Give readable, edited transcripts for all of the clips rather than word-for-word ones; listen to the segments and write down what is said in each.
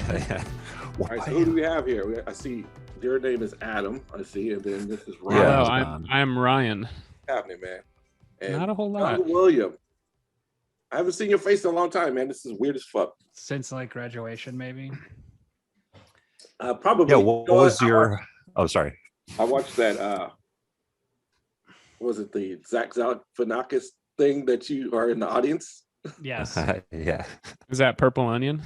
Yeah. All right, so who do we have here? I see your name is Adam. I see, and then this is Ryan. Yeah, Hello, I'm Ryan. What's happening, man? And Not a whole lot. Doug William. I haven't seen your face in a long time, man. This is weird as fuck. Since like graduation, maybe. Probably. Yeah. What was your? Oh, sorry. I watched that. Was it the Zach Galifianakis thing that you are in the audience? Yes. Yeah. Is that Purple Onion?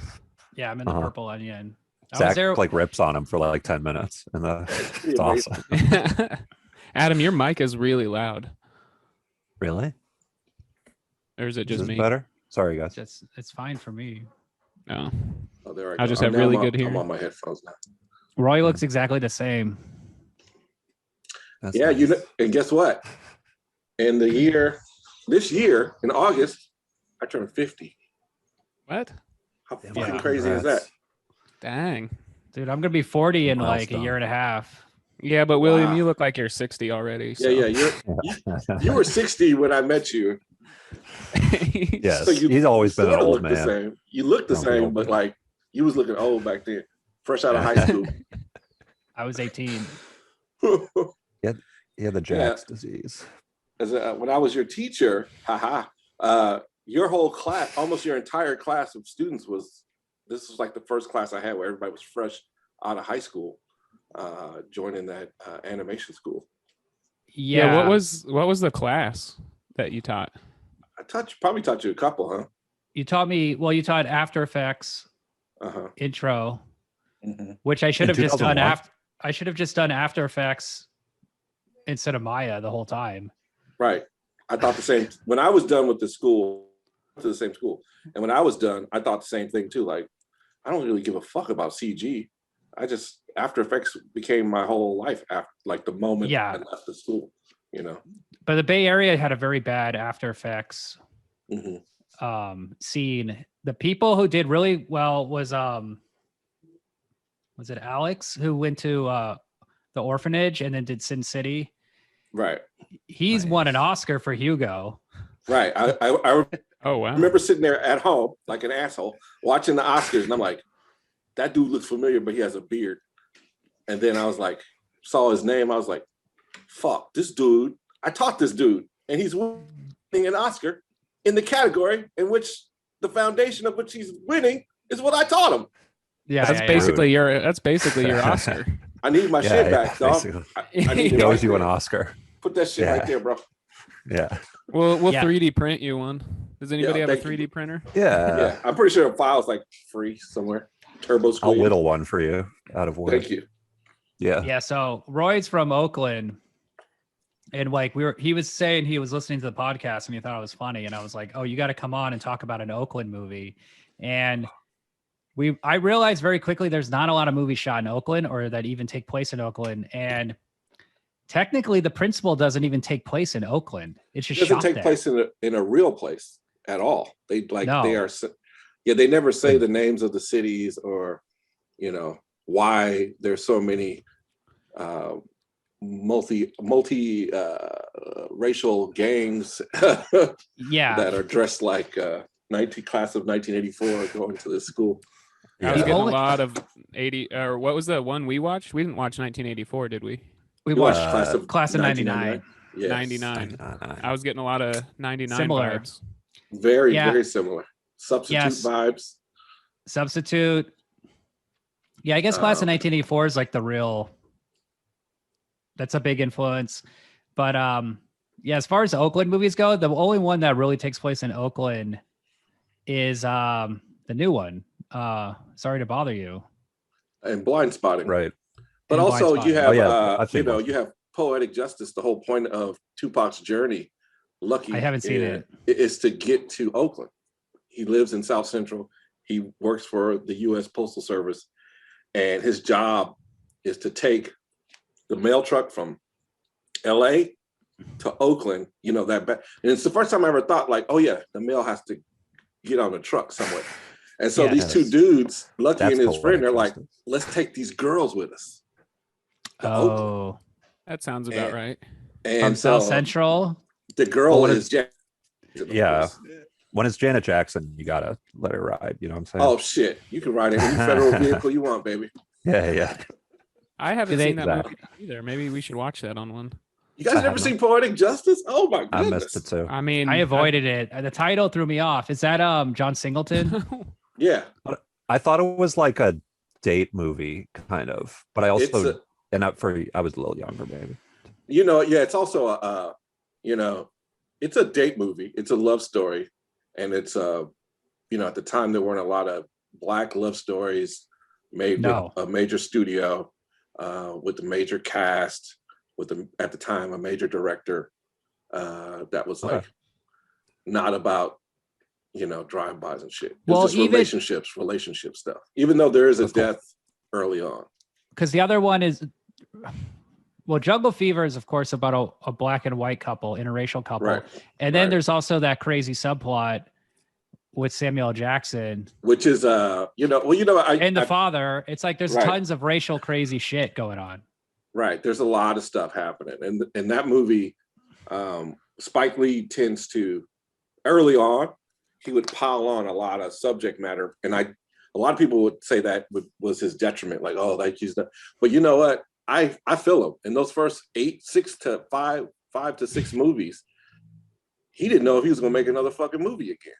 Yeah, I'm in the Purple Onion. I was Zach there. like rips on him for like 10 minutes, and it's awesome. Adam, your mic is really loud. Really? Or is it Is just this me? better? Sorry, guys. It's fine for me. No. Oh, there I just have really good I'm hearing. on my headphones now. Roy looks exactly the same. That's Yeah, nice. you know, and guess what? In this year, in August, I turned 50. What? How Yeah, fucking crazy is that? Dang. Dude, I'm gonna be 40 in like a Milestone. year and a half. Yeah, but William, Wow. you look like you're 60 already. So. Yeah. You were 60 when I met you. Yes, So you he's always been an sorta old look the man. same. You look the Grumpy same, old but man. like you was looking old back then, fresh out of high school. I was 18. He had the Jack's disease. When I was your teacher, your whole class, almost your entire class of students this was like the first class I had where everybody was fresh out of high school, joining that animation school. Yeah. What was the class that you taught? Probably taught you a couple, huh? You taught me? Well, you taught After Effects intro, which I should In have just done 2001? I should have just done After Effects instead of Maya the whole time. Right. I thought the same. When I was done with the school, to the same school, and when I was done, I thought the same thing too. Like, I don't really give a fuck about CG. After Effects became my whole life after, like, the moment I left the school. You know. But the Bay Area had a very bad After Effects Mm-hmm. scene. The people who did really well was it Alex who went to the orphanage and then did Sin City? Right. He's won an Oscar for Hugo. Right. I Oh wow. remember sitting there at home like an asshole watching the Oscars, and I'm like, that dude looks familiar, but he has a beard. And then I was like, saw his name. I was like, fuck, this dude. I taught this dude, and he's winning an Oscar in the category in which the foundation of which he's winning is what I taught him. Yeah, That's basically your Oscar. I need my shit back, dog. basically. I need He it owes right you an there. Oscar. Put that shit right there, bro. Yeah. We'll Yeah. 3D print you one. Does anybody have a thank you. 3D printer? Yeah. Yeah, I'm pretty sure a file's like free somewhere. Turbo I'll Squid. whittle one for you out of wood. Thank you. Yeah. Yeah, so Roy's from Oakland, and like he was saying he was listening to the podcast and he thought it was funny, and I was like, oh, you got to come on and talk about an Oakland movie. And I realized very quickly there's not a lot of movies shot in Oakland or that even take place in Oakland, and technically the principal doesn't even take place in Oakland. It's It just doesn't shot take there. place in a real place at all. They No. they never say the names of the cities or, you know, why there's so many multi racial gangs Yeah. that are dressed like class of 1984 going to this school. I was The getting only- a lot of 80 or what was the one we watched? We didn't watch 1984, did we? We You watched watched class of 99. Yes. 99. I was getting a lot of 99 Similar. vibes. Very, Yeah. very similar. Substitute Yes. vibes. Substitute. Yeah, I guess class of 1984 is like that's a big influence. But yeah, as far as Oakland movies go, the only one that really takes place in Oakland is the new one. Sorry to bother you. And Blind Spotting. Right. But And also Blind you Spotting. have I've seen those. you have Poetic Justice. The whole point of Tupac's journey, Lucky, I haven't seen it. is to get to Oakland. He lives in South Central. He works for the U.S. Postal Service, and his job is to take the mail truck from L.A. to Oakland. You know that, and it's the first time I ever thought like, oh yeah, the mail has to get on a truck somewhere. And so these two dudes, Lucky That's and his Poetic friend, are like, Justice. let's take these girls with us to Oakland. Oh, That sounds about And- right. And from so South Central. the girl Well, is Jack. Yeah. when it's Janet Jackson, you gotta let her ride. You know what I'm saying? Oh shit, you can ride any federal vehicle you want, baby. Yeah. I haven't they- seen that that- movie either. Maybe we should watch that on one. You guys I never have seen Poetic Justice? Oh my I goodness. missed it too. I mean, I avoided it. The title threw me off. Is that John Singleton? Yeah, I thought it was like a date movie, kind of, but I it's also a, I was a little younger, maybe. it's also it's a date movie. It's a love story, and it's at the time there weren't a lot of Black love stories made No. with a major studio, with a major cast, at the time a major director, that was like Okay. not about drive-bys and shit. It Well, was just even- relationship stuff. Even though there is a That's cool. death early on. Because the other one is, well, Jungle Fever is of course about a black and white couple, interracial couple, Right. and then right. there's also that crazy subplot with Samuel L. Jackson Which is and the father. It's like there's Right. tons of racial crazy shit going on. Right. There's a lot of stuff happening. And in that movie, Spike Lee tends to, early on, he would pile on a lot of subject matter. And a lot of people would say that was his detriment. Like, oh, like he's not. But you know what? I feel him. In those first 5 to 6 movies, he didn't know if he was going to make another fucking movie again.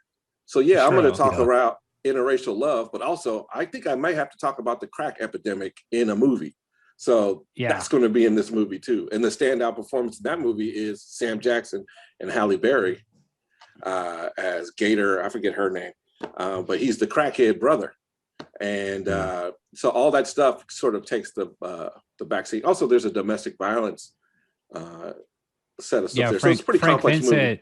So yeah, I'm going to True, talk yeah. around interracial love, but also I think I might have to talk about the crack epidemic in a movie. So Yeah. that's going to be in this movie too. And the standout performance in that movie is Sam Jackson and Halle Berry as Gator. I forget her name, but he's the crackhead brother. And so all that stuff sort of takes the backseat. Also, there's a domestic violence set of stuff Yeah, there. So it's a pretty Frank complex movie. Vincent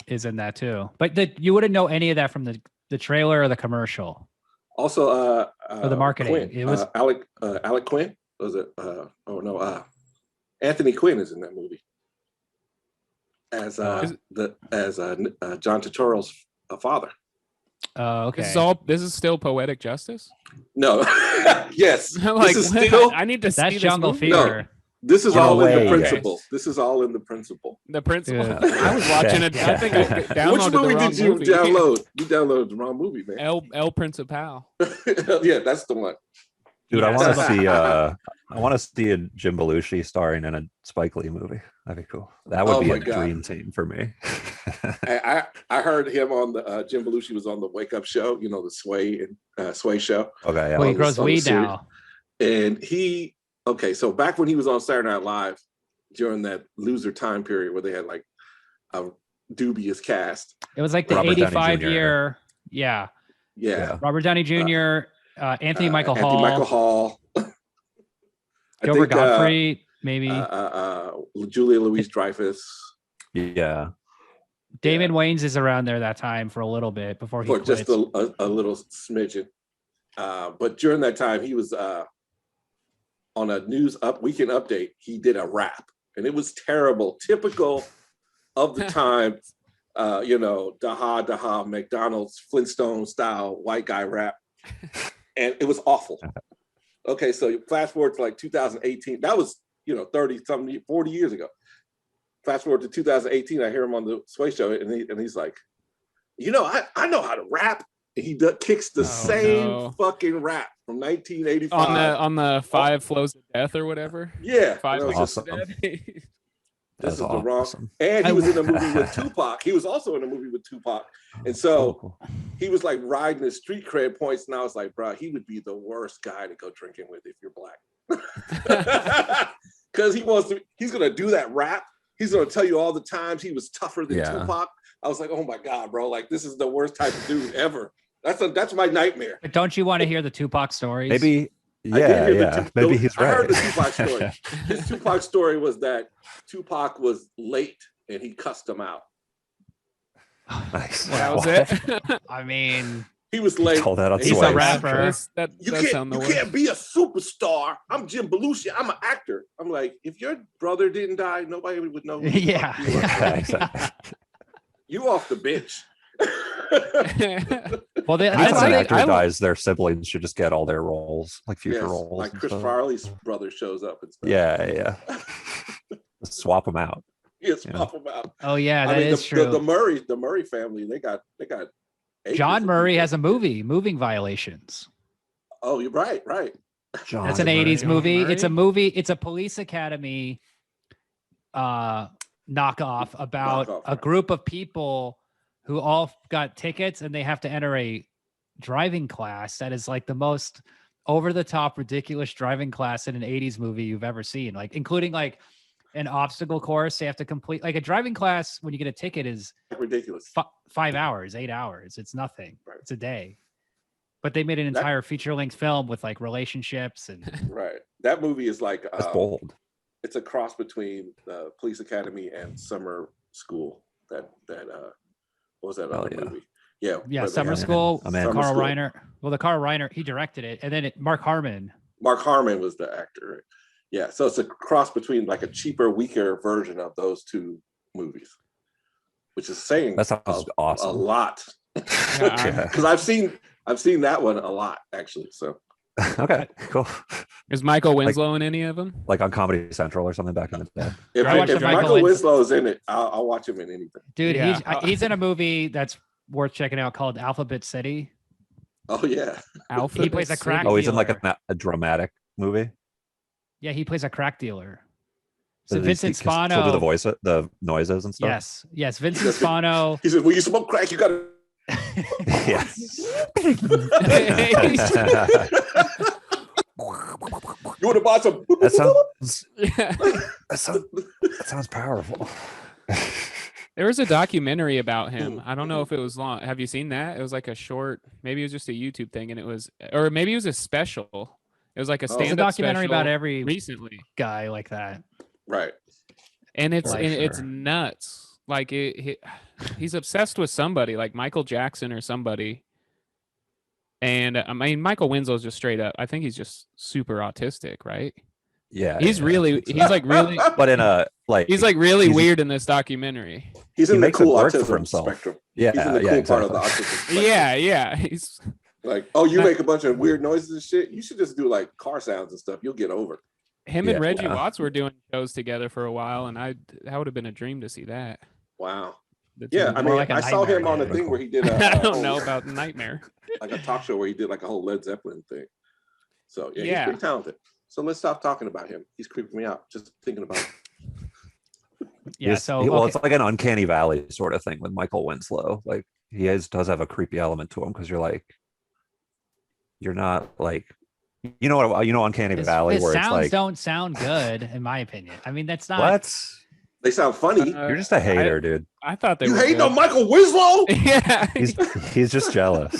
is in that too. But you wouldn't know any of that from the trailer or the commercial. Also, Or the marketing. Quinn, It was- Alec Quinn. Was it? Anthony Quinn is in that movie as John Turturro's father. Oh, okay. This is still Poetic Justice. No, yes, Like, this is still. I need to see That's this Jungle movie. Fever. This is In a all in way, the yes. principle. This is all in the principle. The principal. Yeah. I was watching it. I think I downloaded Which movie the wrong did you movie. download? You downloaded the wrong movie, man. El Principal. Yeah, that's the one. Dude, Yeah, I want to so- see I want to see a Jim Belushi starring in a Spike Lee movie. That'd be cool. That would Oh be my a God. dream team for me. I heard him on the Jim Belushi was on the Wake Up Show, the Sway show. Okay, yeah. Well, he on grows the weed series. now. And so back when he was on Saturday Night Live during that loser time period where they had like a dubious cast. It was like the Robert Downey 85 Jr. year. Yeah. Yeah. Robert Downey Jr., Anthony Michael Anthony Hall, Michael Hall. I Gilbert think, Gottfried, maybe Julia Louis-Dreyfus. Yeah. Damon Wayans is around there that time for a little bit before he For quits. just a little smidgen. But during that time, he was on a weekend update. He did a rap, and it was terrible, typical of the time. Daha McDonald's Flintstone style white guy rap, and it was awful. Okay, so fast forward to like 2018. That was 40 years ago. Fast forward to 2018, I hear him on the Sway Show, and he's like, I know how to rap. And he kicks the same fucking rap from 1985 on the 5 Flows of Death or whatever. Yeah, 5 and I was Flows just, of Death. this is That's the wrong. awesome. And he was in a movie with Tupac. He was also in a movie with Tupac, and so Cool. he was like riding his street cred points. And I was like, bro, he would be the worst guy to go drinking with if you're black, because he's gonna do that rap. He's gonna tell you all the times he was tougher than Yeah. Tupac. I was like, oh my god, bro, like this is the worst type of dude ever. That's my nightmare. But don't you want to hear the Tupac stories? Maybe I did yeah, hear the yeah. Maybe he's I right. heard the Tupac story. His Tupac story was that Tupac was late and he cussed him out. Nice. That was What? it. Oh, I mean, He was late. Call that on He's a Sway. rapper. that You does sound the you worst. can't be a superstar. I'm Jim Belushi. I'm an actor. I'm like, if your brother didn't die, nobody would know. Who the yeah. fuck you are. Yeah, exactly. You off the bench. Well, If that's an like, actor dies, their siblings should just get all their roles, like future Yes, roles. like and Chris stuff. Farley's brother shows up and stuff. Yeah, yeah. Just swap them out. It's Yeah. off about. Oh yeah, I that mean, is true. the Murray family, they got acres John of Murray people. has a movie, Moving Violations. Oh, you're right. John That's an Murray. 80s movie. It's a Murray? movie. It's a police academy knockoff about Knockoff, a right. group of people who all got tickets and they have to enter a driving class that is like the most over the top ridiculous driving class in an 80s movie you've ever seen, like including like an obstacle course they have to complete. Like a driving class when you get a ticket is Ridiculous. 5 hours, 8 hours. It's nothing. Right. It's a day. But they made an That- entire feature-length film with like relationships and Right. That movie is like That's bold. it's a cross between Police Academy and Summer School. That what was that Hell other yeah. movie? Yeah. yeah, where they Summer had- School. I'm in. Summer Carl School. Reiner. Well, the Carl Reiner, he directed it, and then Mark Harmon. Mark Harmon was the actor. Right? Yeah. So it's a cross between like a cheaper, weaker version of those two movies, which is saying That sounds a awesome. lot. Yeah, Because I've seen that one a lot actually. So Okay, cool. Is Michael Winslow in any of them? Like on Comedy Central or something back in the day. if, I watched if the Michael Michael Winslow- Winslow is in it, I'll watch him in anything. Dude, Yeah. he's in a movie that's worth checking out called Alphabet City. Oh yeah. Alpha. He plays a crack Oh, he's in like dealer. a dramatic movie. Yeah, he plays a crack dealer. So Does he Vincent still do Spano. the voice, the noises and stuff. Yes, Vincent Spano. He says, "When you smoke crack, you gotta." Yes. You want to buy some? That sounds Yeah. that sounds powerful. There was a documentary about him. I don't know Mhm. if it was long. Have you seen that? It was like a short, maybe it was just a YouTube thing, and it was, or maybe it was a special. It was like a Oh. It's a There's a stand-up documentary about special every recently, guy like that. Right. and it's For and it's sure. nuts. Like he's obsessed with somebody, like Michael Jackson or somebody. And I mean, Michael Winslow's just straight up. I think he's just super autistic, right? Yeah. He's yeah. really, he's like really, but in a like he's like really he's- weird in this documentary. He's He in the makes it cool work for autism himself. spectrum. yeah, He's in the cool yeah, part of the exactly. autism spectrum. Yeah, he's Like, oh, you But- make a bunch of weird noises and shit. You should just do like car sounds and stuff. You'll get over it. him and Yeah. Reggie Watts were doing shows together for a while, and that would have been a dream to see that. Wow. The Yeah, two- I More mean, like a I saw nightmare him on a game. thing where he did I don't whole- know about Nightmare. like a talk show where he did like a whole Led Zeppelin thing. So yeah, Yeah. he's pretty talented. So let's stop talking about him. He's creeping me out just thinking about it. Yeah, Yes, so well, okay. it's like an uncanny valley sort of thing with Michael Winslow. Like does have a creepy element to him because you're not like uncanny his, valley his where it's sounds like don't sound good, in my opinion. I mean, that's not. what? They sound funny. Uh, You're just a hater, dude. I thought they you were hate good. on Michael Winslow? Yeah, He's just jealous.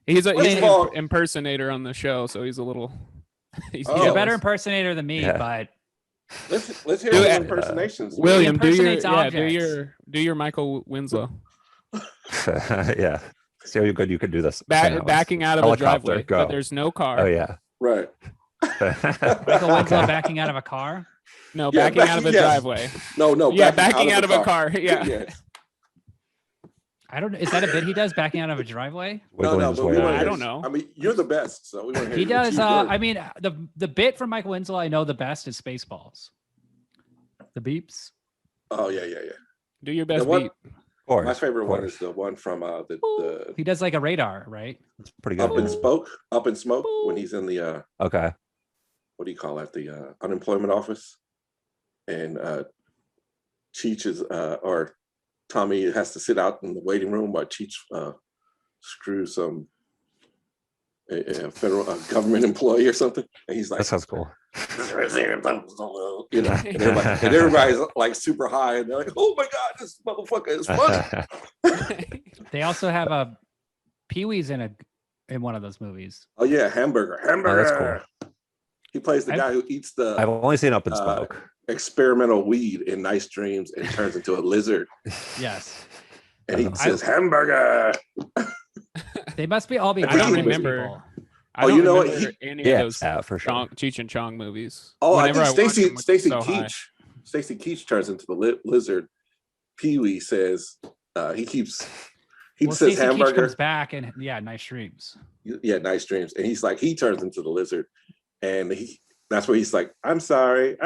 he's an First of all- impersonator on the show, so he's a little. He's Oh. He's a jealous. better impersonator than me, Yeah. but Let's hear Do his it. impersonations. William, do your impersonates objects. do your Michael Winslow Yeah. See how good you could do this. backing out of a Helicopter, driveway, go. but there's no car. Oh yeah. Right. Michael Winslow backing out of a car. No, Yeah, backing out of a yes. driveway. No, Yeah, backing out of a car. Yeah. Yeah. I don't. Is that a bit he does backing out of a driveway? No, Wiggling his but we way wanna out. I hear- don't know. I mean, you're the best, so we want to hear He what does. you've learned. I mean, the bit from Michael Winslow I know the best is Spaceballs. The beeps. Oh yeah. Do your best The one- beat. Of course. My favorite of one course. is the one from the He does like a radar, right? It's pretty good. Up in Smoke when he's in the Okay. what do you call that? The unemployment office, and Cheech is or Tommy has to sit out in the waiting room while Cheech screws a federal government employee or something, and he's like, That sounds cool. you know, and everybody's like super high, and they're like, oh my god, this motherfucker is funny. They also have a Pee-wee's in one of those movies. Oh yeah, hamburger. Oh, that's cool. He plays the I've- guy who eats the I've only seen Up in Uh, Smoke. experimental weed in Nice Dreams and turns into a lizard, Yes, and he I- says hamburger. they must be all be. I don't famous remember. people. I Oh, don't you know what? remember any Yeah, of those yeah, for sure. Cheech and Chong movies. Oh, Whenever I watch think them, it's Stacy so high. Keach. Stacy Keach turns into the lizard. Pee Wee says he says Stacey Keach hamburger. comes back and yeah, nice dreams. Yeah, Nice Dreams, and he's like he turns into the lizard, and that's where he's like, I'm sorry,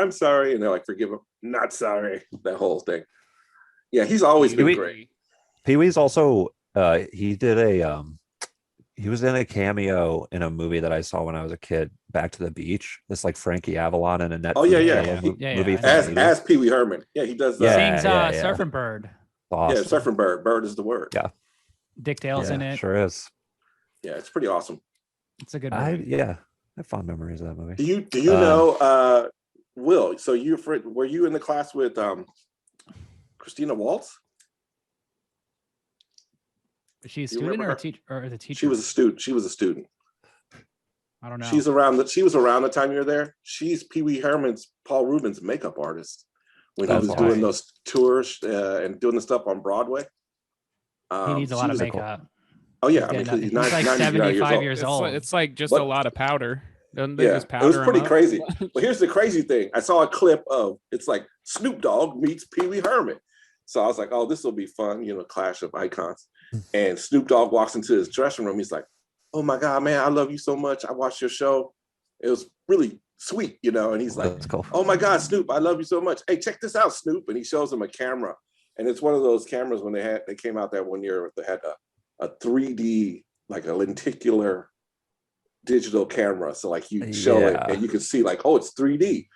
and they're like, forgive him, not sorry. That whole thing. Yeah, he's always been great. Pee Wee's also he did a he was in a cameo in a movie that I saw when I was a kid, Back to the Beach. This like Frankie Avalon in a Netflix Oh, yeah. movie. Yeah. from the 80s. As Pee Wee Herman. Yeah, he does. Yeah. Sings Surfing Bird. Awesome. Yeah, Surfing Bird. Bird is the word. Yeah. Dick Dale's in it. Sure is. Yeah, it's pretty awesome. It's a good movie. I have fond memories of that movie. Do you know Will? So were you in the class with Christina Waltz? Is she a You student remember or the teacher? She was a student. She was a student. I don't know. She was around the time you were there. She's Pee Wee Herman's, Paul Rubens' makeup artist when he was doing those tours and doing the stuff on Broadway. He needs a lot of makeup. Oh yeah, He's like 75 years old. It's like just a lot of powder. Doesn't they Yeah, just it powder was him pretty up? crazy. But here's the crazy thing. I saw a clip of, it's like Snoop Dogg meets Pee Wee Herman. So I was like, oh, this will be fun, clash of icons. And Snoop Dogg walks into his dressing room. He's like, oh my God, man, I love you so much. I watched your show. It was really sweet, and he's like, That's cool. oh my God, Snoop, I love you so much. Hey, check this out, Snoop. And he shows him a camera. And it's one of those cameras when they came out that one year, they had a 3D, like a lenticular digital camera. So like you show it and you can see like, oh, it's 3D.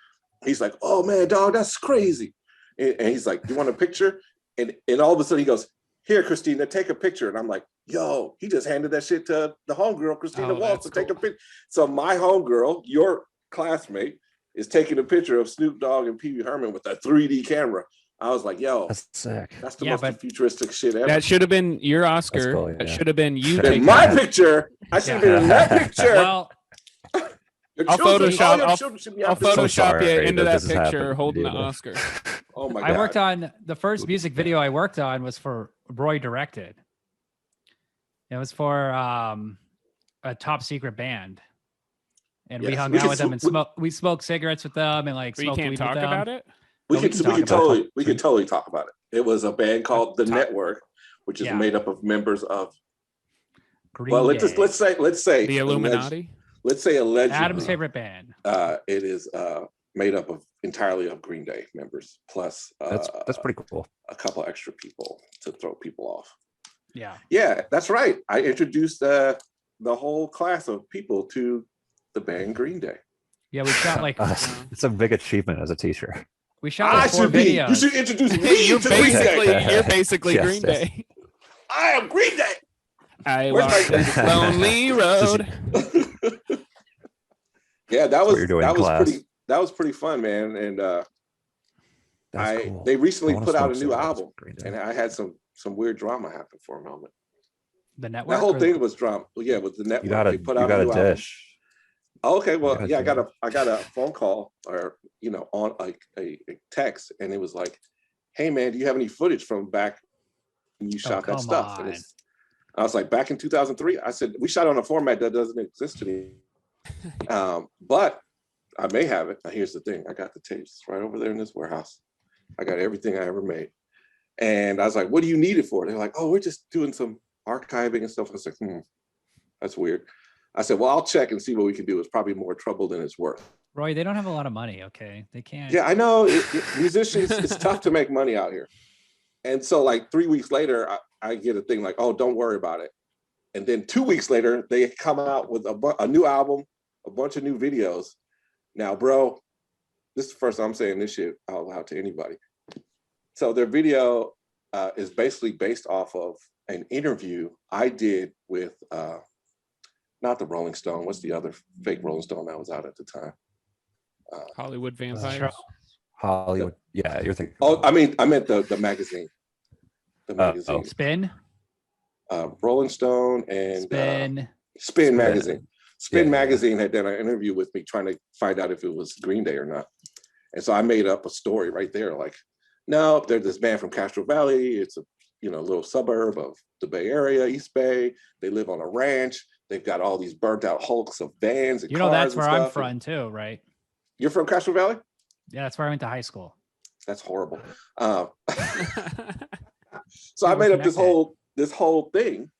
He's like, oh man, dog, that's crazy. And he's like, you want a picture? And all of a sudden he goes, here, Christina, take a picture. And I'm like, yo, he just handed that shit to the homegirl, Christina Waltz, to take a picture. So my homegirl, your classmate, is taking a picture of Snoop Dogg and Pee Wee Herman with a 3D camera. I was like, yo, That's sick. that's the most futuristic shit ever. That should have been your Oscar. cool, That yeah. should have been you In taking my it. picture, I should have been in that picture. Well, Your I'll children- Photoshop- all your I'll- children should be I'll out there. So Photoshop you sorry into that that this has picture happened, holding the Diego. Oscar. Oh my God. I worked on the first music video I worked on was for Roy directed. It was for a top secret band. And we Yes, hung we out can with them sm- and we- smoked cigarettes with them and like But you smoked can't weed talk with them. about it. We we could can talk about totally talk about it. It was a band called The Network, which is Yeah. made up of members of Green well, Day. let's say The Illuminati. let's say allegedly Adam's favorite band. it is made up of entirely of Green Day members plus That's pretty cool. a couple extra people to throw people off. Yeah. Yeah, that's right. I introduced the whole class of people to the band Green Day. Yeah, we shot like It's a big achievement as a teacher. we shot I like 4 should be. videos. You should introduce me You're to Green basically Day. you're basically Yes, Green yes. Day. I am Green Day. I Where's walk my- this lonely road. Yeah, that what was you're doing in class. that was pretty fun, man. And That's cool. they recently I wanna put out a smoke new cigarettes album, with Green Day. and I had some weird drama happen for a moment. The network. That whole or- thing was drama. Well, yeah, with the network, You got a they put out a you new got a album. dish. Okay, well, got a yeah, I got a phone call or on like a text, and it was like, "Hey, man, do you have any footage from back when you shot that come stuff?" And on. I was like, "Back in 2003." I said, "We shot on a format that doesn't exist today, but I may have it." Now, here's the thing: I got the tapes right over there in this warehouse. I got everything I ever made, and I was like, "What do you need it for?" They're like, "Oh, we're just doing some archiving and stuff." I was like, that's weird." I said, well, I'll check and see what we can do. It's probably more trouble than it's worth. Roy, they don't have a lot of money, okay? They can't. Yeah, I know. Musicians, it's tough to make money out here. And so like 3 weeks later, I get a thing like, oh, don't worry about it. And then 2 weeks later, they come out with a new album, a bunch of new videos. Now, bro, this is the first time I'm saying this shit out loud to anybody. So their video is basically based off of an interview I did with, not the Rolling Stone. What's the other fake Rolling Stone that was out at the time? Hollywood vampires. Hollywood. Yeah, you're thinking. Oh, I meant the magazine. The magazine. Spin. Rolling Stone and Spin. Spin magazine. Spin Yeah. magazine had done an interview with me trying to find out if it was Green Day or not. And so I made up a story right there. Like, no, there's this band from Castro Valley. It's a little suburb of the Bay Area, East Bay. They live on a ranch. They've got all these burnt out hulks of vans and You know cars that's and where I'm stuff. from too, right? You're from Castro Valley? Yeah, that's where I went to high school. That's horrible. So I Yeah, we're made up connected. this whole thing,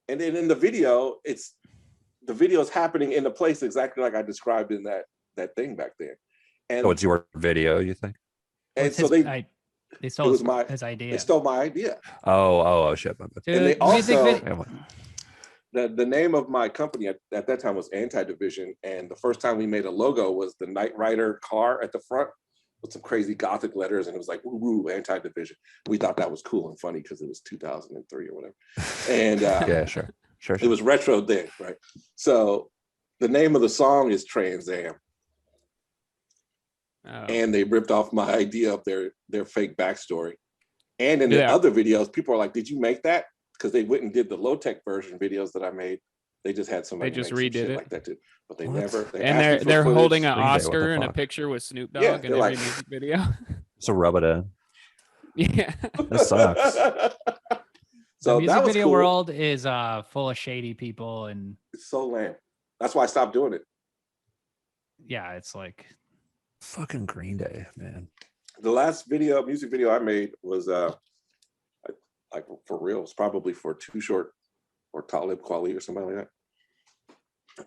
and then in the video, the video is happening in the place exactly like I described in that that thing back then. Oh, And it's your video, you think? and It's so his- they stole was my- his idea. they stole my idea. Oh, shit. My bad. Dude, and they music also- vid- The name of my company at that time was Anti-Division, and the first time we made a logo was the Knight Rider car at the front with some crazy Gothic letters, and it was like woo woo Anti-Division. We thought that was cool and funny because it was 2003 or whatever, and Yeah, sure. it was retro then, right? So the name of the song is Trans Am, Oh. and they ripped off my idea of their fake backstory. And in the Yeah. other videos, people are like, "Did you make that?" Because they went and did the low tech version videos that I made. They just had somebody just make some redid shit it? like that too. But they What? never. They And asked me they're for holding an footage. Green Day, what the Oscar and a fuck? picture with Snoop Dogg Yeah, in they're every like- music video. So rub it in. Yeah. This sucks. the So music that was video cool. world is full of shady people, and It's so lame. That's why I stopped doing it. yeah, it's like Fucking Green Day, man. The last music video I made was like for real. It was probably for Too Short or Talib Kweli or somebody like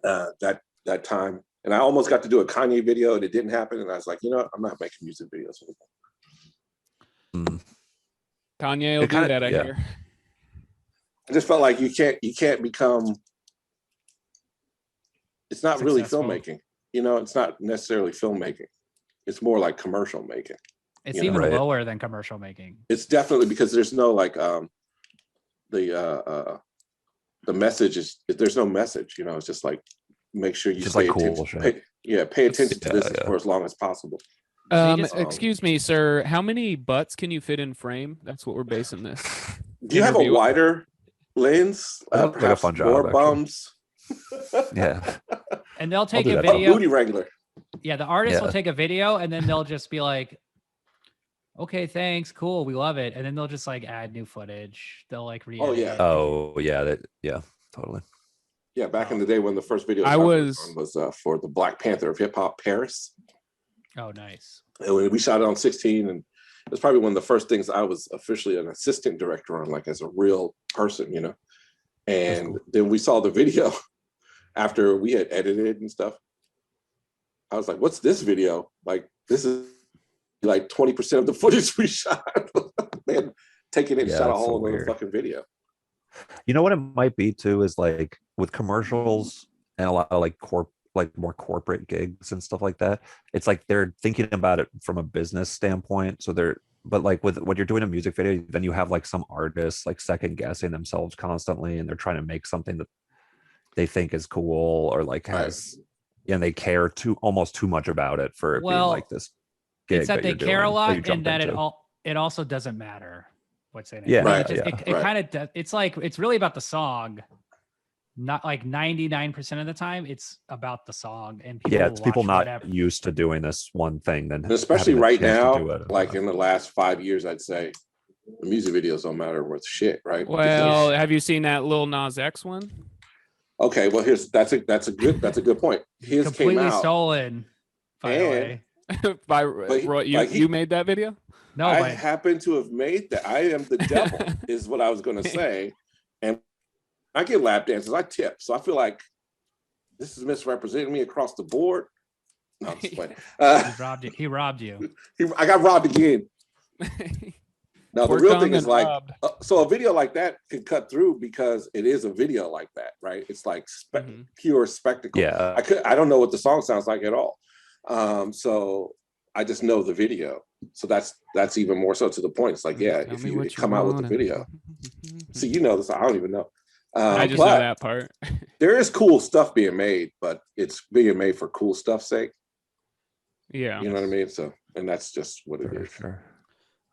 that. That time, and I almost got to do a Kanye video, and it didn't happen. And I was like, you know what? I'm not making music videos anymore. Mm. Kanye will It do kinda- that, I yeah. hear. I just felt like you can't become. It's not really Successful. filmmaking. You know, it's not necessarily filmmaking. It's more like commercial making. it's You know, even right. lower than commercial making. It's definitely because there's no like the message is there's no message. You know, it's just like make sure you Just pay like cool attention. shit. Pay attention to Yeah, this yeah. for as long as possible. just- Excuse me, sir. How many butts can you fit in frame? That's what we're basing this. Do you have a Interview. wider lens? That looks like a Perhaps fun job, more actually. bums. Yeah. And they'll take do a that. A video. booty wrangler. Yeah, the artist will Yeah. take a video and then they'll just be like, okay, thanks, cool, we love it. And then they'll just like add new footage. They'll like re-edit yeah. it. Oh, yeah. Yeah. Totally. Yeah, back in the day when the first video I was was- on was for the Black Panther of hip hop Paris. Oh, nice. And we shot it on 16, and it was probably one of the first things I was officially an assistant director on, like as a real person, you know. And cool. then we saw the video after we had edited and stuff. I was like, "What's this video? Like, this is like 20% of the footage we shot." They had taken it and Yeah, shot a that's so whole other weird. fucking video. You know what it might be too is like with commercials and a lot of like more corporate gigs and stuff like that. It's like they're thinking about it from a business standpoint. So but like with when you're doing a music video, then you have like some artists like second guessing themselves constantly, and they're trying to make something that they think is cool or like Right. has, and they care almost too much about it for it being Well, like this gig. It's that they you're care a doing, lot you and jumped that into. it also doesn't matter what's in it. Yeah, Right, It right. kind of it's like it's really about the song. Not like 99% of the time, it's about the song and people. Yeah, will it's people watch not whatever. used to doing this one thing. Then And especially having the right chance to do now, it like enough. in the last 5 years, I'd say the music videos don't matter worth shit, right? Well, have you seen that Lil Nas X one? Okay, well that's a good point. His came Completely out. stolen. By the And- way, By he- Roy, like he- you made that video? no, I but happen to have made that. I am the devil, is what I was going to say. And I get lap dances. I tip, so I feel like this is misrepresenting me across the board. No, I'm just playing. he robbed you. I got robbed again. Now the We're real done thing is and like, robbed. so a video like that can cut through because it is a video like that, right? It's like Mhm. pure spectacle. Yeah, I don't know what the song sounds like at all. So I just know the video. So that's even more so to the point. It's like, yeah, Tell if me you what come out with the want and- video. See, you know this. I don't even know. I just know But that part. there is cool stuff being made, but it's being made for cool stuff's sake. Yeah. You know what I mean? So, and that's just what it for is. sure.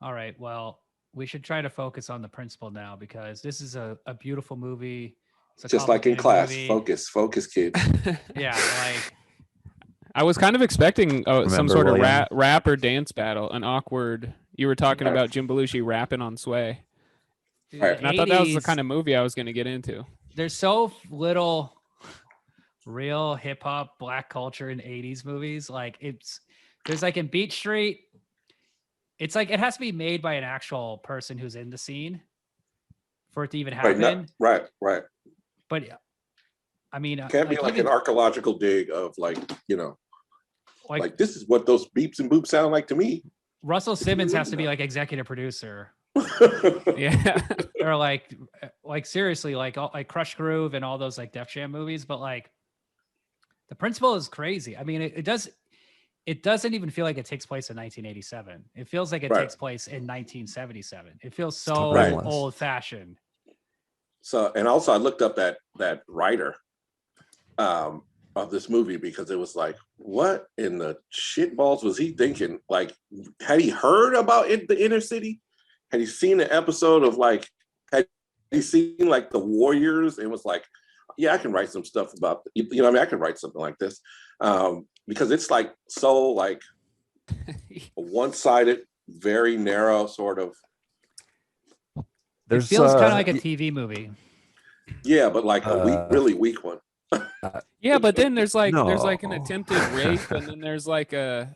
All right. Well, we should try to focus on the principal now because this is a beautiful movie. It's a Just like in complicated class, movie. focus, kids. Yeah, like I was kind of expecting some Remember, sort of William? rap or dance battle, an awkward. You were talking about Jim Belushi rapping on Sway, Right. and I thought that was the 80s, kind of movie I was going to get into. there's so little real hip hop black culture in 80s movies. Like there's like in Beach Street, it's like it has to be made by an actual person who's in the scene for it to even Right, happen. right. But I mean, Can't be like even- an archaeological dig of like, you know, Like this is what those beeps and boops sound like to me. Russell Simmons has to be like executive producer. Yeah. Or like seriously, like Crush Groove and all those like Def Jam movies. But like the principle is crazy. I mean, it doesn't even feel like it takes place in 1987. It feels like it Right. takes place in 1977. It feels so Right. old fashioned. So, and also I looked up that writer of this movie because it was like, what in the shit balls was he thinking? Like, had he heard about the inner city? Had he seen an episode of like, had he seen like the Warriors and was like, yeah, I can write some stuff about, you know, what I mean, I can write something like this. Because it's like so like one-sided, very narrow sort of. It feels kind of like a TV movie. Yeah, but like a really weak one. Yeah, but then there's like an No. attempted rape, and then there's like a.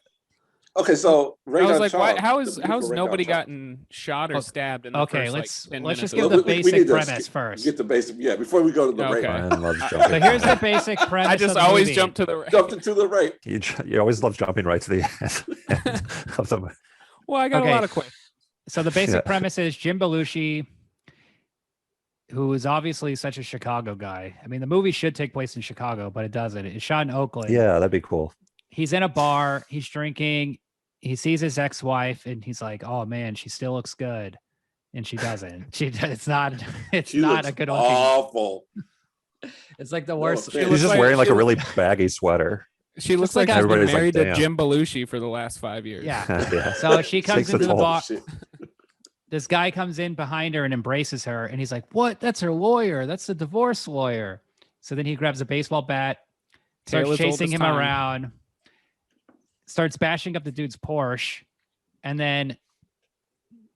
Okay, so I was Raygun like, why? Shaw, How's the beautiful Raygun nobody Shaw. gotten shot or stabbed in the Okay, first, let's 10 just minutes give of the the- we basic need to premise first. Get the basic, yeah, before we go to the Okay. rape. Brian loves So jumping. here's the basic premise. I just of the always movie. jump to the right. Jumped into the rape. You always love jumping right to the end of the. Well, I got Okay. a lot of questions. So the basic Yeah. premise is Jim Belushi, who is obviously such a Chicago guy. I mean, the movie should take place in Chicago, but it doesn't. It's shot in Oakland. Yeah, that'd be cool. He's in a bar. He's drinking. He sees his ex-wife, and he's like, "Oh man, she still looks good," and she doesn't. It's not. It's She not looks a good looking. awful. It's like the No worst. offense. It He's looks just like- wearing like she a really looks- baggy sweater. She looks like like she's been everybody's like, married to "Damn." Jim Belushi for the last 5 years. Yeah. Yeah. So she comes Takes a into the toll. bar. Shit. This guy comes in behind her and embraces her, and he's like, "What? That's her lawyer. That's the divorce lawyer." So then he grabs a baseball bat, starts Taylor's chasing oldest him time. around, starts bashing up the dude's Porsche, and then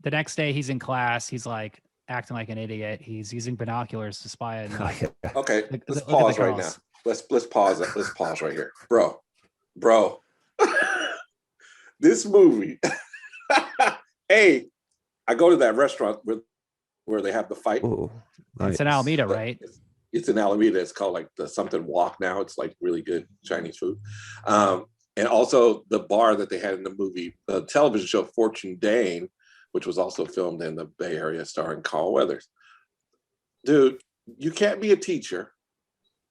the next day he's in class. He's like acting like an idiot. He's using binoculars to spy on. Oh, yeah. Okay, Look- let's look at the pause right now. girls. Let's pause it. Let's pause right here, bro. This movie. Hey, I go to that restaurant where they have the fight. Ooh, It's in nice. Alameda, right? It's in Alameda. It's called like the something walk now. It's like really good Chinese food. And also the bar that they had in the movie, the television show Fortune Dane, which was also filmed in the Bay Area starring Carl Weathers. Dude, you can't be a teacher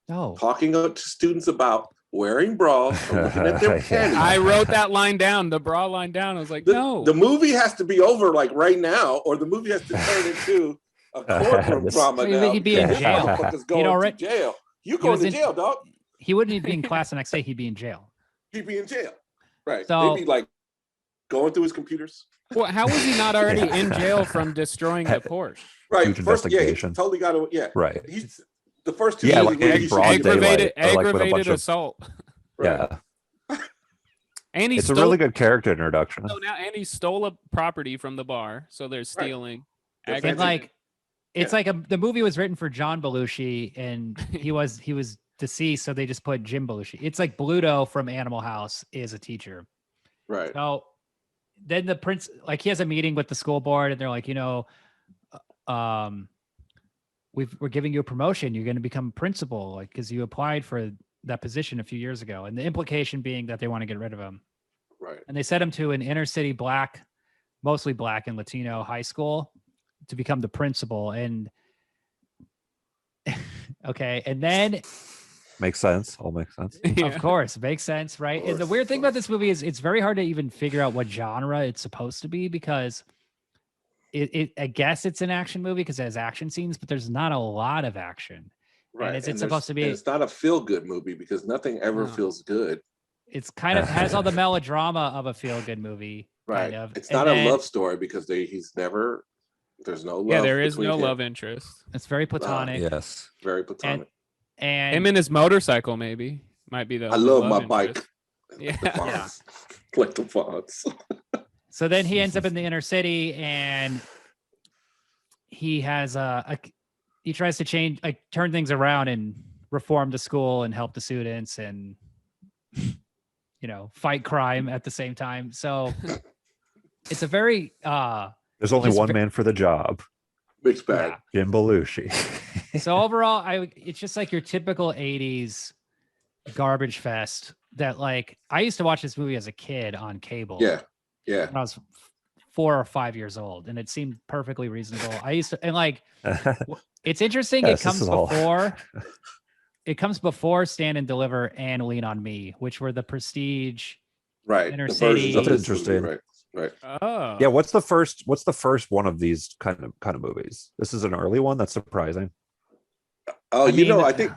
No. talking to students about wearing bras or looking at their Yeah. panties. I wrote that line down, the bra line down. I was like, no. The movie has to be over like right now, or the movie has to turn into a courtroom This- drama So now. he'd be in because this jail. motherfucker's going already- to jail. You he going was to in- jail, dog. He wouldn't even be in class the next day. He'd be in jail. He'd be in jail. Right. So- They'd be like going through his computers. Well, how was he not already in jail from destroying the Porsche? Right. Huge First, yeah, he investigation. totally got to, yeah. Right. He's the first two Yeah, years like he- in he's- broad Aggravated, daylight, or like with a aggravated bunch of- assault. right. Yeah. And he It's a stole, really good character introduction. so now, and he stole a property from the bar, so they're stealing. They're And Fancy. like, it's like the movie was written for John Belushi, and he was deceased, so they just put Jim Belushi. It's like Bluto from Animal House is a teacher. Right. So then the prince, like, he has a meeting with the school board, and they're like, we're giving you a promotion. You're going to become principal, like, because you applied for that position a few years ago. And the implication being that they want to get rid of him. Right. And they sent him to an inner city black, mostly black and Latino high school to become the principal. And okay, and then Makes sense. All makes sense. Yeah. of course, makes sense, right? And the course, weird of thing about course. this movie is it's very hard to even figure out what genre it's supposed to be, because I guess it's an action movie because it has action scenes, but there's not a lot of action. Right. is it And supposed to be- and it's not a feel-good movie because nothing ever No. feels good. It's kind of has all the melodrama of a feel-good movie. Right. Kind of. It's And not then a love story because there's no love. Yeah, there is between no him. love interest. It's very platonic. Yes. Very platonic. And Him and his motorcycle, maybe, might be the. I only love my interest. bike. Yeah. The fonts. Like the fonts. so then he ends up in the inner city, and he has he tries to change, like, turn things around and reform the school and help the students and fight crime at the same time. So it's a very There's only Just one ve- man for the job. Mixed bag. Jim Belushi. so overall, it's just like your typical 80s garbage fest that like I used to watch this movie as a kid on cable. Yeah, yeah. When I was 4 or 5 years old, and it seemed perfectly reasonable. I used to, and like, it's interesting. Yes, It this comes is all- before. It comes before Stand and Deliver and Lean on Me, which were the prestige. Right. Inner The versions of City. this movie, Interesting. right. Right. Oh. Yeah, what's the first one of these kind of movies? This is an early one. That's surprising. Oh, I think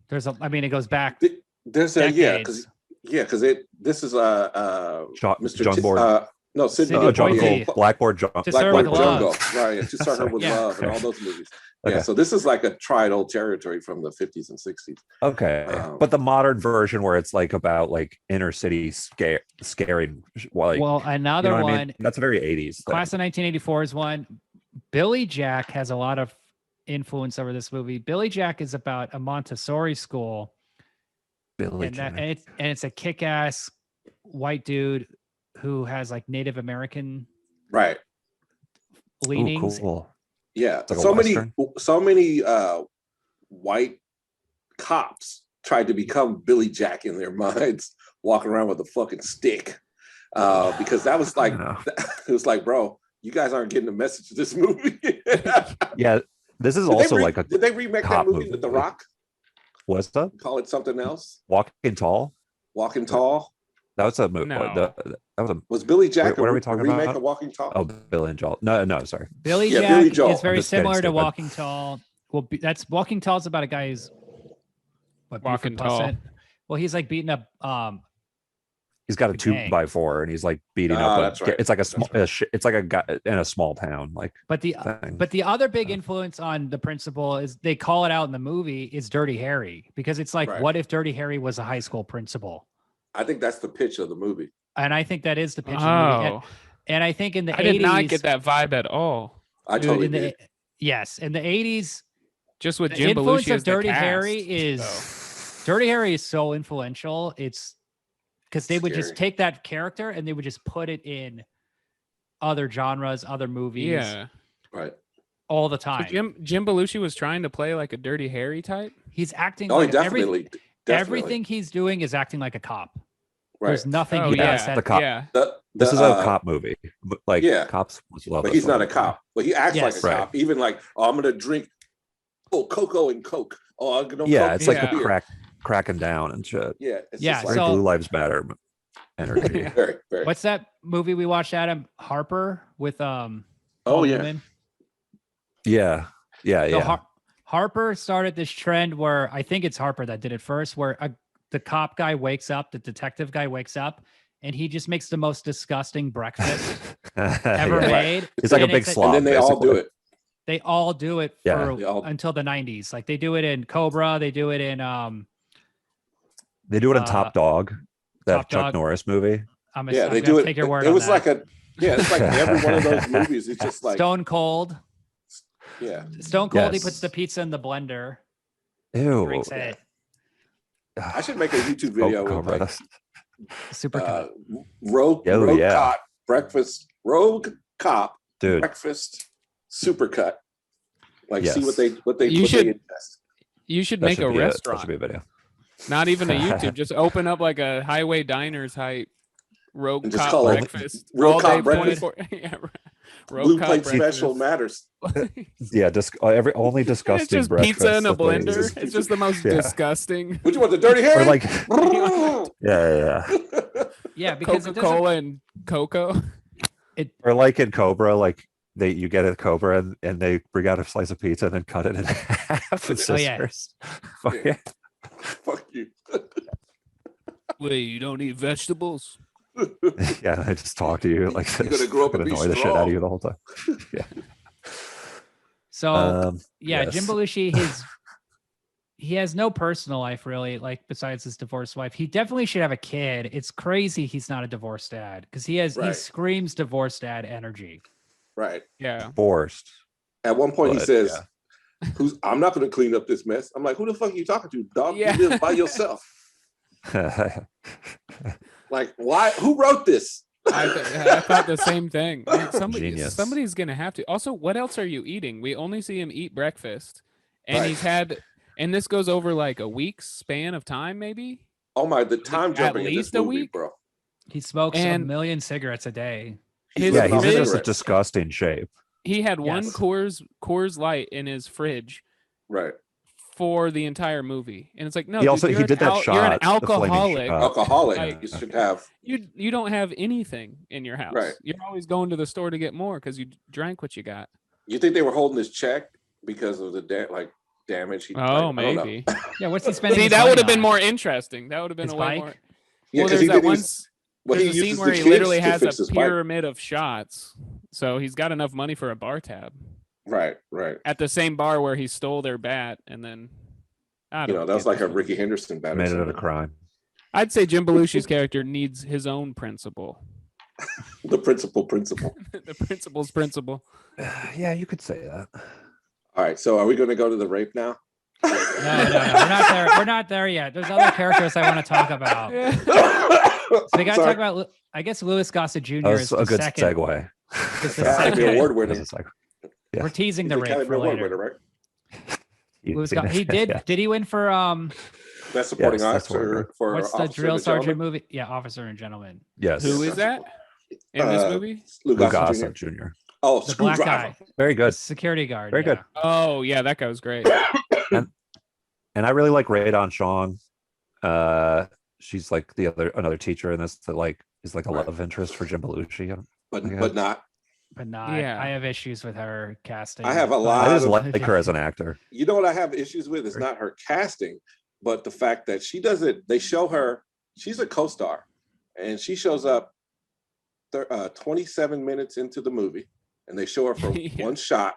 there's a. I mean, it goes back. there's a because this is Mr. John T- Boyd. no, Sidney Sidney John Poitier. Gold, Blackboard John. To Sir Blackboard with Love. Jungle, right? To Start Her with Yeah. Love and all those movies. Okay. Yeah, so this is like a tried old territory from the 50s and 60s. Okay, but the modern version where it's like about like inner city scaring, like Well, another you know what I one. mean? That's a very 80s thing. Class of 1984 is one. Billy Jack has a lot of influence over this movie. Billy Jack is about a Montessori school, Billy and, Jack. and it's a kick-ass white dude who has like Native American Right. leanings. Ooh, cool. Yeah. like a So many white cops tried to become Billy Jack in their minds, walking around with a fucking stick. Because that was like know. it was like, bro, you guys aren't getting the message of this movie. Yeah, this is also like a did they remake that cop movie with The movie. Rock? what's that? Call it something else? Walking Tall. Walking Tall? That was a movie. No. That was a Was Billy Jack What are we a talking remake about? of Walking Tall? oh Billy and Joel. No, sorry. Billy Yeah, Jack Billy Joel. is very I'm just getting similar to stupid. Walking Tall. Well, that's Walking Tall is about a guy who's Walking Buford Tall. Pussett? Well, he's like beating up. He's got a Gang. 2x4 and he's like beating Ah, up. that's right. It's like That's it's like a guy in a small town, like But the thing. But the other big influence on the principal is they call it out in the movie is Dirty Harry, because it's like, Right. what if Dirty Harry was a high school principal? I think that's the pitch of the movie. And I think that is the pitch of the movie. Oh, And I think in the I 80s, did not get that vibe at all. I totally in the, did. yes, in the 80s, Just with the Jim influence Belushi of as the Dirty cast, Harry is though. Dirty Harry is so influential. It's because they would just Scary. take that character and they would just put it in other genres, other movies, Yeah. Right. all the So time. Jim Belushi was trying to play like a Dirty Harry type. He's acting Oh, he like definitely. everything he's doing is acting like a cop. Right. There's nothing Oh he yeah, does that the cop. yeah. This is a cop movie. But, like yeah. cops must love But this he's not a movie. cop. But he acts Yes. like a Right. cop. Even like, oh, I'm gonna drink cocoa and Coke. Oh, I'm gonna Yeah, Coke it's like Yeah. the cracking down and shit. Yeah. It's Yeah, just Like like so- Blue Lives Matter energy. very, very. What's that movie we watched, Adam? Harper with Oh Paul yeah. Newman? Yeah. So Harper started this trend where I think it's Harper that did it first, where the cop guy wakes up, the detective guy wakes up, and he just makes the most disgusting breakfast ever Yeah. made. It's like a And big it's slob. And then they all do basically. it. They all do it Yeah. for They all- until the 90s. Like they do it in Cobra, they do it in They do it in Top Dog, that Top Chuck Dog. Norris movie. I'm Yeah, they gonna do it. take your word It on was that. like it's like every one of those movies. It's just like, Stone Cold. yeah. Stone Cold, he Yes. puts the pizza in the blender, Ew. drinks it. I should make a YouTube video with Cobra, like that's- Super cut. rogue Oh, yeah. cop breakfast, rogue cop dude. breakfast supercut. Like see Yes. what they You what they should- ingest. You should That make should a be that restaurant, should be a video. not even a YouTube. Just open up like a Highway Diners type rogue And just cop call it breakfast. Rogue all Cop day, breakfast. 24 yeah, rogue Blue cop plate breakfast. special matters. Yeah, only It's disgusting. just pizza in a breakfast blender. things. It's just the most Yeah. disgusting. Would you want the dirty hair? Or like, yeah. Yeah, because Coca it doesn't. Cola and cocoa. Or like in Cobra, like you get a Cobra and they bring out a slice of pizza and then cut it in half with Oh, yeah. scissors. Fuck yeah. Fuck you. Wait, you don't eat vegetables? Yeah, I just talk to you like You're this. gonna grow up and be annoy the shit out strong. of you the whole time. So yeah, Jim yes. Belushi, he has no personal life really, like besides his divorced wife. He definitely should have a kid. It's crazy he's not a divorced dad because he Right. screams divorced dad energy. Right. Yeah. Forced. At one point he But, says, I'm not gonna clean up this mess. I'm like, who the fuck are you talking to, dog? Yeah. You live by yourself. Like, why? Who wrote this? I thought the same thing. Like, Genius. somebody's gonna have to. Also, what else are you eating? We only see him eat breakfast, and Right. he's had, and this goes over like a week's span of time, maybe. Oh my, the time At jumping in this least a movie, week? bro. He smokes And- a million cigarettes a day. His Yeah, living he's off in just a cigarettes. disgusting shape. He had one Yes. Coors Light in his fridge Right. for the entire movie, and it's like, no, He dude, also- you're he an did that you're an shot, the flaming alcoholic. shot. Alcoholic. Like- You should have. You don't have anything in your house. Right. You're always going to the store to get more because you drank what you got. You think they were holding his check because of the damage? He, Oh, like, I don't know. maybe. Yeah, what's he spending? See, his that money would have been on? more interesting. That would have been His a way bike? more. Yeah, Well, because there's he that did one. well, There's he a scene uses where the he kids literally to has fix a his bike. pyramid of shots, so he's got enough money for a bar tab Right. at the same bar where he stole their bat, and then I You don't know, that was get like this a one. Ricky Henderson battle. Made it a crime. I'd say Jim Belushi's character needs his own principle. The principal. The principal's principle. Yeah, you could say that. All right. So are we going to go to the rape now? No. We're not there. We're not there yet. There's other characters I want to talk about. So we got to talk about. I guess Louis Gossett Jr. That is was a the good second. segue. It's the Academy second. Award winner. That was a segue. Yeah. We're teasing He's the an rape Academy for Award later. winner, right? Louis he did. Yeah. Did he win for Best supporting Yes, that's what we're actor for what's the Officer drill and sergeant Gentleman. movie? Yeah, Officer and Gentleman. Yes. Who is that in this movie? Lou Lou Gossett Gossett Jr. Jr. Oh, The black Screwdriver. guy, Very the good. security guard. Very yeah. good. Oh yeah, that guy was great. And I really like Radon Chong. She's like another teacher in this that like is like a Right. love interest for Jim Belushi. But Okay. but not. But not. Yeah. I have issues with her casting. I have a but- lot I just of- like her as an actor. You know what I have issues with is not her casting, but the fact that she doesn't. They show her. She's a co-star, and she shows up 27 minutes into the movie, and they show her for Yeah. one shot,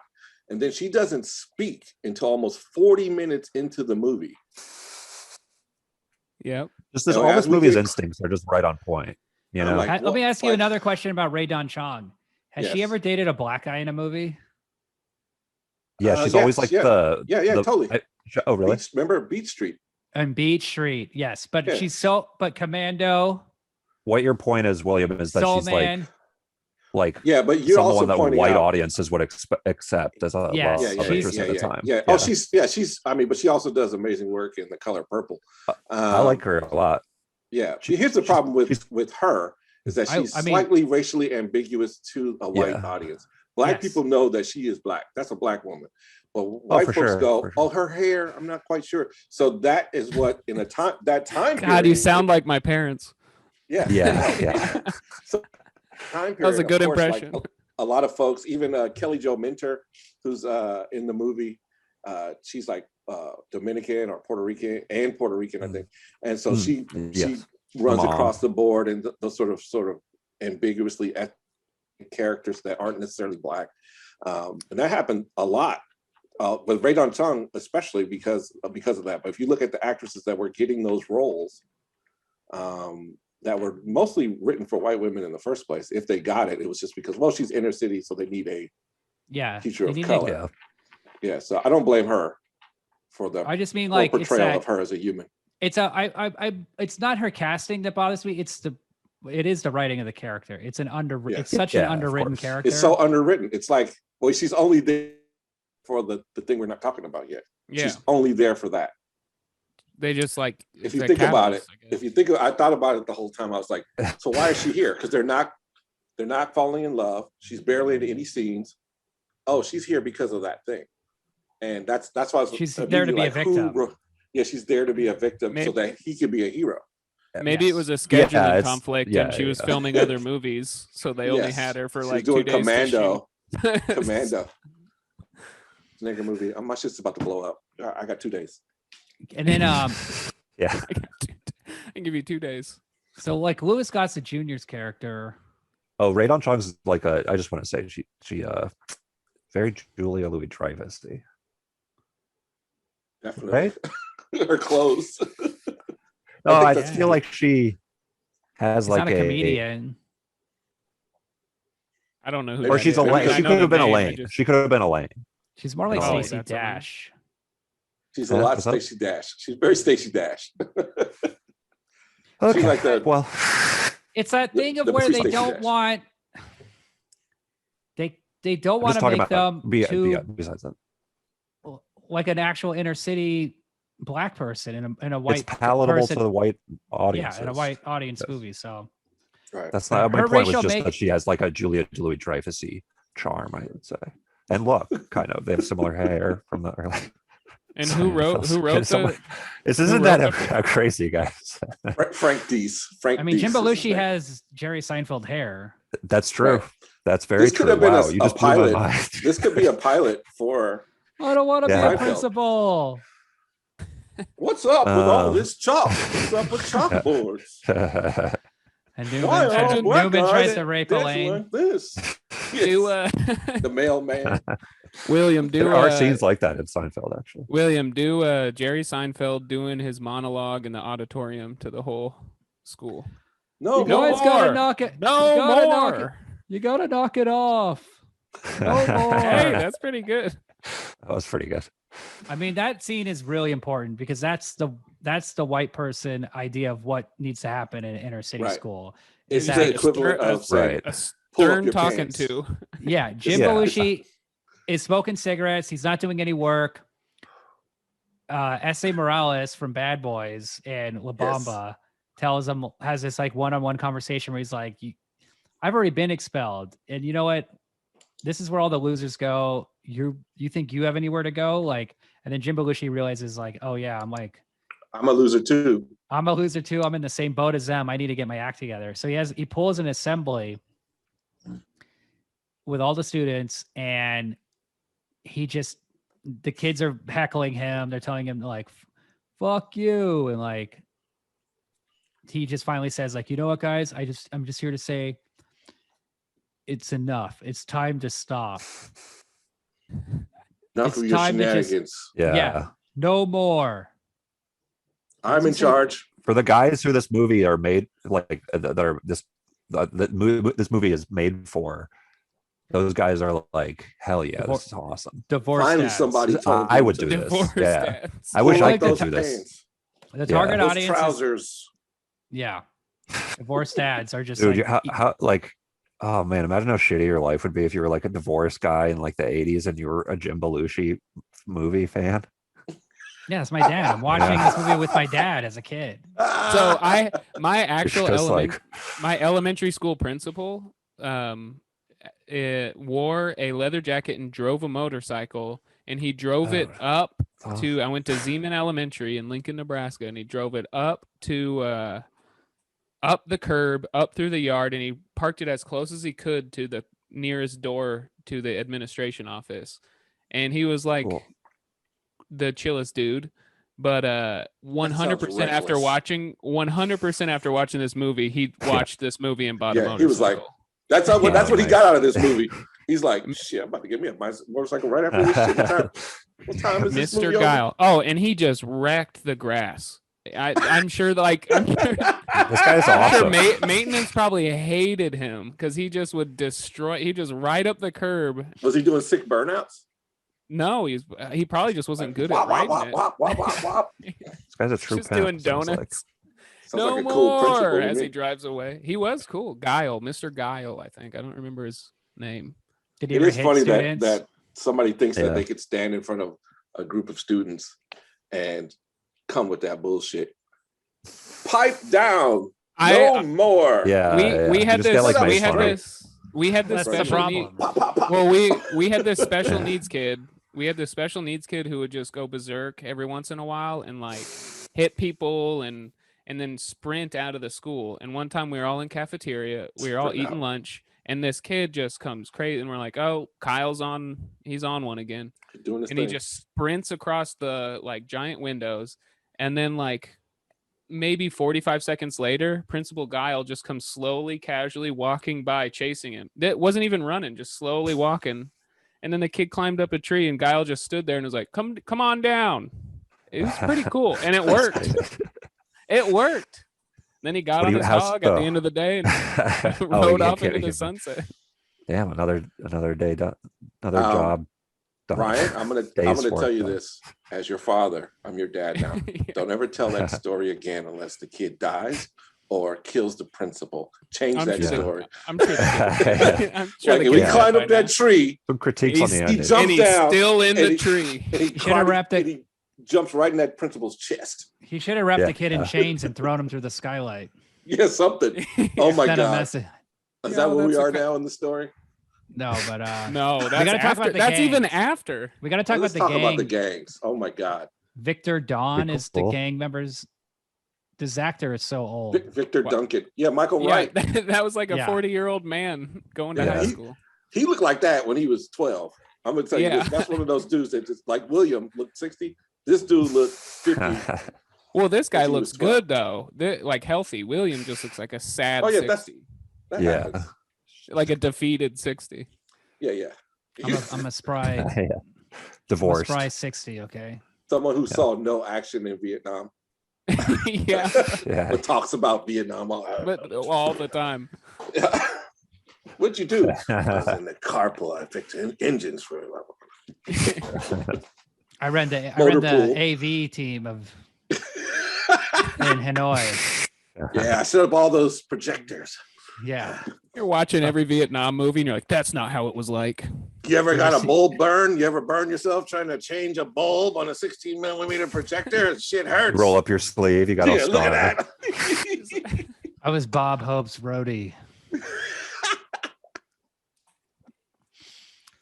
and then she doesn't speak until almost 40 minutes into the movie. Yep. Just this, So all as this we movie's get- instincts are just right on point. You I'm know, like, Let me ask you like- another question about Ray Don Chong. Has she Yes. ever dated a black guy in a movie? yeah, she's yes, always like yeah. the Yeah, totally. oh, really? Remember Beach Street? On Beach Street, yes. But Yeah. she's so. But Commando, What your point is, William, is that Soul she's Man. like Yeah, but you're also someone that pointing white out. audiences would accept as a Yes, love interest at the time. Yeah. Oh, she's. I mean, but she also does amazing work in The Color Purple. I like her a lot. Yeah. She- Here's the problem she's- with her is that she's I mean- slightly racially ambiguous to a white Yeah. audience. Black Yes. people know that she is black. That's a black woman. But white for folks sure, go, for sure. "Oh, her hair. I'm not quite sure." So that is what in a time that time. God, period, you sound like my parents. Yeah. Yeah, yeah. So time period. That was a of good course, like, impression. a lot of folks, even Kelly Jo Minter, who's in the movie, she's like Dominican or Puerto Rican, I think. And so she Yes. runs Mom. across the board and those sort of ambiguously ethnic characters that aren't necessarily black. And that happened a lot. With Ray Don Chong, especially because of that. But if you look at the actresses that were getting those roles, that were mostly written for white women in the first place, if they got it, it was just because, well, she's inner city, so they need a Yeah. teacher they of need to- color. Yeah. Yeah, so I don't blame her for the I just mean whole like it's portrayal that, of her as a human. it's a it's not her casting that bothers me. It is the writing of the character. It's an Yeah. it's such Yeah, an of underwritten course. character. It's so underwritten. It's like, well, she's only there for the thing we're not talking about yet. Yeah. She's only there for that. They just like If it's you a think about it, catalyst, I guess. if you think, I thought about it the whole time. I was like, so why is she here? Because they're not falling in love. She's barely in any scenes. Oh, she's here because of that thing, and that's why I was She's there to be a immediately victim. Yeah, she's there to be a victim so Maybe- that he could be a hero. Maybe Yes. it was a scheduling Yeah, it's- conflict yeah, and she was yeah. filming other movies, so they only Yes. had her for She's like doing 2 days. Commando. To shoot. Commando. Nigga movie. My shit's about to blow up. I got 2 days. And then Yeah. I can give you 2 days. so like Louis Gossett Jr.'s character. Oh, Ray Don Chong's like I just want to say she very Julia Louis Dreyfus-y. Definitely. Right? Her clothes. No, I think that's- feel like she has She's like not a comedian. I don't know who. Or or that she's is. a I mean, Elaine. I She know could the have been name, I Elaine. just- She could have been Elaine. She's more like Oh, Stacey that's all right. Dash. She's a Yeah, lot what's up? Stacey Dash. She's very Stacey Dash. Okay. like the- well, It's that thing of the where they Stacey don't Dash. want they don't I'm want just to talking make about them too besides that. like an actual inner city black person in a white It's palatable person. to the white audience. Yeah, in a white audience Yes. movie. So Right. That's But not my her point. Was racial just make- that she has like a Julia Louis Dreyfusy charm, I would say. And look, kind of, they have similar hair from the early. And who wrote Someone- the? This who isn't wrote that the- crazy, guys. Frank Deese. Frank. I mean, Deese Jim is his Belushi name. has Jerry Seinfeld hair. That's true. Right. That's very This could true. have been Wow, a you just blew my pilot. mind. This could be a pilot for I don't want to Yeah. be a principal. what's up with all Um, this chalk? What's up with chalkboards? And Why Newman, are all black Newman guys tries to rape dancing Elaine. like this? Do Yes. The mailman. William do There are scenes like that in Seinfeld, actually. William do Jerry Seinfeld doing his monologue in the auditorium to the whole school. No, You No, know it's more. gotta knock it. No you gotta knock it. more. You gotta knock it off. No more. Hey, that's pretty good. That was pretty good. I mean, that scene is really important because that's the white person idea of what needs to happen in inner city Right. school. It's Is the that equivalent of Right. saying, A Pull up stern your talking pants. to. yeah, Jim Yeah. Belushi is smoking cigarettes. He's not doing any work. S.A. Morales from Bad Boys and La Bamba tells him, has this like one-on-one conversation where he's like, I've already been expelled. And you know what? This is where all the losers go. You think you have anywhere to go? Like, and then Jim Belushi realizes like, oh yeah, I'm a loser too. I'm a loser too. I'm in the same boat as them. I need to get my act together. So he pulls an assembly with all the students, and the kids are heckling him. They're telling him like, fuck you. And like, he just finally says like, you know what, guys, I'm just here to say it's enough. It's time to stop. Not It's for your time to just- shenanigans. Yeah. No more. I'm in charge. For the guys who this movie are made, like that are this movie is made for, those guys are like, hell yeah, this is awesome. Divorce. Finally, dads. somebody told I them would to do this. Divorce Yeah. dads. I wish pull I up could those do this. pants, The target those audience. trousers. Yeah. Divorce dads are just Dude, like, how like, oh man, imagine how shitty your life would be if you were like a divorced guy in like the 80s and you were a Jim Belushi movie fan. yeah, it's my dad. I'm watching this movie with my dad as a kid. So my actual Just like, my elementary school principal wore a leather jacket and drove a motorcycle, and he drove it up oh, to I went to Zeman Elementary in Lincoln, Nebraska, and he drove it up to up the curb, up through the yard, and he parked it as close as he could to the nearest door to the administration office. And he was like cool. the chillest dude. But 100% after reckless. watching 100% after watching this movie, he watched this movie and bought a Yeah, motorcycle. he was like, That's how, Yeah, that's what he nice. got out of this movie. He's like, shit, I'm about to get me a motorcycle right after this shit. What time is this Mr. movie over? Guile. Oh, and he just wrecked the grass. I'm sure, like, I'm sure, This guy's I'm sure awesome. maintenance probably hated him because he just would destroy. He just right up the curb. Was he doing sick burnouts? No, he probably just wasn't good Wop, at wop, riding wop, wop, wop, wop. This guy's a true Just pimp, doing sounds like. donuts. Sounds No like a cool principal more to as me. he drives away. He was cool. Guile, Mr. Guile, I think. I don't remember his name. Did he It ever is hit funny students? that somebody thinks Yeah. that they could stand in front of a group of students and come with that bullshit. Pipe down. No more. Yeah, we You had just this. get, like, we nice had fun. this. We had this That's the special need. problem. Pop, pop, pop. Well, we had this special needs kid. We had this special needs kid who would just go berserk every once in a while and like hit people and then sprint out of the school. And one time we were all in cafeteria, we were all Sprint eating out. lunch, and this kid just comes crazy, and we're like, "Oh, Kyle's on. He's on one again." Doing this And thing. he just sprints across the like giant windows, and then like maybe 45 seconds later, Principal Guile just comes slowly, casually walking by, chasing him. That wasn't even running, just slowly walking. And then the kid climbed up a tree, and Guile just stood there and was like, "Come on down." It was pretty cool, and it worked. It worked. Then he got What on do you- his how's dog at the the- end of the day and Oh, rode yeah, off into kidding. the sunset. Damn, another day done. Another Um, job done. Ryan, I'm gonna Day's tell work you done. this as your father. I'm your dad now. Yeah. Don't ever tell that story again unless the kid dies or kills the principal. Change I'm that sure story. I'm sure. I'm sure Like the if he kid's climbed dead up by that now. tree Some critiques on He's- the he ending. jumped And he's down still in and the he- tree. and he You should have wrapped it. and he jumps right in that principal's chest. He should have wrapped Yeah. the kid in chains and thrown him through the skylight. Yeah, something. Oh my Instead of God. messing- Is Yeah, that where we that's a are ki- now in the story? No, but No, that's gotta talk after. about the That's even gangs. after. we got to talk Let's about talk the gang. about the gangs. Oh my God. Victor Dawn Pretty is the cool. gang members. This actor is so old. Victor What? Duncan. Yeah, Michael Yeah, Wright. that was like a Yeah. 40-year-old man going to Yeah. high He- school. He looked like that when he was 12. I'm gonna tell you Yeah. this. That's one of those dudes that just like William looked 60. This dude looked 50. Well, this guy he was looks 12. good though. Like healthy. William just looks like a sad Oh, yeah, that's- 60, That Yeah. happens. like a defeated 60. Yeah. I'm a spry, I'm Yeah. a Divorced. spry 60. Okay. Someone who saw no action in Vietnam, Yeah, Yeah. but talks about Vietnam all the time. What'd you do? I was in the carpool. I fixed engines for I ran the Motor pool. AV team of in Hanoi. Yeah, I set up all those projectors. Yeah. You're watching every Vietnam movie and you're like, that's not how it was like. You ever got a see- bulb burn? You ever burn yourself trying to change a bulb on a 16mm projector? Shit hurts. Roll up your sleeve. You got all Yeah, look scarred. at that. I was Bob Hope's roadie.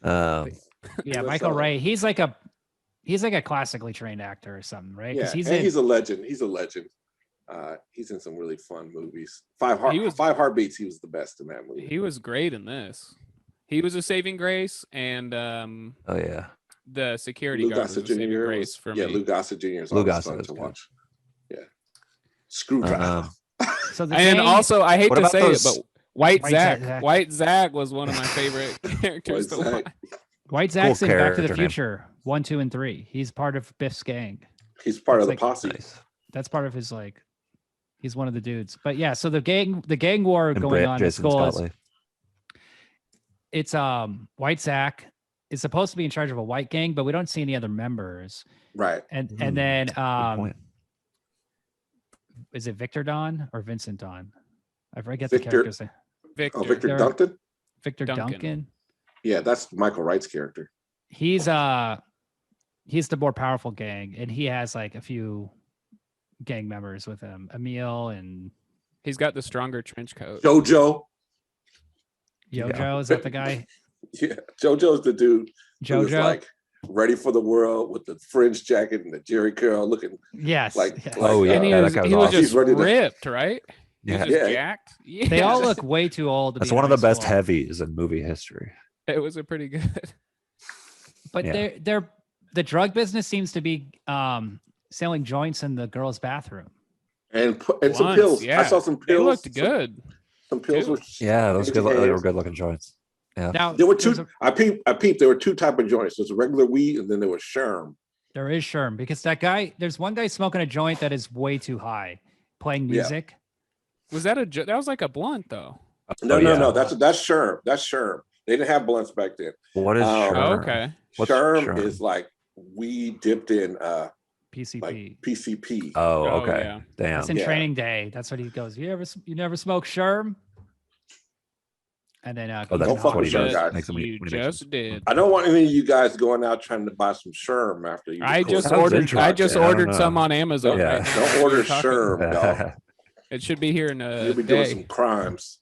Yeah, Michael Ray. He's like a classically trained actor or something, right? Yeah, 'Cause he's and in, he's a legend. He's a legend. He's in some really fun movies. Five was- Heartbeats. He was the best in that movie. He was great in this. He was a saving grace, and Oh yeah. the security Lou guard was Gossett a saving Jr. grace was, for yeah, me. Lou Gossett Jr. is Lou always Gossett fun is to good. watch. Yeah, Screwdriver. Um, so the And gang- also, I hate What to about say those- it, but White White Zach. Zach. White Zach was one of my favorite characters to What's that? watch. White Zach's in Back to the character name. Future 1, 2, and 3. He's part of Biff's gang. He's part of the It's posse. nice. That's part of his like. He's one of the dudes. But yeah, so the gang war And going Brit- on in Jason school is Scottley. it's White Zach is supposed to be in charge of a white gang, but we don't see any other members. Right. And Hmm, then Good um point. is it Victor Don or Vincent Don? I forget Victor- the character's name. Victor. Oh, Victor They're- Duncan. Victor Duncan. Duncan. Yeah, that's Michael Wright's character. He's the more powerful gang, and he has like a few gang members with him. Emil and He's got the stronger trench coat. JoJo. Yojo. Is that the guy? Yeah, JoJo's the dude who was Jojo. like ready for the world with the fringe jacket and the Jerry curl looking Yes. like. yes. Oh, yeah. And he that was, guy was he was awesome. just He's ready to- ripped, right? He was Yeah. just Yeah. jacked. Yeah. They all look way too old to That's be in one of the high best school. heavies in movie history. It was a pretty good. But Yeah. the drug business seems to be selling joints in the girls' bathroom. and some Once, pills. yeah. I saw some They pills. looked good. Some pills too. were. Yeah, those good. Hands. They were good looking joints. Now There were there's two. a- I peeped. There were two type of joints. There's a regular weed, and then there was Sherm. There is Sherm because there's one guy smoking a joint that is way too high, playing Yeah. music. Was that that was like a blunt though? No, Oh, no, yeah. no. That's Sherm. That's Sherm. They didn't have blunts back then. What is Oh, Oh, Sherm? okay. What's Sherm Sherm? is like weed dipped in PCP. like PCP. Oh, Oh, okay. yeah. Damn. That's in yeah. Training Day. That's what he goes. You never smoke Sherm? And then Oh, that's Don't fuck what with he Sherm, does. guys. Makes him- You when he makes just did. I don't want any of you guys going out trying to buy some Sherm after you. I record. just Sounds ordered. I interesting. just I don't ordered know. some on Amazon. Don't, right now. don't We order were talking. Sherm, dog. It should be here in a You'll be doing some day. crimes.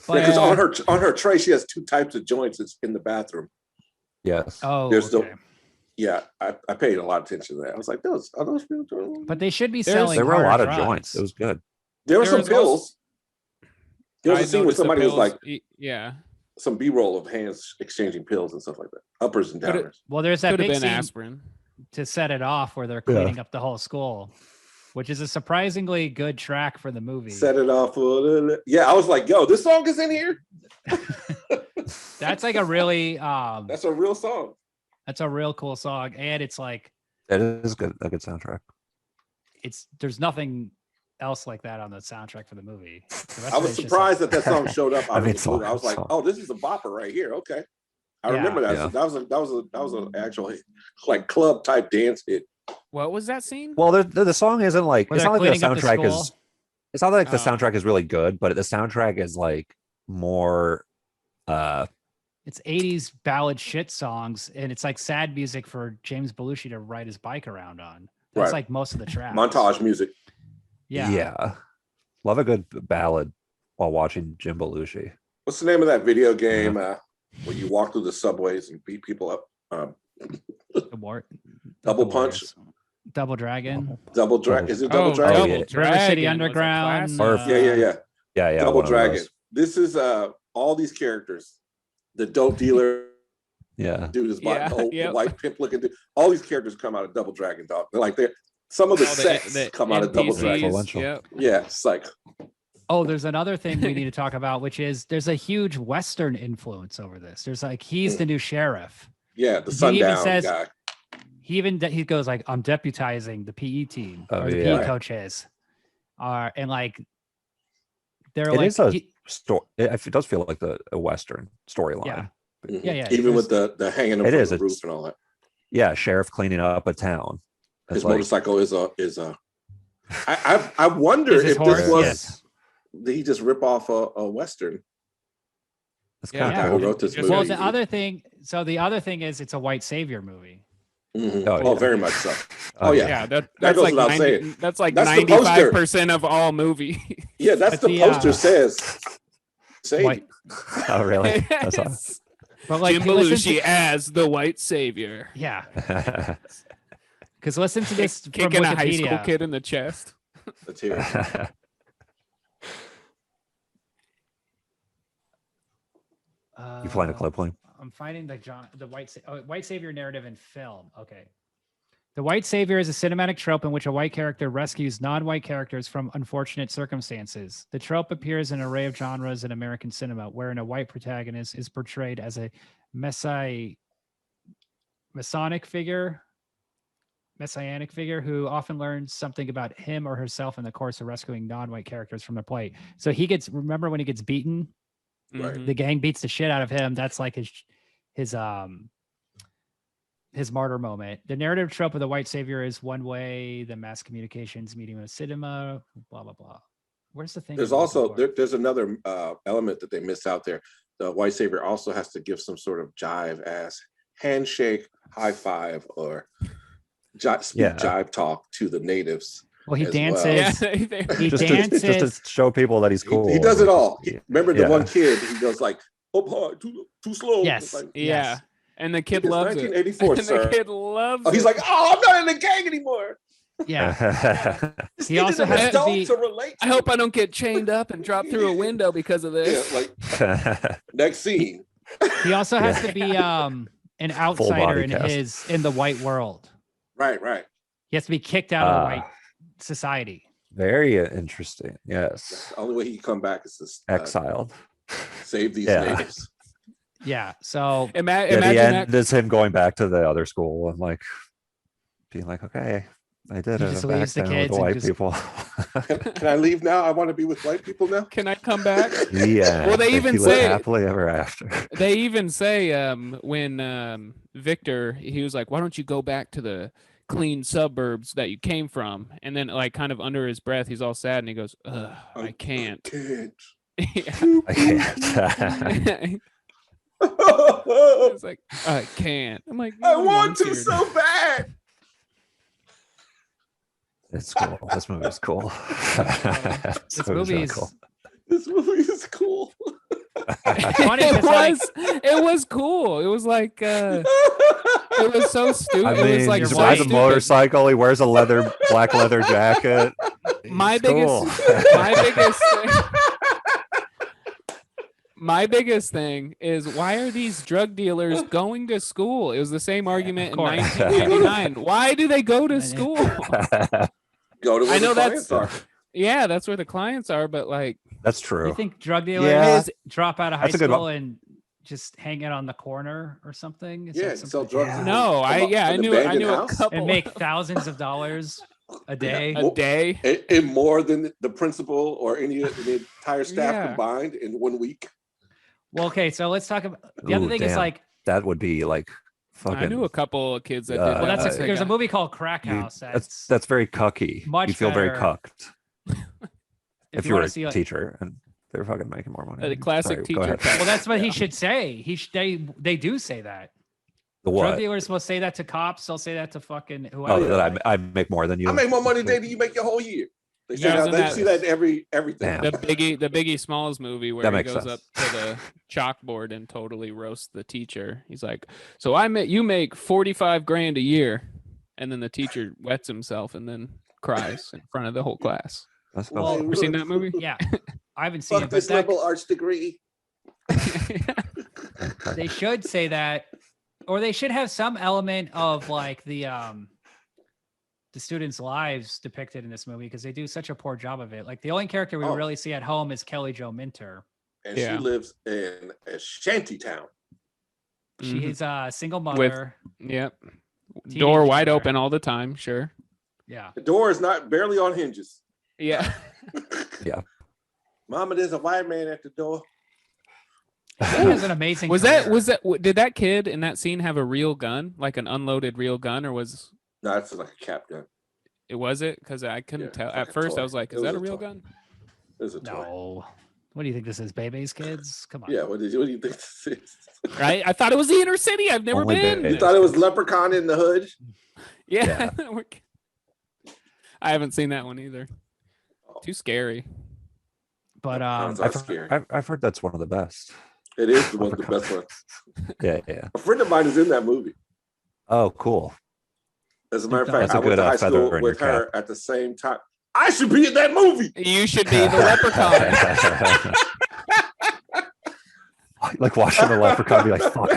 But- Because on her tray, she has two types of joints that's in the bathroom. Yes. Oh, There's okay. Yeah, I paid a lot of attention to that. I was like, are those real joints? But they should be There's- selling. There were a hard lot of drugs. joints. It was good. There were There some was pills. There was I a scene where noticed the somebody was pills- like yeah, some B-roll of hands exchanging pills and stuff like that, uppers and Could it- downers. Well, there's that could have big been scene aspirin. to set it off where they're Yeah. cleaning up the whole school, which is a surprisingly good track for the movie. Set it off. Yeah, I was like, yo, this song is in here. That's like a really That's a real song. that's a real cool song, and it's like It is good. A good soundtrack. there's nothing else like that on the soundtrack for the movie. The rest I of was it's just surprised that song showed up. I Out mean, of it's the a blue. I was like, song. oh, this is a bopper right here. Okay, I Yeah. remember that. Yeah. So that was an actual like club type dance hit. What was that scene? Well, the song isn't like Where it's they're not like the cleaning up the soundtrack is. school? It's not like the Oh. soundtrack is really good, but the soundtrack is like more it's 80s ballad shit songs, and it's like sad music for James Belushi to ride his bike around on. That's Right. like most of the tracks. Montage music. Yeah. Love a good ballad while watching Jim Belushi. What's the name of that video game where you walk through the subways and beat people up? The war, Double the Punch? Warriors. Double Dragon. Double Dragon. Is it Double Dragon? Oh, Double yeah. River Dragon City was a Underground. classic. Yeah. Yeah, Double one of Dragon. those. This is all these characters. The dope dealer Yeah. dude is Yeah, the old yep. white pimp looking dude. All these characters come out of Double Dragon, dog. They're like some of the All sets come out of Double NPCs, Dragon. Influential. Yep. Yeah, it's like Oh, there's another thing we need to talk about, which is there's a huge Western influence over this. There's like he's the new sheriff. yeah, the He even sundown says- guy. He goes like, I'm deputizing the PE team Oh, or the yeah. PE coaches, and like they're It like is a he- story. It does feel like a Western storyline. Yeah. Mhm. Yeah. Even with the hanging It from is, the roof it's- and all that. Yeah, sheriff cleaning up a town. His It's like, motorcycle is a. I wonder Is his if horse? this was Yes. did he just rip off a western. It's Yeah. kind Who of cool. wrote this Just- well, movie? the other thing. So the other thing is it's a white savior movie. Mhm. Oh, Oh, yeah. very much so. Oh, yeah. Yeah, That that's goes like without 90, saying. that's like That's the poster. 95% of all movie. Yeah, that's But the the, poster uh, says. Say White, Oh, really? That's Yes. but like Jim listen Belushi to- as the white savior, yeah, awesome. because listen to this from kicking a high school Wikipedia. kid in the chest. let's hear it. You find a clip link? I'm finding the white savior narrative in film. Okay. The white savior is a cinematic trope in which a white character rescues non-white characters from unfortunate circumstances. The trope appears in an array of genres in American cinema, wherein a white protagonist is portrayed as a messianic figure who often learns something about him or herself in the course of rescuing non-white characters from their plight. So remember when he gets beaten? Right. Mhm. The gang beats the shit out of him. That's like his martyr moment. The narrative trope of the white savior is one way, the mass communications medium of cinema, blah blah blah. Where's the thing? There's I'm also looking for? there's another element that they miss out there. The white savior also has to give some sort of jive ass handshake, high five, or speak Yeah. jive talk to the natives. Well, he as dances. well. Yeah, He Just dances. to show people that he's cool. He does it all. Yeah. Remember the Yeah. one kid? He goes like, "Up hard, too slow." Yes. It's like, yeah. Yes. And the kid It's loves it. 1984, And sir. the kid loves oh, he's it. like, "Oh, I'm not in the gang anymore." Yeah. This He kid also is an has to adult be- to relate. I hope I don't get chained up and drop through a window because of Yeah, this. like next scene. He also has to be an outsider body in cast. in the white world. Right. He has to be kicked out of the Ah. white society. Very interesting. Yes. The only way he can come back is to Exiled. save these Yeah. natives. Yeah. So Yeah, Imagine the end that. is him going back to the other school and like being like, okay, I did He it. just I'm back leaves the then with kids the and white just- people. Can I leave now? I want to be with white people now. Can I come back? Yeah. Well, they even he lived say- happily ever after. They even say when Victor, he was like, "Why don't you go back to the clean suburbs that you came from?" And then, like, kind of under his breath, he's all sad and he goes, "Ugh, I can't." Can't. Yeah. I can't. It's like, I can't. I'm like, I "Nobody want wants to you so bad. It's cool. This movie's cool. this movie is This movie is cool. funny. it 'cause, like, it was cool. It was like it was so stupid. I It was mean, like he so rides a stupid. motorcycle. He wears a black leather jacket. My He's biggest, cool. my biggest thing, my biggest thing is why are these drug dealers going to school? It was the same argument in course. 1999. Why do they go to school? Go to where I know the clients that's- are. Yeah, that's where the clients are, but like, That's You true. think drug dealers Yeah. drop out of high That's a good school and just hang out on the corner or something? Is Yeah, that sell something- drugs. Yeah. in no, I an knew a abandoned house? couple and make thousands of dollars a day. a day. And more than the principal or any of the entire staff Yeah. combined in 1 week. Well, okay, so let's talk about the other Ooh, thing is damn. like, That would be like fucking. I knew a couple of kids that did Well, that. well, that's once they there's a got- movie called Crack you- House. that's very cucky. Much You feel very better cucked if you you were want a to see like, teacher and They're fucking making more money. The classic Sorry, go teacher ahead. pet. Well, that's what he Yeah. should say. They do say that. The Drug what? dealers will say that to cops. They'll say that to fucking Oh, whoever. that I make more than you. I make more money than you make your whole year. They say Yeah, that, isn't they that- see that in everything. Damn. The Biggie Smalls movie where That he makes goes sense. up to the chalkboard and totally roasts the teacher. He's like, "So you make 45 grand a year," and then the teacher wets himself and then cries in front of the whole class. That's Well, well, Ever seen that movie? Yeah, I haven't seen Fuck it, but this that, liberal arts degree. they should say that, or they should have some element of like the students' lives depicted in this movie because they do such a poor job of it. Like the only character we Oh. really see at home is Kelly Jo Minter. And Yeah. she lives in a shanty town. Mhm. She's a single mother. Yep. Teenage Door wide mother. open all the time. Sure. Yeah. The door is not barely on hinges. Yeah. Mama, there's a white man at the door. She has an amazing. career. Did that kid in that scene have a real gun, like an unloaded real gun, or was No, that's like a cap gun. it? Because I couldn't Yeah, tell it's at like a first. I toy. was like, It "Is was that a a real toy. gun?" There's a toy. No. What do you think this is, Baby's Kids? Come on. Yeah, what do you think this is? Right? I thought it was the inner city. I've never Only been. bit- You thought it was Leprechaun in the Hood? Yeah. I haven't seen that one either. Oh. Too scary. But Sounds I've, scary. I've heard that's one of the best. It is one of the best ones. Yeah. A friend of mine is in that movie. Oh, cool. As a matter of That's fact, a I went good, to high feather school in your with her at the same time. I should be in that movie. You should be the leprechaun. Like watching the leprechaun, be like, "Fuck,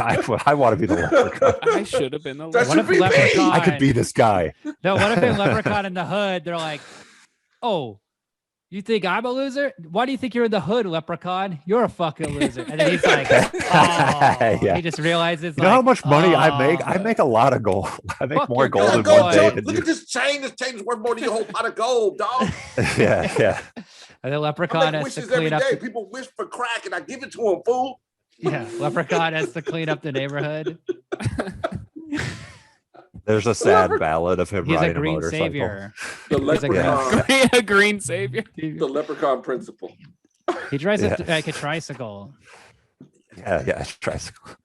I want to be the leprechaun. I should have been the That what should if be me. Leprechaun? I could be this guy." No, what if in Leprechaun in the Hood, they're like, "Oh, you think I'm a loser? Why do you think you're in the hood, Leprechaun? You're a fucking loser." And then he's like, "Oh," Yeah. he just realizes, You know how like, much money I make? I "Oh." make a lot of gold. I make Fuck more your gold gold, in Go, one boy. day Joe, than look you. at this chain. This chain is worth more than your whole pot of gold, dog. Yeah. And then I Leprechaun make has to wishes every clean up. day. People wish for crack, and I give it to them, fool. Yeah, Leprechaun has to clean up the neighborhood. There's a sad ballad of him He's a riding a green motorcycle. savior. The He's a leprechaun, A green savior. the leprechaun principle. He drives Yeah. like a tricycle. Yeah, tricycle.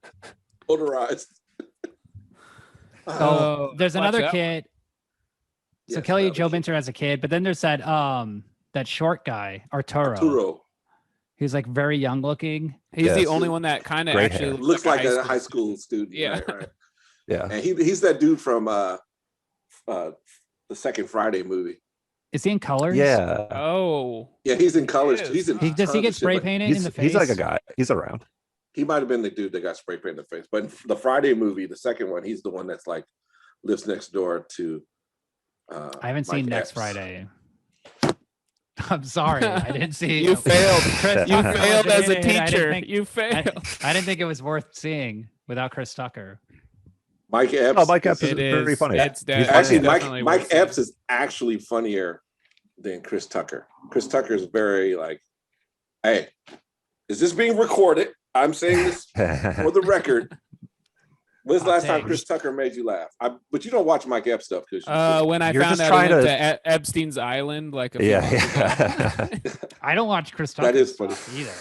Motorized. So Oh, there's watch another that kid. So Yes, Kelly that Jo was- Minter as a kid, but then there's that short guy, Arturo. Arturo He's like very young looking. He's the Yes. only one that kind of Great actually hair. looks like a high school student. Yeah. Right. Yeah. And he's that dude from the second Friday movie. Is he in colors? Yeah. Oh, Yeah, he's in college. Yes. He's in. He- Does he tons get of shit, spray like- painted in He's, the face? he's like a guy. He's around. He might have been the dude that got spray painted in the face. But in the Friday movie, the second one, he's the one that's like lives next door to. I haven't seen Mike Next Epps. Friday. I'm sorry, I didn't see. you failed. Chris You Tucker failed wasn't as a in it, and I didn't teacher. think- You failed. I didn't think it was worth seeing without Chris Tucker. Mike Epps. Oh, Mike Epps is It very is. funny. It's He's Actually, funny. definitely Mike worth seeing. Epps is actually funnier than Chris Tucker. Chris Tucker is very like, hey, is this being recorded? I'm saying this for the record. When's the Hot last time take. Chris Tucker made you laugh? But you don't watch Mike Epps stuff because When I You're found just out trying he went to- to Epstein's Island, like a few Yeah, months ago. yeah. I don't watch Chris Tucker. That is funny. either.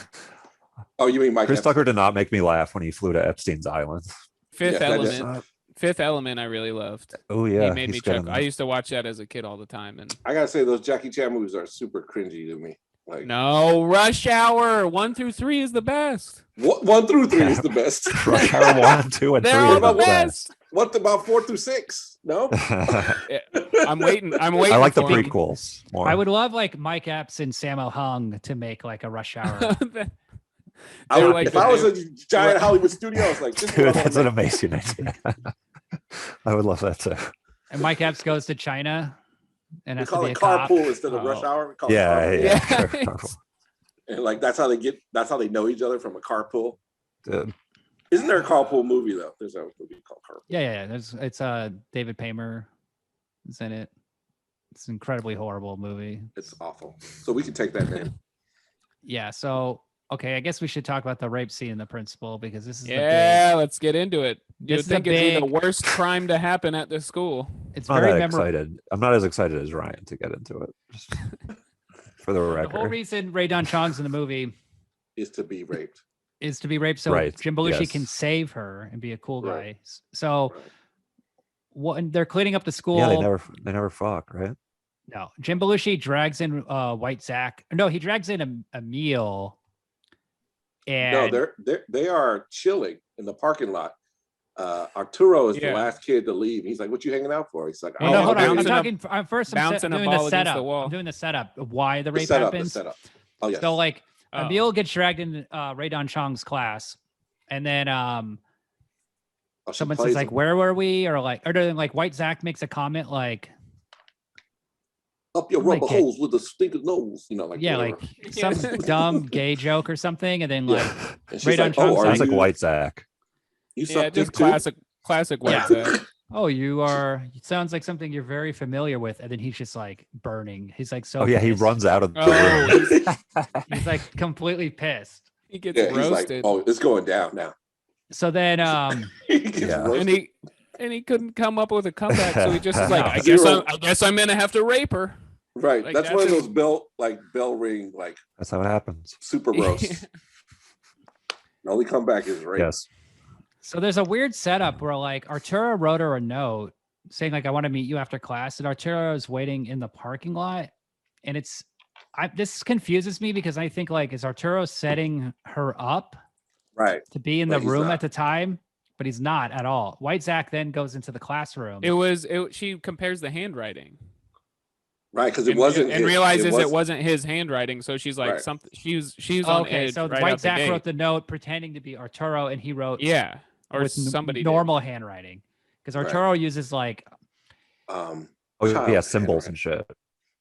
oh, you mean Mike Chris Epps? Tucker did not make me laugh when he flew to Epstein's Island. Fifth Yeah, that is- Element. Fifth Element, I really loved. Oh yeah, he made me he's good in chuckle. that. I used to watch that as a kid all the time. And I gotta say those Jackie Chan movies are super cringy to me. Like no, Rush Hour 1 through 3 is the best. 1 through 3 is the best. Rush Hour 1, 2, and 3 They're are all the the best. best. What about 4 through 6? No. I'm waiting. I'm waiting. I like the for 'em. prequels more. I would love like Mike Epps and Sammo Hung to make like a Rush Hour. I They're would, like if the I was new- a giant Hollywood studio, I was like, this is Dude, what I that's wanna an make. amazing idea. I would love that too. And Mike Epps goes to China and We has to call be it a cop. carpool instead of Oh. rush hour. We call it Yeah, carpool. yeah. Yeah. And like that's how they know each other from a carpool. Dude, Isn't there a carpool movie though? There's a movie called Carpool. Yeah. It's David Paymer is in it. It's an incredibly horrible movie. It's awful. So we can take that name. Yeah. So okay, I guess we should talk about the rape scene in The Principal because this is Yeah, let's get into it. You This would is a think it'd be the big- worst crime to happen at the school. it's I'm not very that memorable. excited. I'm not as excited as Ryan to get into it. Just for the The whole record. reason Ray Don Chong's in the movie is to be raped. Is to be raped. So Right, Jim Belushi can yes. save her and be a cool guy. Right. So Right. what they're cleaning up the school. Yeah, they never fuck, right? No, Jim Belushi drags in White Zach. No, he drags in a meal. And No, they are chilling in the parking lot. Arturo is the Yeah. last kid to leave. He's like, "What you hanging out for?" He's like, well, Oh, no, he's hold on. I'm bouncing a- talking. First, I'm bouncing a doing ball the against the setup. wall. I'm doing the setup of why the the rape setup, the happens. setup. Oh yes. So like Oh. Emil gets dragged in Ray Don Chong's class, and then Oh, she someone plays says like, him. "Where were we?" Or then like White Zach makes a comment like, "Up your I'm like, rubber holes with a stinking nose," like yeah, whatever. like some dumb gay joke or something, and then like, Yeah. And she's Ray Don like, Chong's "Oh, are Sounds like you, White Zach. you Yeah, suck just dick too?" classic Yeah. White Zach. "Oh, you are." It sounds like something you're very familiar with, and then he's just like burning. He's like so. Oh yeah, he pissed. runs out of the Oh, room. He's like completely pissed. He gets Yeah, he's like, roasted. "Oh, it's going down now." So then, He gets Yeah. roasted. and he couldn't come up with a comeback, so he just is like, No. I guess I'm gonna have to rape her. Right. Like, that's that's one of his- those bell ring, like That's how it happens. super roast. The only comeback is rape. Yes. So there's a weird setup where like Arturo wrote her a note saying like I want to meet you after class, and Arturo is waiting in the parking lot, and this confuses me because I think like is Arturo setting her up Right. to be in But the he's room not. at the time, but he's not at all. White Zach then goes into the classroom. She compares the handwriting. Right. Because it and, wasn't. and realizes it wasn't his handwriting, so she's like Right. something. She's on Okay, edge so right White out the Zach gate. wrote the note pretending to be Arturo, and he wrote Yeah, or with somebody did. normal handwriting because Right. Arturo uses like Um. Oh Child yeah, symbols and shit.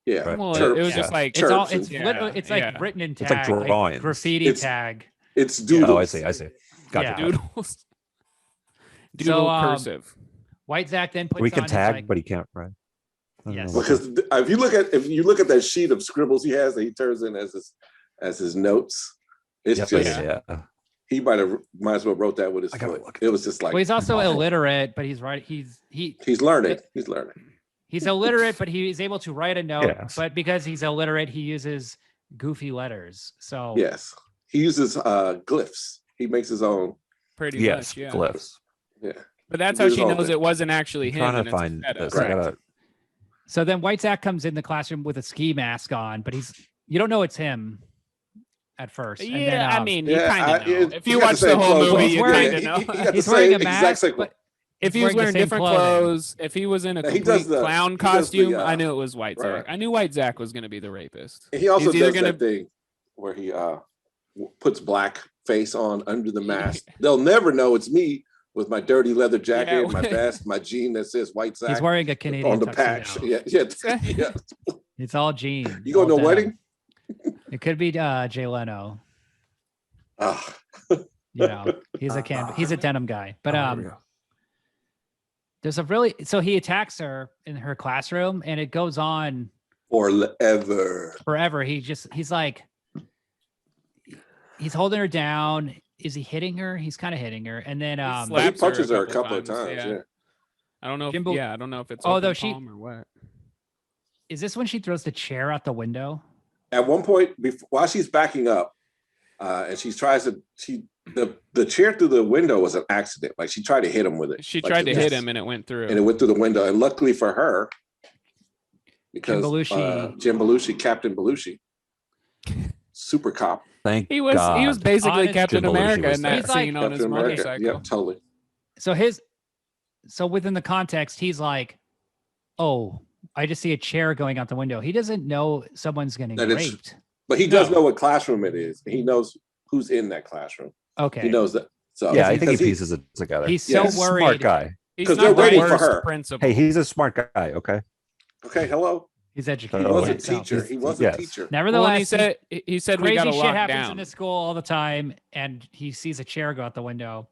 Yeah. Right. Well, Chirps. it was Yeah. just like it's all Chirps it's and- literally it's like yeah. written in It's tag, like drawings. graffiti It's- tag. It's doodles. Oh, I see. Gotcha. Yeah. doodles. Doodle cursive. White Zach then puts We can on his, tag, like, but he can't write. I don't Yes. know. Because if you look at that sheet of scribbles he has that he turns in as his notes, it's Yeah, just yeah. he might as well wrote that with his I gotta foot. look. It was just like well, he's also awful. illiterate, but he's right. He's learning. He's learning. he's illiterate, but he is able to write a note. Yes. But because he's illiterate, he uses goofy letters. So Yes. He uses glyphs. He makes his own. Pretty Yes, much, yeah. glyphs. Yeah. But that's He how did she all knows that. it wasn't actually I'm him. trying and to it's a find setup. this. I gotta, so then White Zach comes in the classroom with a ski mask on, but you don't know it's him at first. And Yeah, then, I mean, you Yeah, kind of know. it- If he you got watch the the same whole clothes movie, on. you He's wearing- kind of He know. got the he's wearing same a exact mask, sequel. but If he's he was wearing the wearing same different clothes. clothes, if he was in a Yeah, he complete does the- clown he does the, costume, I knew it was White Zach. right. I knew White Zach was going to be the rapist. And he also He's either does that thing where he puts black face on under the mask. They'll never know it's me with my dirty leather jacket, Yeah. my vest, my jean that says White Zach he's wearing a Canadian on the patch. tuxedo. Yeah. It's all jean. You going to all a denim. wedding? It could be Jay Leno. Ah, You know, he's a denim guy. But oh, here we go. there's so he attacks her in her classroom, and it goes on forever. forever. He's like he's holding her down. Is he hitting her? He's kind of hitting her, and then slapped But he her punches a her a couple couple of times, times. yeah. Yeah. I don't know. If, Jimbo- I don't know if it's Oh, open though she- palm or what. is this when she throws the chair out the window? At one point, while she's backing up, and the chair through the window was an accident. Like she tried to hit him with it. She Like, tried to it hit was- him and it went through. and it went through the window. And luckily for her, because Belushi. Jim Belushi, Captain Belushi, super cop, Thank he was God. basically Honest- Captain Jim Belushi America was in there. that He's like- scene on his Captain America. motorcycle. Yeah, totally. So within the context, he's like, "Oh, I just see a chair going out the window." He doesn't know someone's getting That it's- raped. But he does No. know what classroom it is. He knows who's in that classroom. Okay, He knows that. So Yeah, I think he because pieces it together. he's Yeah. so He's a worried. smart guy. He's 'Cause not they're the waiting for worst her. principal. Hey, he's a smart guy. Okay. Okay, hello. He's He educated. Oh, was a yeah. himself. teacher. He was Yes. a teacher. Well, Nevertheless, and he said we crazy got to shit lock happens down. in the school all the time, and he sees a chair go out the window.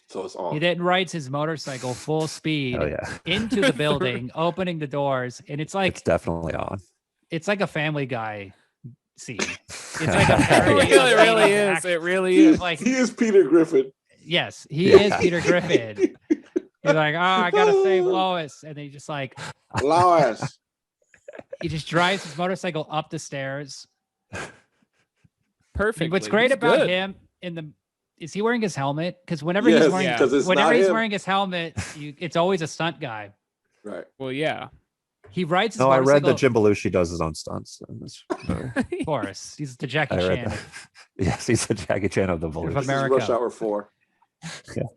So it's He on. then rides his motorcycle full speed Oh yeah, into the building, opening the doors, and it's it's definitely on. a Family Guy scene. It's like a parody It of really, being really an is. actor. It really He is. is, like- he is Peter Griffin. Yes, he Yeah. is Peter Griffin. He's like, "Oh, I gotta save Lois," and then he just Lois. he just drives his motorcycle up the stairs. perfectly. What's great He's about good. him is he wearing his helmet? Because whenever Yes, he's wearing Yeah. because it's whenever not he's him. wearing his helmet, it's always a stunt guy. Right. Well, yeah. He rides his No, I read motorcycle. that Jim Belushi does his own stunts. In this movie. Of course, he's the Jackie I read Chan that. Yes, he's the Jackie Chan of the of Belushi. This is America. Rush Hour 4.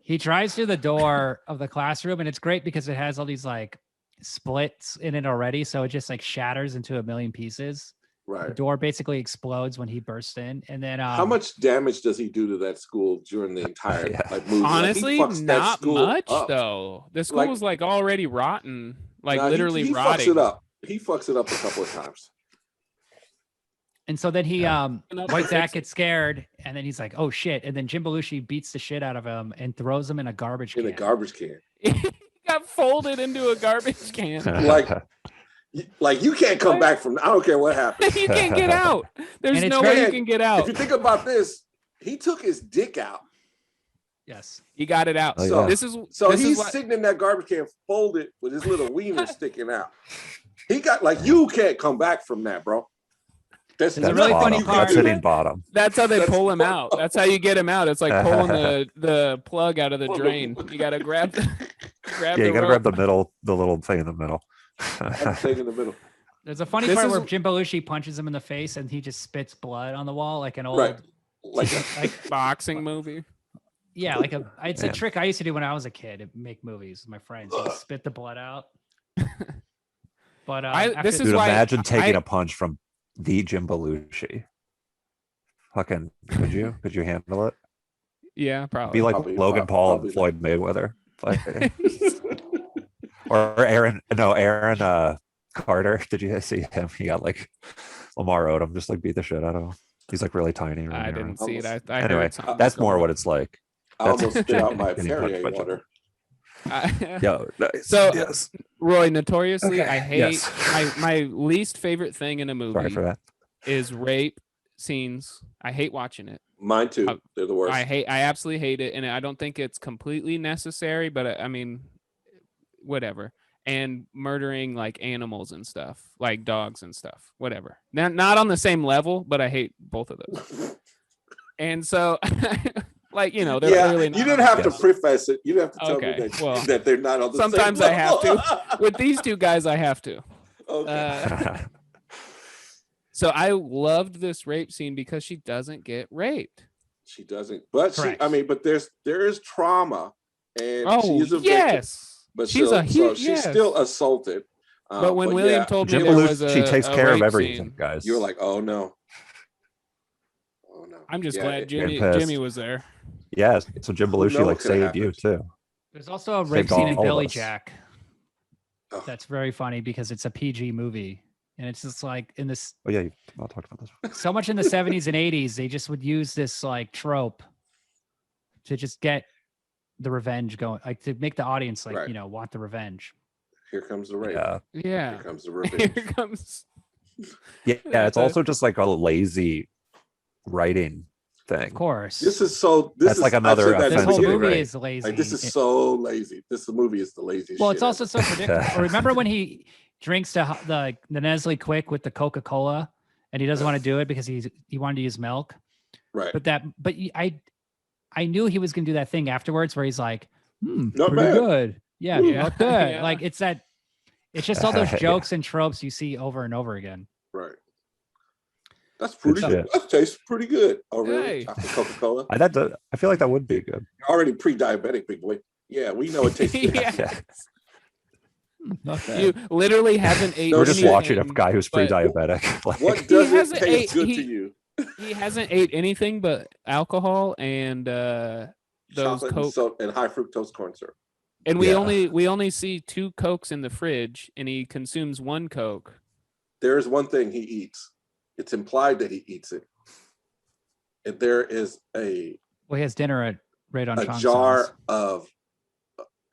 He drives through the door of the classroom, and it's great because it has all these like splits in it already, so it just like shatters into a million pieces. The Right. door basically explodes when he bursts in, and then How much damage does he do to that school during the entire Yeah. movie? Like, he Honestly, fucks that not school much up. though. The Like- school's like already rotten, like Nah, literally he rotting. fucks it up. He fucks it up a couple of times. And so then he Enough White to Zach fix it. gets scared, and then he's like, "Oh shit!" And then Jim Belushi beats the shit out of him and throws him in a garbage In can. a garbage can. He got folded into a garbage can. Like, Like you can't come back from. I don't care what happens. You can't get out. There's And it's no way you great. can get If out. you think about this, he took his dick out. Yes. He got it out. Oh, So- yeah. This is So this is he's why- sitting in that garbage can folded with his little wiener sticking out. He got like you can't come back from that, bro. That's There's a That's really bottom. funny part. That's hitting bottom. That's how they That's pull him fucked out. up. That's how you get him out. It's like pulling the plug out of the Pull the- drain. You gotta grab grab Yeah, the you gotta rope. grab the middle, the little thing in the middle. that thing in the middle. There's a funny This part is- where Jim Belushi punches him in the face and he just spits blood on the wall like an old Right. Like like boxing movie. yeah, like it's a Yeah. trick I used to do when I was a kid to make movies with my friends. You just spit the blood out. But This is Dude, why imagine taking I- a punch from the Jim Belushi. Fucking, could you? Could you handle it? Yeah, probably. Be like Probably- Logan Paul probably and Floyd Mayweather. Like, or Aaron Carter. Did you guys see him? He got like Lamar Odom just like beat the shit out of him. He's like really tiny. I running didn't around. see it. I Anyway, heard something that's going more on. what it's like. I almost spit out my Getting punched Perrier by Jim. water. Yo, nice. So, yes. Roy, notoriously, Okay, I hate yes. my least favorite thing in a Sorry movie for that. is rape scenes. I hate watching it. Mine too. They're the worst. I absolutely hate it, and I don't think it's completely necessary. But I mean, whatever. And murdering like animals and stuff, like dogs and stuff, whatever. Not on the same level, but I hate both of those. And so, like they're Yeah, clearly you not didn't on have the to same- preface it. You didn't have to tell Okay, me that, well, that they're not on the sometimes same I have level. With these two guys, I have to. Okay. So I loved this rape scene because she doesn't get raped. She doesn't, but Correct. but there is trauma, and Oh she's a victim. yes, But she's still, a huge. she's yes. still assaulted. But when William yeah, told me Jim there was Belushi a takes a care of rape everything, scene, guys. you were like, oh no, oh no. I'm just Yeah, glad it- Jimmy pissed. Jimmy was there. Yes. So Jim Who Belushi knows like what could've saved you too. There's also a rape Saved scene in all of Billy us. Jack. Oh. That's very funny because it's a PG movie. And it's just like in this Oh yeah, I'll talk about this. so much in the 70s and 80s, they just would use this like trope to just get the revenge going, like to make the audience like, Right. want the revenge. Here comes the rape. Yeah. Yeah. Here comes the Here revenge. comes. Yeah, it's a- also just like a lazy writing Of thing. course. This is so. This That's is like another I've said that this in the whole offensive beginning. movie right. is lazy. Like this is so lazy. This movie is the laziest. well, shit it's also ever. so predictable. Remember when he drinks the Nestle Quick with the Coca-Cola and he doesn't want to do it because he wanted to use milk? right. I knew he was going to do that thing afterwards where he's like, Not pretty bad. good. Yeah, Yeah. not bad. Yeah. Like it's just all those Yeah. jokes and tropes you see over and over again. Right. That's pretty Good good. shit. That tastes pretty good. Oh, really? Hey. Chocolate Coca-Cola. I feel like that would be good. You're already pre-diabetic, big boy. Yeah, we know it tastes good. Yeah. Yeah. Not You literally haven't ate. No, We're just shit. watching a anything guy who's but- pre-diabetic. Like, What doesn't hasn't taste ate- good he- to you? He hasn't ate anything but alcohol and those Chocolate and, Coke. and high fructose corn syrup. And we Yeah. only see 2 Cokes in the fridge, and he consumes 1 Coke. There is one thing he eats. It's implied that he eats it. And there is a Well, he has dinner at Radon Chong's jar house. of,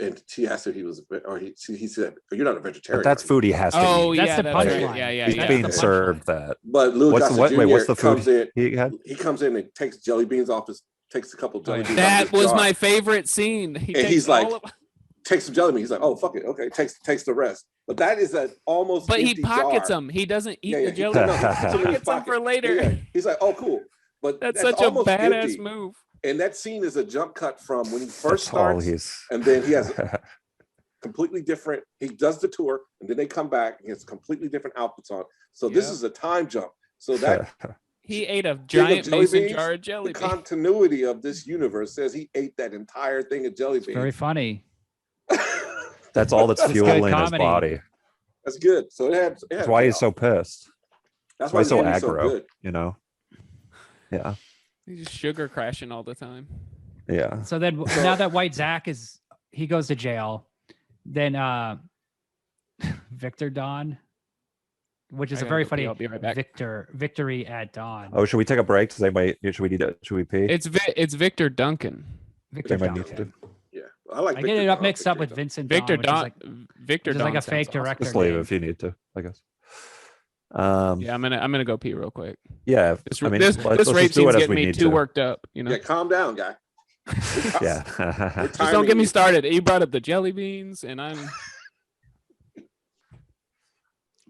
and she asked if he was, or he said, "You're not a vegetarian." but that's are you?" food he has to Oh eat. That's yeah, the that's right. punchline. Yeah, yeah, He's yeah. being That's the served that. But Louis What's Gossett the, wait, Jr. what's the comes food in. he had? He comes in and takes jelly beans off his, takes a couple Oh, jelly yeah. beans. That off his was jar, my favorite scene. He And takes he's like, all of- takes some jelly beans. He's like, "Oh fuck it, okay." Takes the rest. But that is an almost. but he empty pockets jar. them. He doesn't eat Yeah, the yeah, jelly. no, beans. he puts them in his Pockets them pocket. for later. Yeah, yeah. He's like, "Oh cool." but That's such a almost badass empty. move. And that scene is a jump cut from when he first That's all starts, he's. and then he has completely different. He does the tour, and then they come back, and he has completely different outfits on. So this Yep. is a time jump. So that He ate a thing of giant jelly mason beans, jar of the jelly beans. continuity of this universe says he ate that entire thing of jelly Very beans. funny. That's all that's It's good fueling his comedy. body. That's good. So it had That's why he's so pissed. That's why he's so the movie's so aggro. good. You know. Yeah. He's just sugar crashing all the time. Yeah. So then now that White Zach he goes to jail, then Victor Dawn, which is I a gotta very go pee, funny I'll be right back. victory at dawn. Oh, should we take a break? Does anybody? Should we need to? Should we pee? It's Victor Duncan. Victor Anybody Dawn. needs to? Yeah, I like. I Victor get it up Dawn, mixed up Victor with Dawn. Vincent Victor Dawn, which is Don. like, Victor which is like Don a fake sounds awesome. director Just leave name. if you need to. I guess. Yeah, I'm gonna go pee real quick. Yeah. This, I mean, this, let's this just rape do it scene's as getting we me need too to. worked up. You know. Yeah, calm down, guy. Yeah. Just don't get me started. You brought up the jelly beans, and I'm.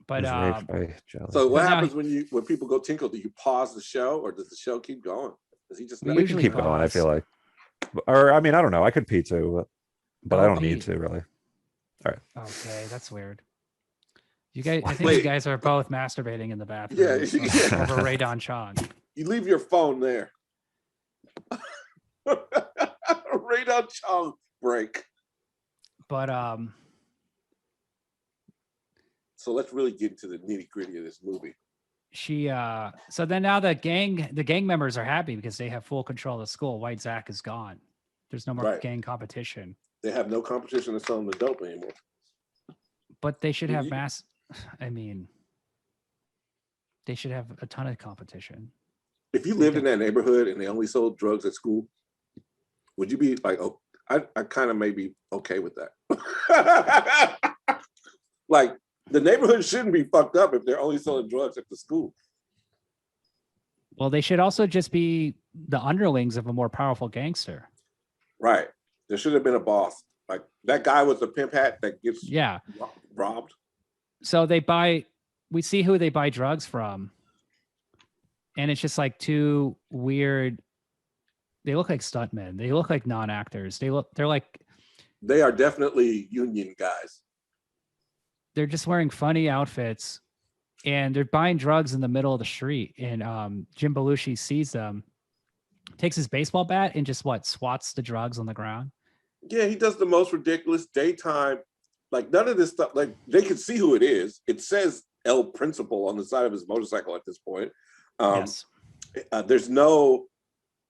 But He's raped by jelly. So what But now happens when people go tinkle? Do you pause the show, or does the show keep going? Does he just We never We can usually keep going. I pause. feel like, or I mean, I don't know. I could pee too, but I Oh, don't pee. need to really. okay, that's weird. You guys, I think Wait. you guys are both masturbating in the bathroom. Yeah. Over Ray Don Chong. You leave your phone there. Radon Chong break. But So let's really get into the nitty gritty of this movie. she so then now the gang members are happy because they have full control of the school. White Zach is gone. There's no more Right. gang competition. They have no competition to selling the dope anymore. But they should have You- mass I mean they should have a ton of competition. If you lived in that neighborhood and they only sold drugs at school, would you be like, oh, I kind of may be okay with that. Like, the neighborhood shouldn't be fucked up if they're only selling drugs at the school. Well, they should also just be the underlings of a more powerful gangster. Right. There should have been a boss. Like, that guy with the pimp hat that gets Yeah. robbed. So we see who they buy drugs from. And it's just like two weird, they look like stuntmen. They look like non-actors. They're like, They are definitely union guys. they're just wearing funny outfits and they're buying drugs in the middle of the street. And Jim Belushi sees them, takes his baseball bat and just swats the drugs on the ground. Yeah, he does the most ridiculous daytime. Like, none of this stuff, like, they can see who it is. It says El Principal on the side of his motorcycle at this point. Yes. There's no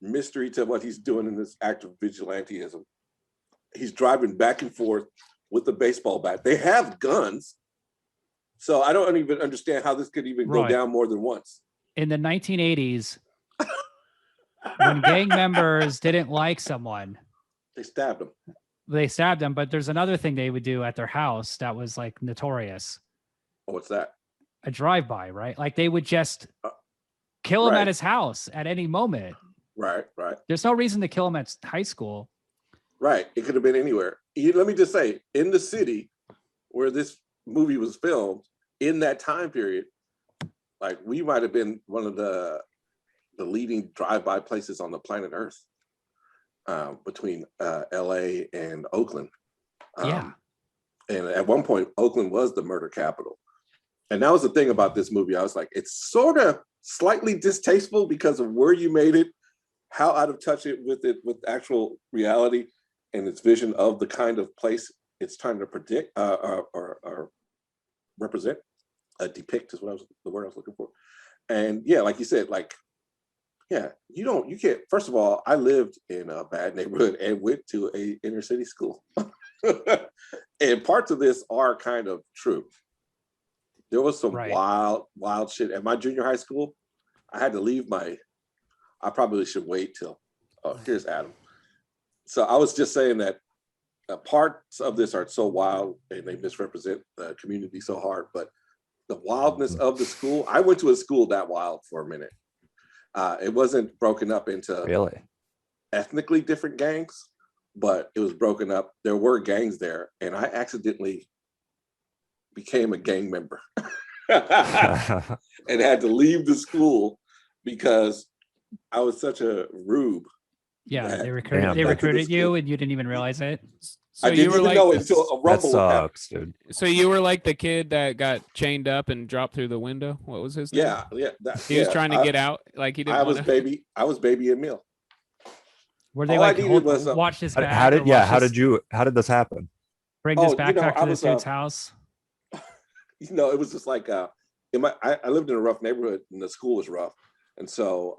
mystery to what he's doing in this act of vigilantism. He's driving back and forth with the baseball bat. They have guns. So I don't even understand how this could even go Right. down more than once. In the 1980s, when gang members didn't like someone, They stabbed him. they stabbed them. But there's another thing they would do at their house that was like notorious. Oh, what's that? A drive-by, right? Like they would just kill him Right. at his house at any moment. Right. There's no reason to kill him at high school. Right. It could have been anywhere. Let me just say, in the city where this movie was filmed, in that time period, like, we might have been one of the leading drive-by places on the planet Earth, between LA and Oakland. Yeah. And at one point, Oakland was the murder capital. And that was the thing about this movie. I was like, it's sort of slightly distasteful because of where you made it, how out of touch it with actual reality and its vision of the kind of place it's trying to predict or represent. Depict is the word I was looking for. And yeah, like you said, like, yeah, you can't. First of all, I lived in a bad neighborhood and went to a inner city school. And parts of this are kind of true. There was some Right. wild shit at my junior high school. I had to leave I probably should wait till, here's Adam. So I was just saying that parts of this are so wild and they misrepresent the community so hard, but the wildness of the school, I went to a school that wild for a minute. It wasn't broken up into Really? ethnically different gangs, but it was broken up. There were gangs there, and I accidentally became a gang member and had to leave the school because I was such a rube. Yeah, Damn, they recruited back to the you school. and you didn't even realize it. So I you didn't were even like, know it until a That rumble happened. sucks, dude. so you were like the kid that got chained up and dropped through the window. What was his name? Yeah. He was trying to get out, like he didn't I want was to. I was baby Emil. Were they All I like needed was, watch this back? How did or yeah? watch How this- did this happen? bring Oh, this you know, backpack I to this was, dude's house? It was just like I lived in a rough neighborhood and the school was rough. And so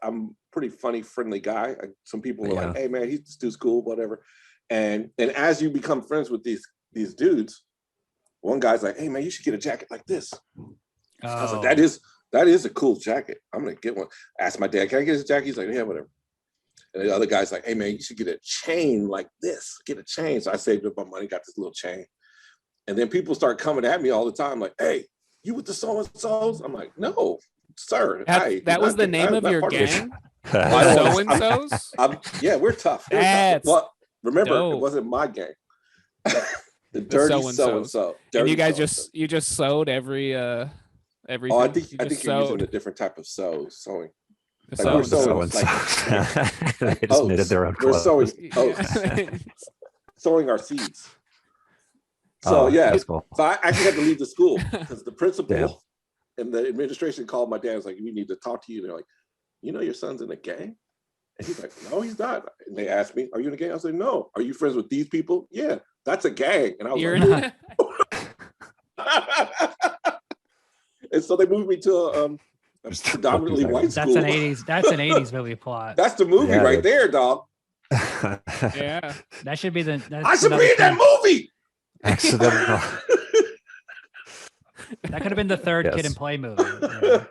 I'm pretty funny, friendly guy. Some people were like, Yeah. hey man, he's this dude's cool, whatever. And as you become friends with these dudes, one guy's like, hey man, you should get a jacket like this. I was Oh. like, that is a cool jacket. I'm gonna get one. Ask my dad, can I get his jacket? He's like, yeah, whatever. And the other guy's like, hey man, you should get a chain like this. Get a chain. So I saved up my money, got this little chain. And then people start coming at me all the time, like, hey, you with the so-and-sos? I'm like, no, sir. That was the name of your gang. I don't- So and so's. Yeah, we're tough. We're tough. That's Well, remember, it dope. wasn't my gang. The dirty so-and-sos. so-and-so. And you dirty guys so-and-so. you just sewed everything. Oh, I think You you're just using sewed a different type of sewing. the like we're so-and-sos. They just Oats. knitted their own We're clothes. sewing oats, sowing our seeds. So Oh, yeah, that's cool. so I actually had to leave the school because the principal Damn. and the administration called my dad. Was like, "We need to talk to you." They're like, "You know, your son's in a gang," and he's like, "No, he's not." And they asked me, "Are you in a gang?" I was like, "No." "Are you friends with these people?" "Yeah, that's a gang." And I was You're like, in, and so they moved me to a Just predominantly fucking white That's school. an 80s. That's an 80s movie plot. That's the movie Yeah, right there, dog. yeah. That should be the. I should be in that movie. Accidental. That could have been the third Kid Yes. and Play movie. Yeah.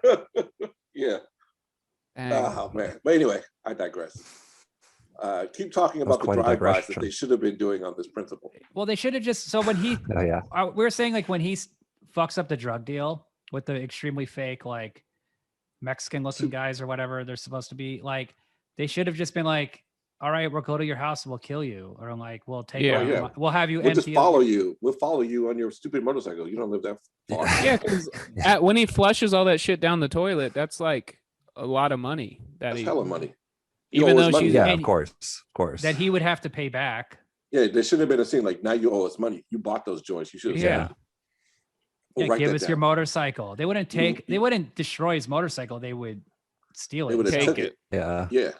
Yeah. Dang. Oh man. But anyway, I digress. Keep talking That was about the quite a drive-bys that digression. they should have been doing on this principle. Well, they should have just. So when he, Oh, yeah. we were saying like when he fucks up the drug deal with the extremely fake like Mexican-looking guys or whatever they're supposed to be, like they should have just been like, "All right, we'll go to your house and we'll kill you," or I'm like, "We'll take, Yeah. all your Yeah. mo- we'll have you We'll just empty." follow you. We'll follow you on your stupid motorcycle. You don't live that far. Yeah, because when he flushes all that shit down the toilet, that's like a lot of money. That's hella money. Even owe us though money. she's Yeah, and- of course. that he would have to pay back. Yeah, there should have been a scene like, now you owe us money. You bought those joints. You should have Yeah. said, we'll Yeah, write give that us your down. Mm-hmm. motorcycle. They wouldn't take. They wouldn't destroy his motorcycle. They would steal They it. would have Take took it. it. Yeah. Yeah.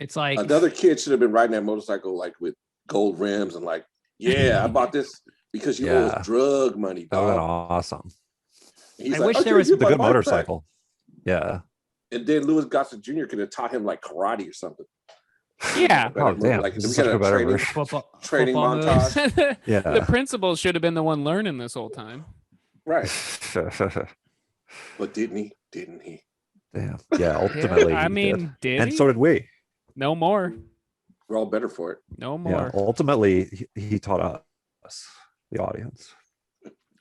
It's like Another kid should have been riding that motorcycle like with gold rims and like, yeah, I bought this because you owe Yeah. us drug money, That would have been dog. awesome. He's I like, wish "Okay, there was you're It's a my good bike pack." motorcycle. Yeah. And then Louis Gossett Jr. could have taught him like karate or something. Yeah. Oh, damn. Like, This we is got such a a better training, version. football training football moves. montage. the Yeah. principal should have been the one learning this whole time. Right. But didn't he? Didn't he? Damn. Yeah. Ultimately, I he did. mean, did and he? so did we. No more. We're all better for it. No Yeah. more. Ultimately, he taught us, the audience.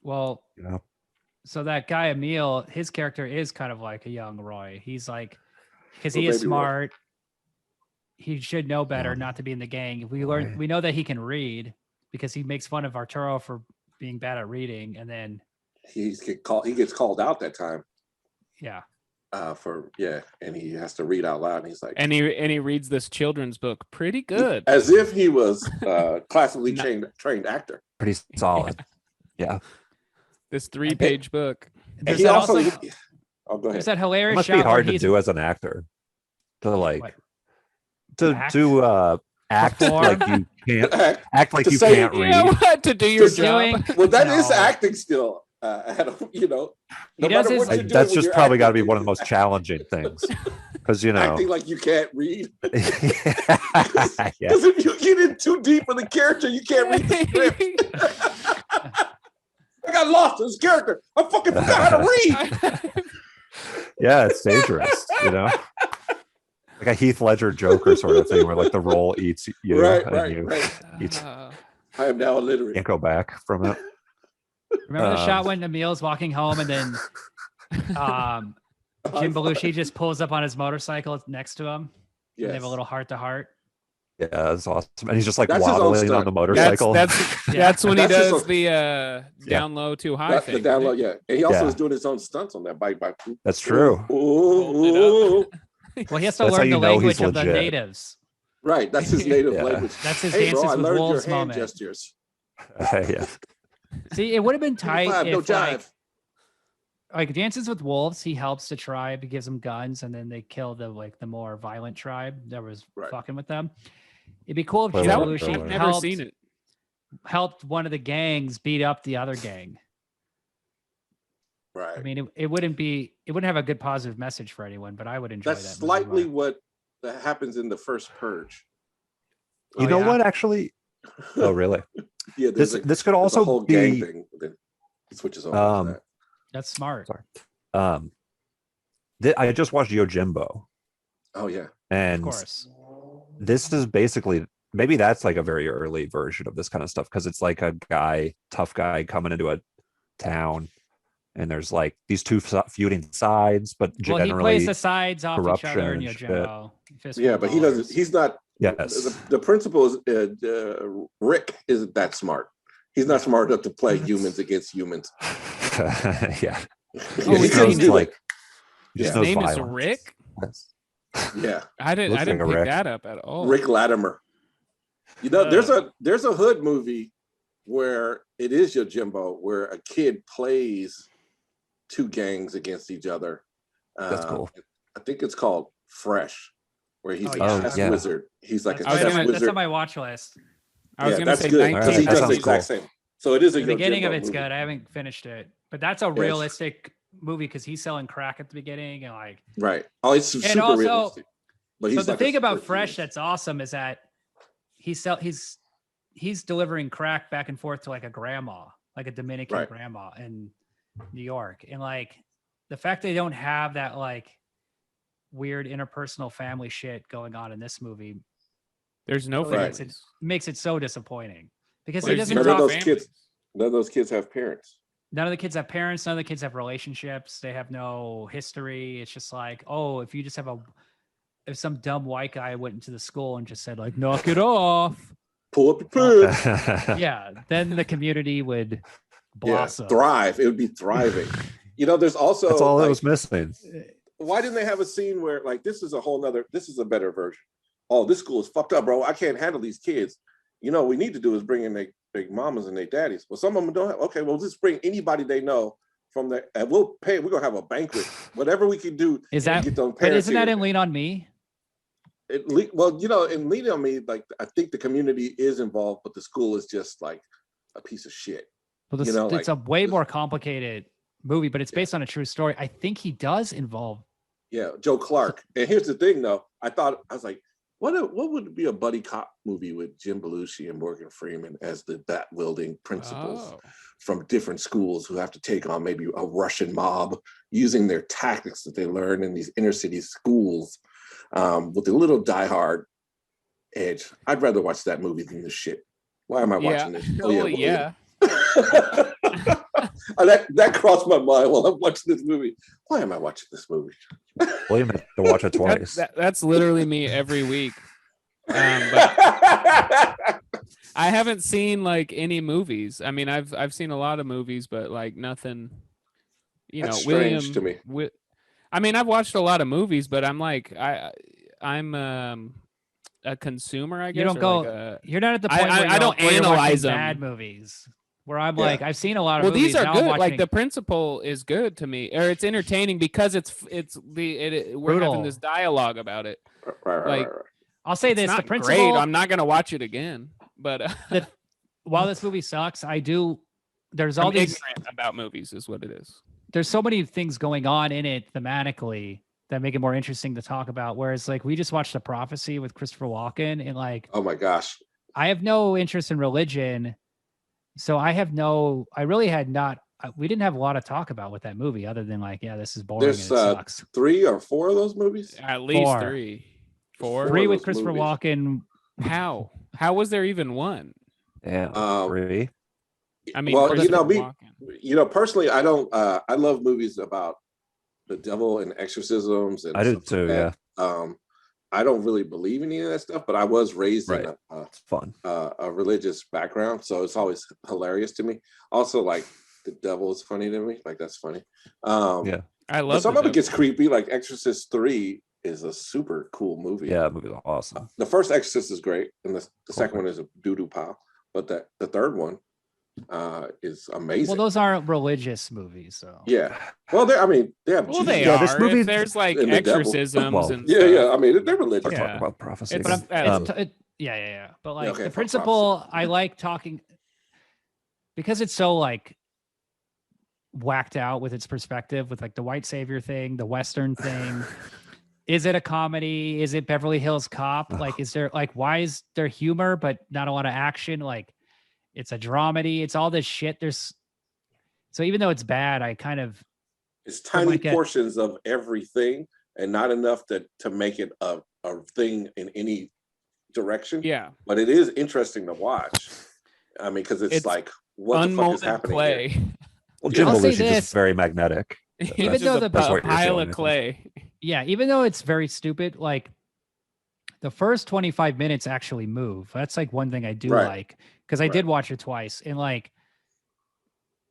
Well, You know. so that guy Emil, his character is kind of like a young Roy. He's like, because he Well, is baby Roy. smart. He should know better Yeah. not to be in the gang. Right. We know that he can read because he makes fun of Arturo for being bad at reading, and then He gets called out that time yeah, and he has to read out loud. And he's like, And he reads this children's book pretty good. as if he was classically No. trained actor. Pretty solid. Yeah. This 3-page book. And There's he that also, also- oh, go there's ahead. that It hilarious must shot be where hard to he's- do as an actor. To like What? to Act? act Perform? like you can't act like To you say- can't read. Yeah, what to do your Just job? doing- Well, that is No. acting skill. Adam, He no does matter his- what you're Like, doing that's when just you're probably got to be acting, one of the most challenging things because you know acting like you can't read. yeah. Because if you get in too deep in the character, you can't read the script. I got lost in this character. I fucking forgot how to read. Yeah, it's dangerous, you know, like a Heath Ledger Joker sort of thing where like the role eats you Right, and right, you right. It's- I am now illiterate. can't go back from it. Remember the Um, shot when Emil's walking home and then Jim Belushi just pulls up on his motorcycle next to him. And they have a Yes. little heart to heart. Yeah, that's awesome. And he's just like That's his own waddling on stunt. the That's motorcycle. that's when he That's his does own- the Yeah. down low too high That's the thing. download, right? yeah. And he also Yeah. is doing his own stunts on that bike. That's true. Ooh, ooh, Well, he has to That's how learn the you know he's language of the legit. natives. Right, that's his native Yeah. language. That's his Hey, bro, dances I with learned your wolves hand moment. gestures. Yeah. See, it would have been tight 25, no if like jive. Dances with Wolves, he helps the tribe, he gives them guns, and then they kill the more violent tribe that was Right. fucking with them. It'd be cool if Spoiler Jim alert, Belushi spoiler I've never seen it. helped one of the gangs beat up the other gang. Right. I mean, it wouldn't have a good positive message for anyone, but I would enjoy That's that. movie slightly more. what that happens in the first Purge. You Oh, know yeah? what? Actually, oh really? Yeah, This this could there's a also whole gang be. thing. Then it switches over to that. That's smart. Sorry. I just watched Yojimbo, Oh yeah. Of and course. this is basically maybe that's like a very early version of this kind of stuff because it's like a tough guy coming into a town, and there's like these two feuding sides, but Well, he plays generally the sides off each other corruption in and shit. Yojimbo. Yeah, but he doesn't. He's not. yes. The principal is Rick isn't that smart. He's not smart enough to play humans against humans. Yeah. Oh, he his knows, name is- like he Yeah. just His knows name is violence. Rick. Yes. Yeah, I didn't Looks like a pick Rick. that up at all. Rick Latimer. You know, there's a hood movie where it is Yojimbo, where a kid plays two gangs against each other. That's cool. I think it's called Fresh, where he's Oh, a yeah. chess Yeah. wizard. He's like a I was chess gonna- wizard. That's on my watch list. I was Yeah, gonna that's say good because 19. he That does the sounds exact cool. same. So it is a The beginning of Yojimbo it's movie. good. I haven't finished it, but that's a Yes. realistic movie because he's selling crack at the beginning and like. Right. Oh, it's super also- realistic. But So he's the like a thing about super Fresh genius. that's awesome is that he's delivering crack back and forth to like a grandma, like a Dominican Right. grandma in New York, and like the fact they don't have that like weird interpersonal family shit going on in this movie There's no Right. families. makes it so disappointing because he There's doesn't none zero of talk. those families. kids- None of those kids have parents. None of the kids have parents. None of the kids have relationships. They have no history. It's just like, oh, if you just have if some dumb white guy went into the school and just said like, knock it off, Pull up your pants. yeah, then the community would Yeah, blossom. thrive. It would be thriving. You know, there's also That's all that like, was missing. why didn't they have a scene where like this is a better version? Oh, this school is fucked up, bro. I can't handle these kids. You know, what we need to do is bring in their mamas and their daddies. Well, some of them don't have. Okay, well, just bring anybody they know from there, and we'll pay. We're gonna have a banquet, whatever we can do. Is to that? get those But parents isn't that here. in Lean on Me? Well, you know, in Lean on Me, like I think the community is involved, but the school is just like a piece of shit. Well, this, You know, it's like, a way this- more complicated movie, but it's Yeah. based on a true story. I think he does involve. Yeah, Joe Clark. And here's the thing, though. I was like, what would be a buddy cop movie with Jim Belushi and Morgan Freeman as the bat wielding principals Oh. from different schools who have to take on maybe a Russian mob using their tactics that they learn in these inner city schools with a little diehard edge. I'd rather watch that movie than this shit. Why am I Yeah. watching this? Oh, well, yeah. that crossed my mind while I'm watching this movie. Why am I watching this movie? William had to watch it That- twice. that's literally me every week. But I haven't seen like any movies. I mean, I've seen a lot of movies, but like nothing. You That's know, William. strange to me. I mean, I've watched a lot of movies, but I'm like I'm a consumer. I guess. You don't or go. like a- You're not at the I- point I- where I you're- don't where you're watching analyze them. bad movies. Where I'm Yeah. like, I've seen a lot of well, movies. these are now I'm good. Like watching- the principal is good to me, or it's entertaining because we're Brutal. having this dialogue about it. Right, like, right. I'll say It's this: the not principal. great. I'm not gonna watch it again. But While this movie sucks, I do. There's all I'm these. ignorant about movies, is what it is. There's so many things going on in it thematically that make it more interesting to talk about. Whereas, like, we just watched The Prophecy with Christopher Walken, and like, Oh my gosh. I have no interest in religion, so I really had not. We didn't have a lot of talk about with that movie, other than like, yeah, this is boring There's, and it sucks. 3 or 4 of those movies? At least Four. 3, 4. Four. Three of with those Christopher movies. Walken. How was there even one? Yeah, Um, 3. I mean, well, Christopher me, Walken. personally, I don't. I love movies about the devil and exorcisms, and I do stuff like too. Yeah, that. I don't really believe in any of that stuff, but I was raised in Right. a, it's fun. a religious background, so it's always hilarious to me. Also, like the devil is funny to me. Like that's funny. Yeah. I But love some the of it gets devil. creepy, like Exorcist 3. is a super cool movie. Yeah, that movie's awesome. The first Exorcist is great, and the second Cool. one is a doo-doo pile. But the third one is amazing. Well, those aren't religious movies, so Yeah. Well, they have Well, Jesus. they Yeah, are. this movie- If there's like and the devil. exorcisms Well, and Yeah, stuff. yeah. I mean, they're religious. Start Yeah. talking about prophecy. It's- yeah. But like Okay, the fuck principle, I like talking because it's so like whacked out with its perspective, with like the white savior thing, the Western thing. Is it a comedy? Is it Beverly Hills Cop? Like, is there like why is there humor but not a lot of action? Like, it's a dramedy. It's all this shit. So even though it's bad, I kind of It's tiny like a- portions of everything, and not enough to make it a thing in any direction. Yeah. But it is interesting to watch. I mean, because it's like, what the fuck is Unmolded happening clay. here? Well, Jim I'll say Belushi's this. just very magnetic. Even though though the- a what you're pile doing. of clay. yeah, even though it's very stupid, like the first 25 minutes actually move. That's like one thing I do Right. like because I did watch it twice and like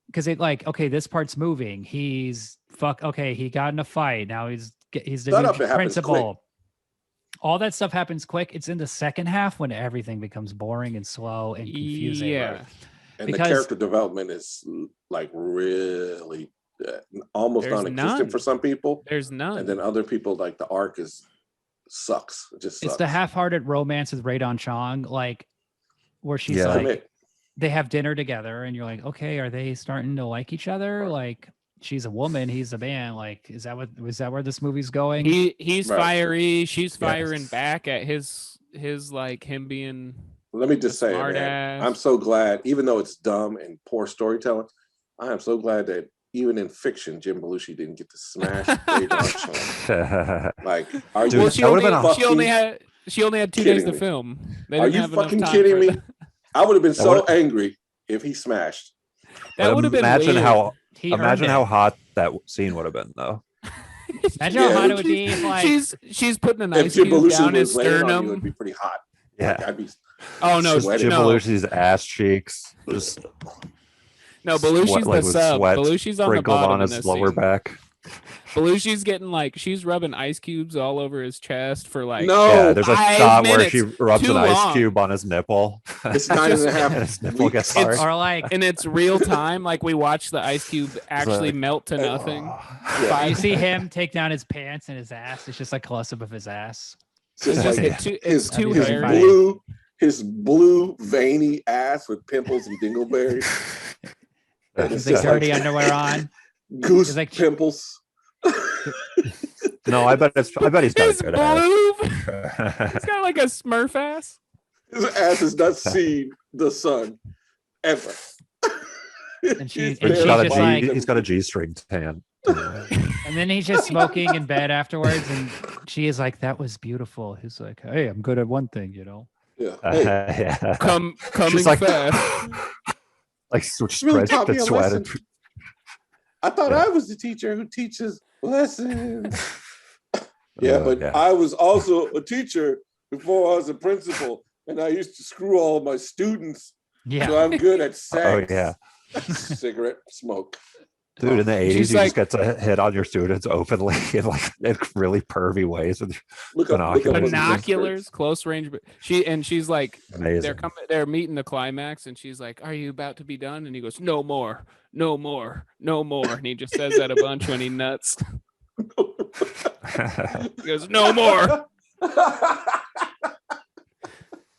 because it like okay, this part's moving. He's okay, he got in a fight. Now he's the Setup, new it happens quick. principal. All that stuff happens quick. It's in the second half when everything becomes boring and slow and confusing. Yeah. And Because- the character development is like really almost There's non-existent none. for some people, There's none. and then other people like the arc sucks. It just sucks. It's the half-hearted romance with Radon Chong, like where she's Yeah. like Commit. they have dinner together and you're like, okay, are they starting to like each other? Like she's a woman, he's a man. Like, is that where this movie's going? He's Right. fiery. She's firing Yes. back at his like him being Let me just say, smart man, ass. I'm so glad, even though it's dumb and poor storytelling, I am so glad that even in fiction, Jim Belushi didn't get to smash Radon Chong. Like, are Dude, you well, that would've been a- she only had 2 days kidding to me. film. They Are didn't you have enough fucking time kidding for me? that. I would have been That so would've- angry if he smashed. That would have been imagine weird. how He earned imagine it. how hot that scene would have been though. Imagine Yeah, how hot it would she's- be if, like she's putting an If ice Jim cube Belushi down his was laying on you, it'd sternum. be pretty hot. Yeah. Like, I'd be Oh no, sweating. Jim no, Belushi's ass cheeks just no. Belushi's sweat- like the with sub. sweat Belushi's on the sprinkled bottom on in his this lower scene. back. Belushi's getting like she's rubbing ice cubes all over his chest for like no. Yeah, there's a 5 shot where she minutes, rubs too an ice long. cube on his nipple. It's 9.5 and his nipple weeks. gets hard. or like and it's real time. Like we watch the ice cube actually like- melt to nothing. Yeah. you see him take down his pants and his ass. It's just like close up of his ass. It's just It's like just- it's his, too his hairy. blue veiny ass with pimples and dingleberries, and He's it's like just dirty like underwear on. goose It's like- pimples. No, I bet he's got His a good ass. blue. He's got like a Smurf ass. His ass has not seen the sun ever. And she- He's and He's she's got, just a like- G, he's got a G-string tan. And then he's just smoking in bed afterwards. And she is like, that was beautiful. He's like, hey, I'm good at one thing, you know? Yeah. Hey, Yeah. Coming She's like, fast. like switch really spread taught me the a sweat. lesson. I thought I was the teacher who teaches lessons. Yeah, but yeah. I was also a teacher before I was a principal, and I used to screw all my students. Yeah. So I'm good at sex. Oh yeah, Cigarette smoke. dude. In the '80s, She's you like- just get to hit on your students openly in like in really pervy ways. With Look up Binoculars. Binoculars, close range. But she's like, amazing. they're meeting the climax, and she's like, "Are you about to be done?" And he goes, "No more, no more, no more." And he just says that a bunch when he nuts. He goes, "No more."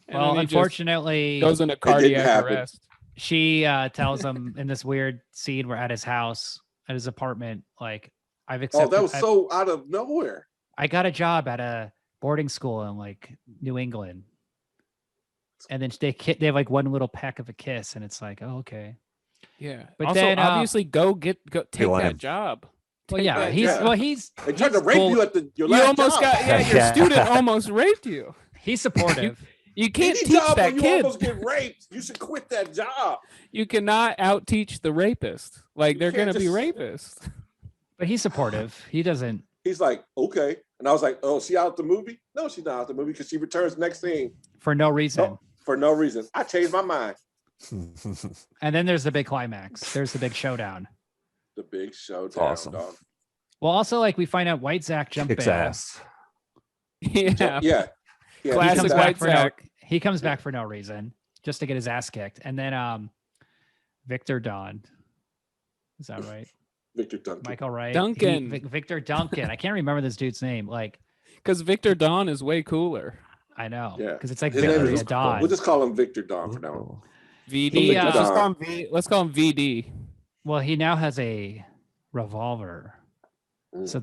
And Well, then he just unfortunately, goes into didn't cardiac happen. arrest. she tells him in this weird scene we're at his house, at his apartment, like, I've Oh, accepted. that was so out of nowhere. I got a job at a boarding school in like New England. And then they have like one little peck of a kiss, and it's like, oh, okay. Yeah, But also then, obviously go take lame. that job. Well, Take yeah, that he's job. They tried to he's rape cool. you at your You last almost job. got your Yeah. student almost raped you. He's supportive. You can't Any teach job that when you kid. almost get raped, you should quit that job. You cannot out teach the rapist. Like You they're can't gonna be just- rapists. But he's supportive. He doesn't. He's like, okay. And I was like, oh, she out the movie? No, she's not out the movie because she returns next scene For no reason. Oh. for no reason. I changed my mind. And then there's the big climax. There's the big showdown. The big showdown, awesome. dog. Well, also, like, we find out White Zach jumped Kicks bail. ass. Yeah. Yeah. He Classic comes that- white back for no, sack. he comes back for no reason, just to get his ass kicked. And then Victor Don. Is that right? Victor Duncan. Michael Wright. Duncan. Victor Duncan. I can't remember this dude's name. Like, Because Victor Dawn is way cooler. I know. Yeah. Because it's like His name Victory is at Dawn. We'll just call him Victor Don for now. Oh. VD. He, let's, just uh, call him let's call him VD. Well, he now has a revolver. Mm. So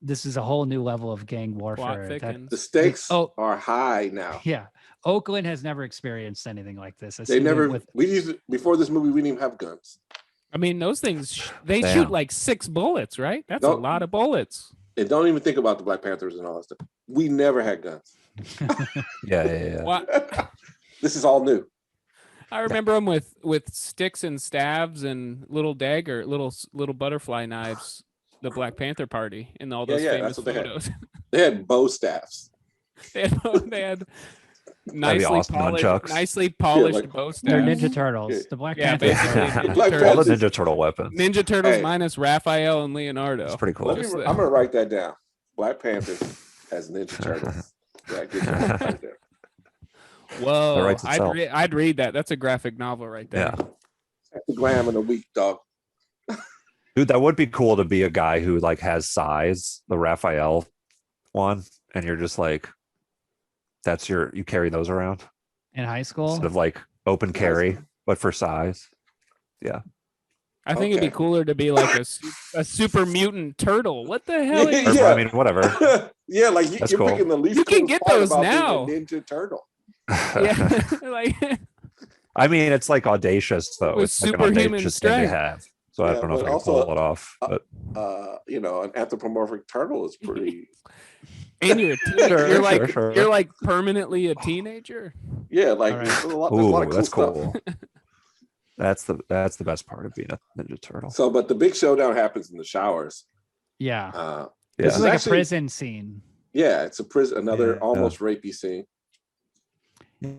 this is a whole new level of gang Plot warfare. that- thickens. The stakes Oh. are high now. yeah. Oakland has never experienced anything like this. They assuming never. with- We used before this movie. We didn't even have guns. I mean, those things, they Damn. shoot like 6 bullets, right? That's a Don't- lot of bullets. And don't even think about the Black Panthers and all that stuff. We never had guns. Yeah. What? This is all new. I remember them with sticks and staves and little dagger, little butterfly knives. The Black Panther Party and all those Yeah, famous that's what they had. photos. They had bow staffs. they had nicely awesome, polished, nunchucks. ninely polished like- bow They're staves. Ninja Turtles. Yeah. The Black Yeah, Panther. basically. Black Ninja All the Turtles. Ninja Turtle weapons. Ninja Turtles Hey. minus Raphael and Leonardo. It's pretty cool. Let me, Just the- I'm gonna write that down. Black Panthers as Ninja Turtles. Yeah, good job right there. Whoa! That writes itself. I'd read that. That's a graphic novel right there. Yeah. The glam in a week, dog. Dude, that would be cool to be a guy who like has size, the Raphael one, and you're just like, you carry those around In high school. instead of like open carry, but for size. I think it'd be Okay. cooler to be like a super mutant turtle. What the hell? Are Or, you Yeah. I mean, whatever. Yeah, like That's you're cool. picking the least. You can cool get part those about being a now. Ninja Turtle. Yeah, like I mean, it's like audacious though. With It's like an superhuman audacious thing to strength. have. So I Yeah, don't know if but I can also, pull it off. But An anthropomorphic turtle is pretty. and you're a teen- Sure, you're like sure. you're like permanently a teenager. Yeah, like All right. there's a lot of cool that's stuff. cool. That's the best part of being a Ninja Turtle. So, but the big showdown happens in the showers. Yeah. Uh, Yeah. This is like actually- a prison scene. yeah, it's a prison, another Yeah. almost rapey scene.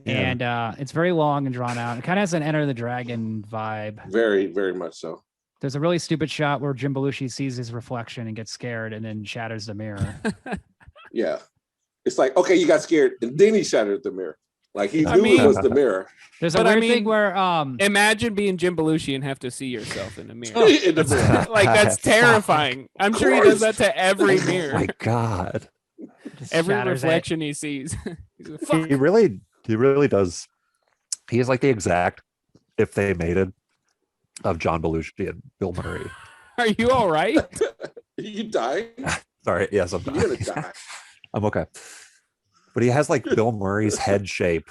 And it's very long and drawn out. It kind of has an Enter the Dragon vibe. Very, very much so. There's a really stupid shot where Jim Belushi sees his reflection and gets scared and then shatters the mirror. Yeah, it's like okay, you got scared, and then he shattered the mirror. Like he I knew mean- it was the mirror. There's a But I weird thing mean- where Imagine being Jim Belushi and have to see yourself in a mirror. In the mirror. Like that's terrifying. I'm sure he does that to every Oh mirror. my God. just Every shatters it. reflection he sees. He's like, Fuck. He really does. He is like the exact, if they made it, of John Belushi and Bill Murray. Are you all right? You die. Sorry, yes, I'm You're gonna die. I'm okay. But he has like Bill Murray's head shape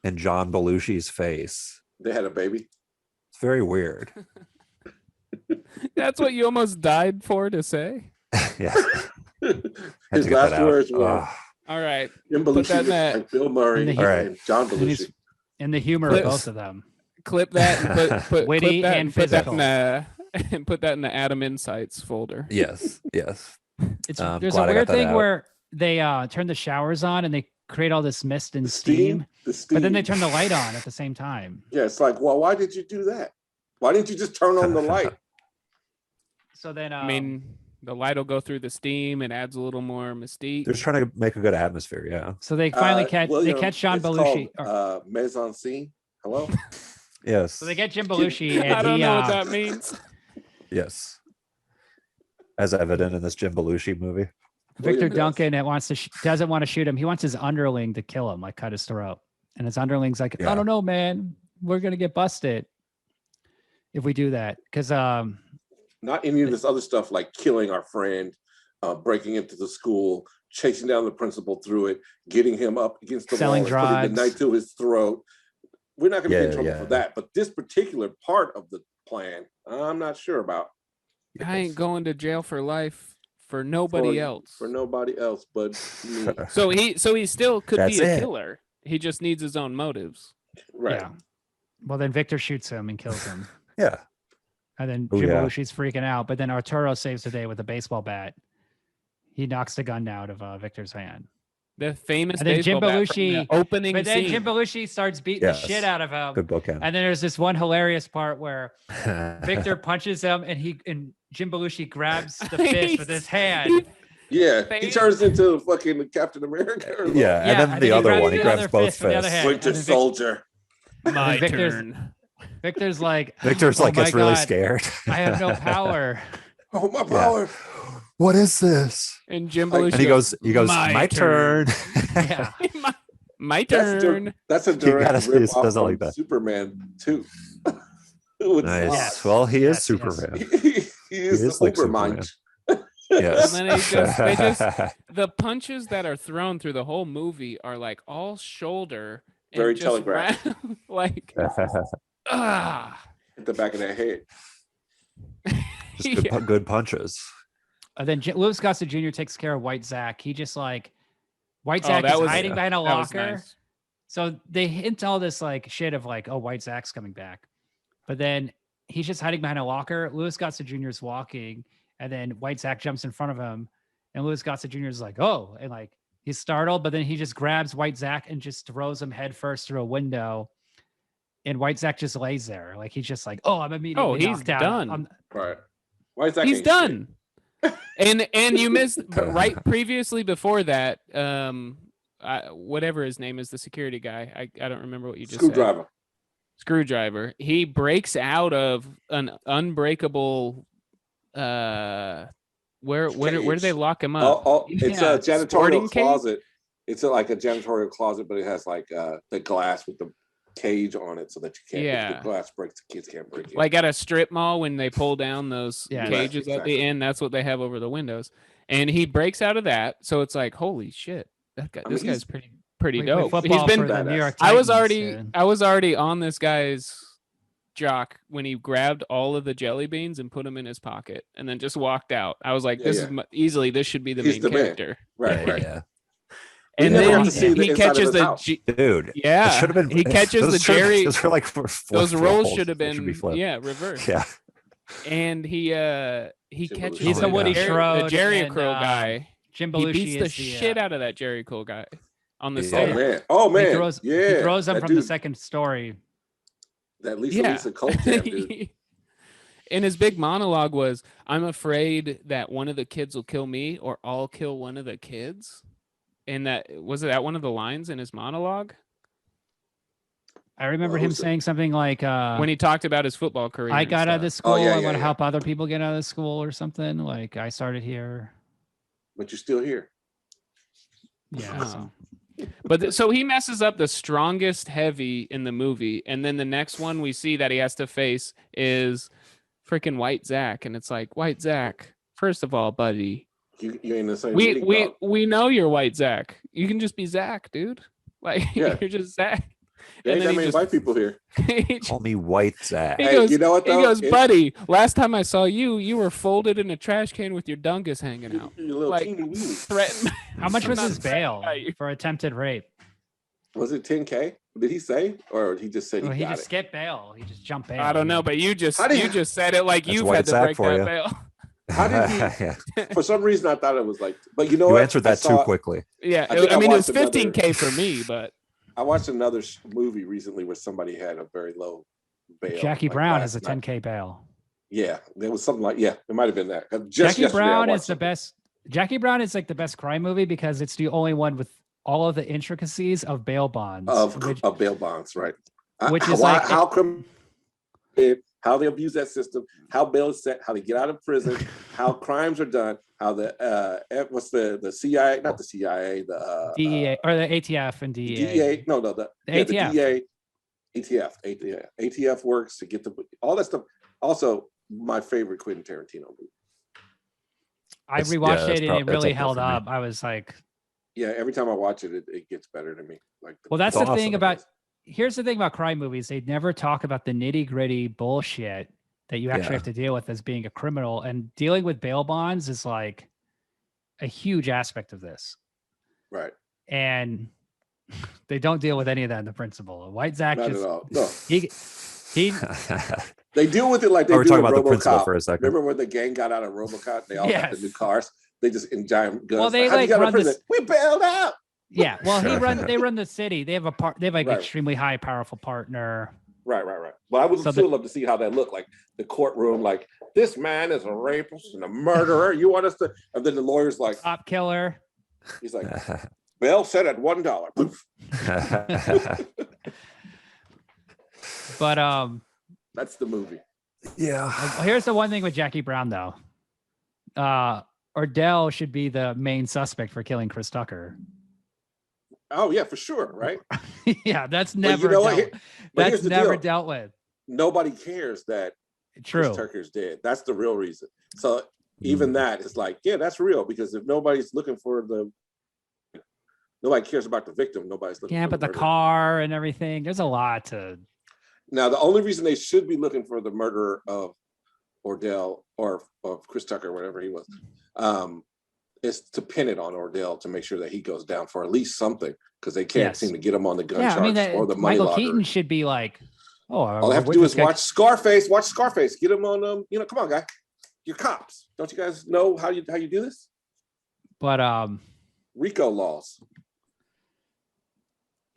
and John Belushi's face. They had a baby. It's very weird. That's what you almost died for to say. Yeah. His last words were Ugh. All right. Jim Put that Belushi in that- and Bill Murray And the- and John And he's- Belushi. And the humor of Clips. both of them. Clip that and put Witty clip that and put that physical. in the and put that in the Adam Insights folder. Yes. Yes. It's glad there's a I got weird that thing out. where they turn the showers on and they create all this mist and steam, The steam. but then they turn the light on at the same time. Yeah, it's like, well, why did you do that? Why didn't you just turn on the light? So then I mean, the light will go through the steam and adds a little more mystique. They're just trying to make a good atmosphere. Yeah. so they finally William, catch John it's Belushi. called, mise en scene. Hello. Yes. So they get Jim Belushi and I don't he know what that means. Yes. As evident in this Jim Belushi movie. Victor William, yes. Duncan that wants to doesn't want to shoot him. He wants his underling to kill him, like cut his throat. And his underling's like, Yeah. I don't know, man. We're gonna get busted if we do that. Because Not any of this other stuff like killing our friend, breaking into the school, chasing down the principal through it, getting him up against the Selling wall, and putting the drugs. knife to his throat. We're not going to get in Yeah, trouble yeah. for that. But this particular part of the plan, I'm not sure about. I ain't going to jail for life for nobody For- else. For nobody else but me. So he still could That's be a it. killer. He just needs his own motives. Right. yeah. Well, then Victor shoots him and kills him. Yeah. And then Oh, Jim yeah. Belushi's freaking out. But then Arturo saves the day with a baseball bat. He knocks the gun out of Victor's hand. The famous And then Jim baseball bat from the Belushi- opening But then scene. Jim Belushi starts beating Yes. the shit out of him. Good bookend. And then there's this one hilarious part where Victor punches him and Jim Belushi grabs the fist with his hand Yeah, he Thanos. turns into fucking Captain America. or Yeah, Yeah, and then the other one, he grabs both fist with the other fists. hand. Winter And then Soldier. My Victor's- turn. Victor's like, Victor's "Oh like my gets really God, scared. I have no power." Oh, my Yeah. power. What is this? And Jim Like- Belushi And he goes, my turn. Yeah. my That's, turn. that's a You gotta direct see rip it off does it from like that. Superman 2. With Nice. Yes. Well, he is Yes, yes. Superman. he is is the like Ubermensch. Yes. And then they the punches that are thrown through the whole movie are like all shoulder. and Very just telegraphed. like, ah. Hit the back of that head. Just good, Yeah. good punches. And then Louis Gossett Jr. takes care of White Zach. He just like White Oh, Zach that is was- hiding behind a That was locker. nice. So they hint all this like shit of like, oh, White Zach's coming back. But then he's just hiding behind a locker. Louis Gossett Jr. is walking, and then White Zach jumps in front of him. And Louis Gossett Jr. is like, oh, and like he's startled, but then he just grabs White Zach and just throws him headfirst through a window. And White Zach just lays there. Like he's just like, oh, I'm immediately he's knocked out. done. I'm- Right. Why is that? He's ain't done. and you missed but right previously before that. Whatever his name is, the security guy. I don't remember what you shit? just said. Screwdriver. Screwdriver. He breaks out of an unbreakable. Where do they Cage. lock him up? It's Yeah, a janitorial sporting cage? closet. It's like a janitorial closet, but it has like the glass with the cage on it, so that you can't. If Yeah. the glass breaks, the kids can't break it. Like at a strip mall when they pull down those Yeah. cages Right, at the exactly. end, that's what they have over the windows. And he breaks out of that, so it's like, holy shit, that guy, I this mean, guy's pretty Play dope. He's football been. for the New York I was Titans, I was already on this guy's jock when he grabbed all of the jelly beans and put them in his pocket, and then just walked out. I was like, Yeah, this yeah. is easily this should be the He's main the man. character. right, right. Yeah. We And never then got to see the he inside of catches his the house. Dude. It yeah. should have been. He catches those the should- Jerry. Those are like Those roles should have They be been flipped. reversed. Yeah. And he Jim catches Belushi. He's the Woody the Schrode Jerry and, Crow guy. Jim He Belushi beats the is shit out of that Jerry Crow guy on the Yeah. Oh stairs. man! Oh man! He throws, yeah, he throws them that from the dude, second story. That Lisa Yeah. Lisa Colt camp, dude. And his big monologue was, "I'm afraid that one of the kids will kill me, or I'll kill one of the kids." And that was that one of the lines in his monologue I remember What him was it? saying something like, when he talked about his football career. I and got out of stuff. this school. yeah, I yeah, want to yeah. help other people get out of school or something. Like I started here. But you're still here. Yeah. so- But so he messes up the strongest heavy in the movie, and then the next one we see that he has to face is freaking White Zach, and it's like, White Zach, first of all, buddy, You in the same we league, dog. we know you're White Zach. You can just be Zach, dude. Like Yeah. you're just Zach. There ain't then that he many just- white people here. he Call me White Zach. He Hey, goes, you know what he though? goes, It- buddy, last time I saw you, you were folded in a trash can with your dungus hanging out. You little Like, teeny weeny. Threaten. How much was I'm his not bail threatened by you. for attempted rape? Was it 10K? Did he say, or he just said Well, he he got just it? skipped bail. He just jumped bail. I don't know, but you just How do you you- just said it like That's you've White had to Zach break for that you. bail. How did he? Yeah. For some reason, I thought it was like. But you know You what? answered I that too saw- quickly. Yeah, I think I I mean it was watched another- 15K for me, but I watched another movie recently where somebody had a very low bail. Jackie like Brown last has a night. 10K bail. Yeah, there was something like it might have been that. Just Jackie yesterday, I Brown watched is the something. best. Jackie Brown is like the best crime movie because it's the only one with all of the intricacies of bail bonds. which- of bail bonds, right? Which is why, like- how they abuse that system, how bail is set, how they get out of prison, how crimes are done, how what's the CIA, not the CIA, the DEA or the ATF and DEA. DEA, no, the ATF. DEA, ATF works to get all that stuff. Also, my favorite Quentin Tarantino movie. I That's- rewatched yeah, that's it and prob- it that's really up there held for me. up. I was like, Yeah, every time I watch it, it gets better to me. Like, well, that's It's the thing awesome. about. Here's the thing about crime movies: they never talk about the nitty gritty bullshit that you actually Yeah. have to deal with as being a criminal. And dealing with bail bonds is like a huge aspect of this. right, And they don't deal with any of that in the principle. White Zach not just at all. No, he they deal with it like they We're do talking with about the principal RoboCop. for a second. Remember when the gang got out of RoboCop? They all got the new Yes. cars. They just in giant guns. Well, they, How'd you like, get out of run this- prison? We bailed out. yeah. Well, they run the city. They have a part. They have like Right. extremely high powerful partner. Right. Well, I would So still love to see how that looked, like the courtroom, like this man is a rapist and a murderer. You want us to, and then the lawyer's like, Top killer. he's like, bail set at $1. Poof. But That's the movie. Yeah. here's the one thing with Jackie Brown though. Ordell should be the main suspect for killing Chris Tucker. Oh yeah, for sure, right? Yeah, that's But never you know what? dealt, But here's that's the never deal. dealt with. Nobody cares that True. Chris Tucker's dead. That's the real reason. So Mm. even that is like, yeah, that's real, because if nobody's looking for nobody cares about the victim, nobody's looking Yeah, for but the murderer. car and everything, there's a lot to. Now, the only reason they should be looking for the murderer of Ordell or of Chris Tucker, whatever he was, is to pin it on Ordell to make sure that he goes down for at least something, because they can't Yes. seem to get him on the gun Yeah, I mean, charge or the money Michael laundering. Keaton should be like, oh, All they have to do is watch Scarface. Watch Scarface. Get him on. Come on, guy. You're cops. Don't you guys know how you do this? But RICO laws.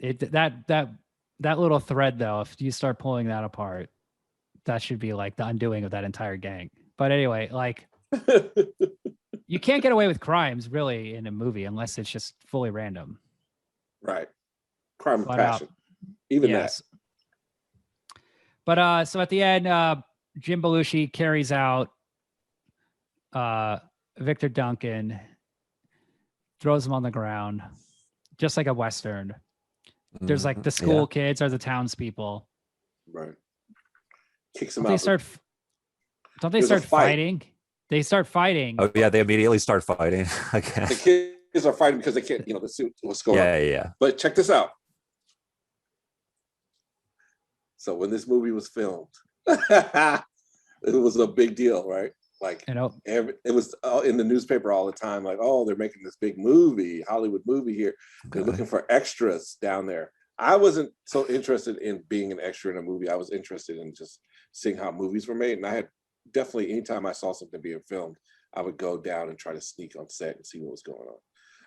that little thread though, if you start pulling that apart, that should be like the undoing of that entire gang. But anyway, like you can't get away with crimes really in a movie unless it's just fully random. Right. Crime of But, passion. Even Yes. But so at the end, Jim Belushi carries out Victor Duncan, throws him on the ground, just like a Western. There's like the Mhm. school kids or the townspeople. that. Right. Kicks him Don't they out. start? Don't they There's a start fight. fighting? They start fighting. Oh yeah, they immediately start fighting again. The kids are fighting because they can't, the suit, what's going on. Yeah. But check this out. So when this movie was filmed, it was a big deal, right? Like You know, it was in the newspaper all the time, like, oh, they're making this big movie, Hollywood movie here. They're Okay. looking for extras down there. I wasn't so interested in being an extra in a movie. I was interested in just seeing how movies were made. And I had definitely, anytime I saw something being filmed, I would go down and try to sneak on set and see what was going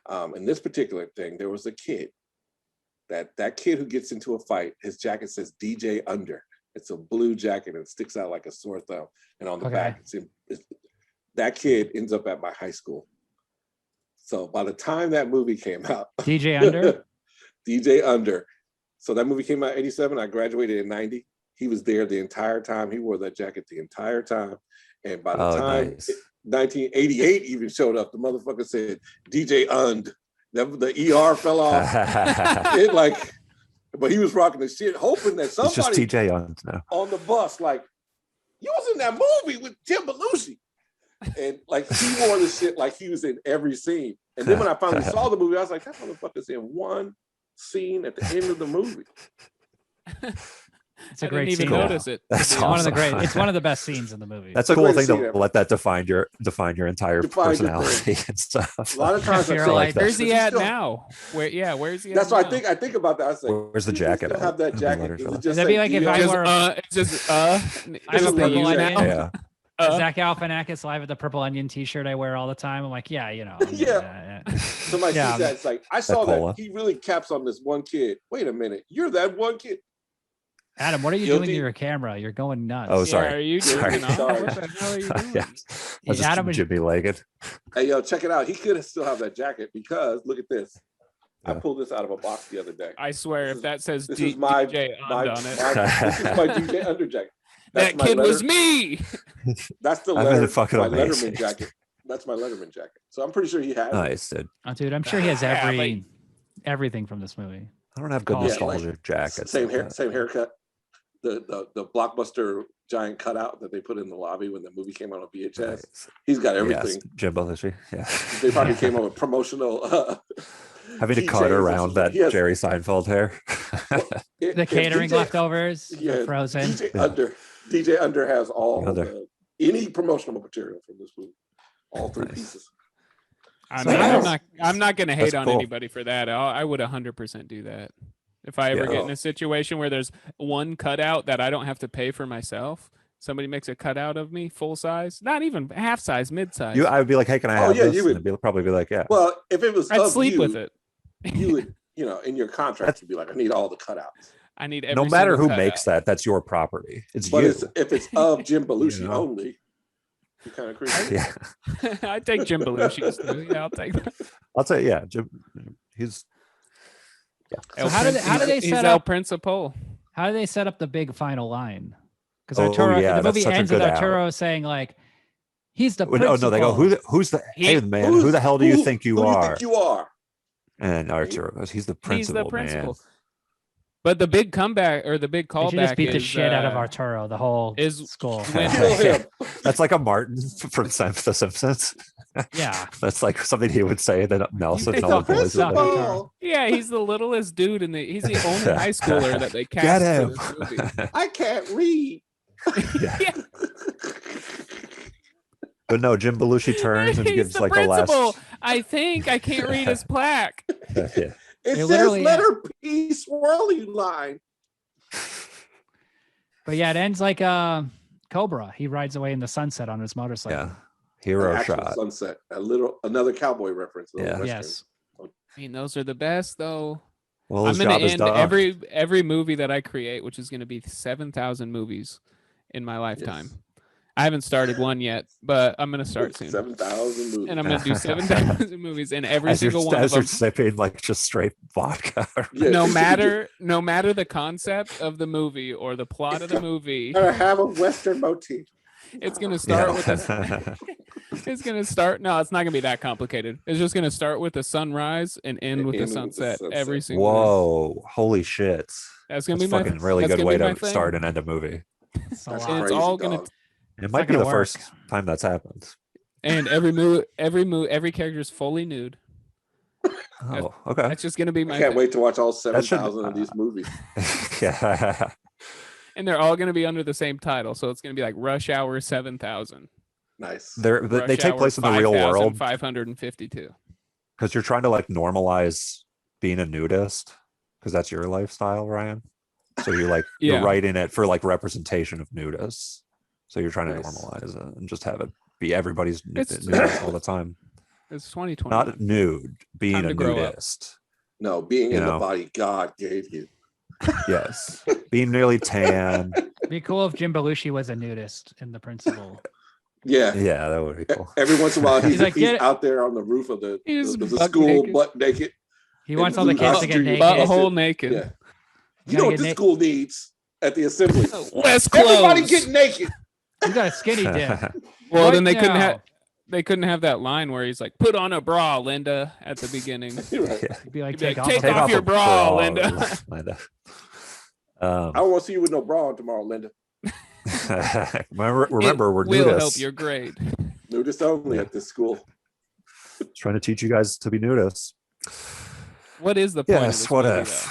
on. In this particular thing, there was a kid, that kid who gets into a fight, his jacket says DJ Under. It's a blue jacket and it sticks out like a sore thumb. And on the Okay. back, that kid ends up at my high school. So by the time that movie came out, DJ Under. DJ Under. So that movie came out in 87. I graduated in 90. He was there the entire time. He wore that jacket the entire time. And by the Oh, time nice. 1988 even showed up, the motherfucker said DJ Und. The ER fell off. It like, but he was rocking the shit, hoping that It's just somebody TJ on now. on the bus, like, you was in that movie with Jim Belushi. And like he wore the shit like he was in every scene. And then when I finally saw the movie, I was like, that motherfucker's in one scene at the end of the movie. It's a I great didn't even scene. notice it. That's to be One of the honest. great. It's one of the best scenes in the movie. That's a a cool great thing scene to ever. let that define your entire Define your personality and stuff. A lot of times I You're feel like, that. Where's he But at still- now? Where's he That's at why now? I think about that. I was like, Where's the do you jacket still at? have that The jacket? letter Does fella. it just That'd be say like if I DJ? Just, were- it's just I'm This a is the purple you onion. now. Yeah. Zach Galifianakis live at the Purple Onion T-shirt I wear all the time. I'm like, yeah, Yeah. Somebody Yeah. sees that. It's like, I saw cola. that. He really caps on this one kid. Wait a minute. You're that one kid. Adam, what are you doing Guilty. to your camera? You're going nuts. Oh, Yeah, sorry. are you Sorry. jerking off? Sorry. What the hell are you doing? Yeah. That's Adam just is- Jimmy Leggett. Hey, yo, check it out. He could still have that jacket because look at this. I Yeah. pulled this out of a box the other day. I swear, This if is- that says This is my this DJ is Und on it, my DJ Under jacket. That's that my kid was letter- me. That's the I letter, made it fucking my amazing. Letterman jacket. That's my Letterman jacket. So I'm pretty sure he has it. Nice, dude. Oh, dude, I'm sure he has Yeah, everything from this movie. I don't have good Oh, yeah, nostalgia like, jackets. Same like hair, that. same haircut. The Blockbuster giant cutout that they put in the lobby when the movie came out on VHS. Nice. He's got Yes, everything. Jim Belushi. Yeah. They probably came up with promotional. Having to keychains cut or around something. that He has- Jerry Seinfeld hair. The catering leftovers, Yeah, the frozen. DJ Under has all Under. any promotional material from this movie. All three Nice. pieces. I So mean, that's- I'm not gonna hate That's on cool. anybody for that. I would 100% do that. If I ever Yeah. get in a situation where there's one cutout that I don't have to pay for myself, somebody makes a cutout of me full size, not even half size, mid size. I would be like, hey, can I Oh, have yeah, this? you would. And they'd probably be like, yeah. Well, if it was I'd of sleep you, with it. you would, in your contract, you'd be like, I need all the cutouts. I need every No matter single who makes cutout. that's your property. It's But you. if it's of Jim Belushi You know? only, you kind of crazy. Yeah, I take Jim Belushi's too. Yeah, I'll take that. I'll tell you. Yeah, Jim. He's So how do they He's set El up? Principal. How do they set up the big final line? Because Oh, Arturo, yeah, the that's movie such a ends with good out. Arturo saying like, "He's the oh principal." no, they go, who's the He- hey man, who the hell do you think you who are? you think you are? And Arturo goes, he's the He's the principal, man. principal. But the big comeback or the big They callback should just beat the is, shit out of Arturo. The whole is school. when- Kill him. That's like a Martin from The Simpsons. Yeah. That's like something he would say that Nelson He's no the one believes it. principal. Principal, Yeah, he's the littlest dude he's the only high schooler that they Get cast for him. this movie. I can't read. Yeah. Yeah. But no, Jim Belushi turns and He's gives the like principal. a last. I think I can't read his plaque. Yeah. It They says literally- letter P swirly line. But yeah, it ends like Cobra. He rides away in the sunset on his motorcycle. Yeah. Hero An actual shot. sunset. Another cowboy reference. a little Yeah. Western. Yes. I mean, those are the best though. Well, I'm his gonna job is end done. every movie that I create, which is gonna be 7,000 movies in my lifetime. Yes. I haven't started one yet, but I'm gonna start soon. 7,000 movies. And I'm gonna do 7,000 movies, and every as you're, single one of as you're them, sipping like just straight vodka. Yeah. no matter the concept of the movie or the plot of the movie, Gotta have a Western motif. it's gonna start with a Yeah. it's gonna start. No, it's not gonna be that complicated. It's just gonna start with the sunrise and end with the End with the sunset. sunset. Every single. Day. Whoa! Holy shit! That's gonna That's be my fucking really that's good gonna way be my to thing. start and end a movie. It's a That's lot. And it's crazy, all gonna dog. It might be gonna the work. first time that's happened. And every character is fully nude. Oh, okay. That's just gonna be my. I can't thing. wait to watch all That should- 7,000 of these movies. Yeah. And they're all gonna be under the same title, so it's gonna be like Rush Hour 7,000. Nice. They Rush take Hour place in the real world 5,552. because you're trying to like normalize being a nudist because that's your lifestyle, Ryan. So you're like Yeah. you're writing it for like representation of nudists. So you're trying to Nice. normalize it and just have it be everybody's It's- nudist all the time. It's 2020. Not nude, being Time a to grow up. nudist. No, being You in know. the body God gave you. Yes. Being nearly tan. It'd be cool if Jim Belushi was a nudist in The Principal. Yeah. Yeah, that would be cool. Every once in a while, he's, He's like, he's "Get it." out there on the roof of the, He's of the butt school, naked. butt naked. He And wants all the Blue kids House to get Junior naked. Butt- Butthole naked. Yeah. You gotta know what get this naked. school needs at the assembly? Less Everybody clothes. get naked. You got a skinny dip. Well, Right then they couldn't now. have. They couldn't have that line where he's like, "Put on a bra, Linda," at the beginning. Right. Yeah. He'd be like, He'd be take like, off. "Take a off bra." your bra, Linda. Linda. I don't want to see you with no bra on tomorrow, Linda. remember, we're will help nudists. your grade. Nudist only Yeah. at this school. Trying to teach you guys to be nudists. What is the point? of Yes, this what movie, if? though?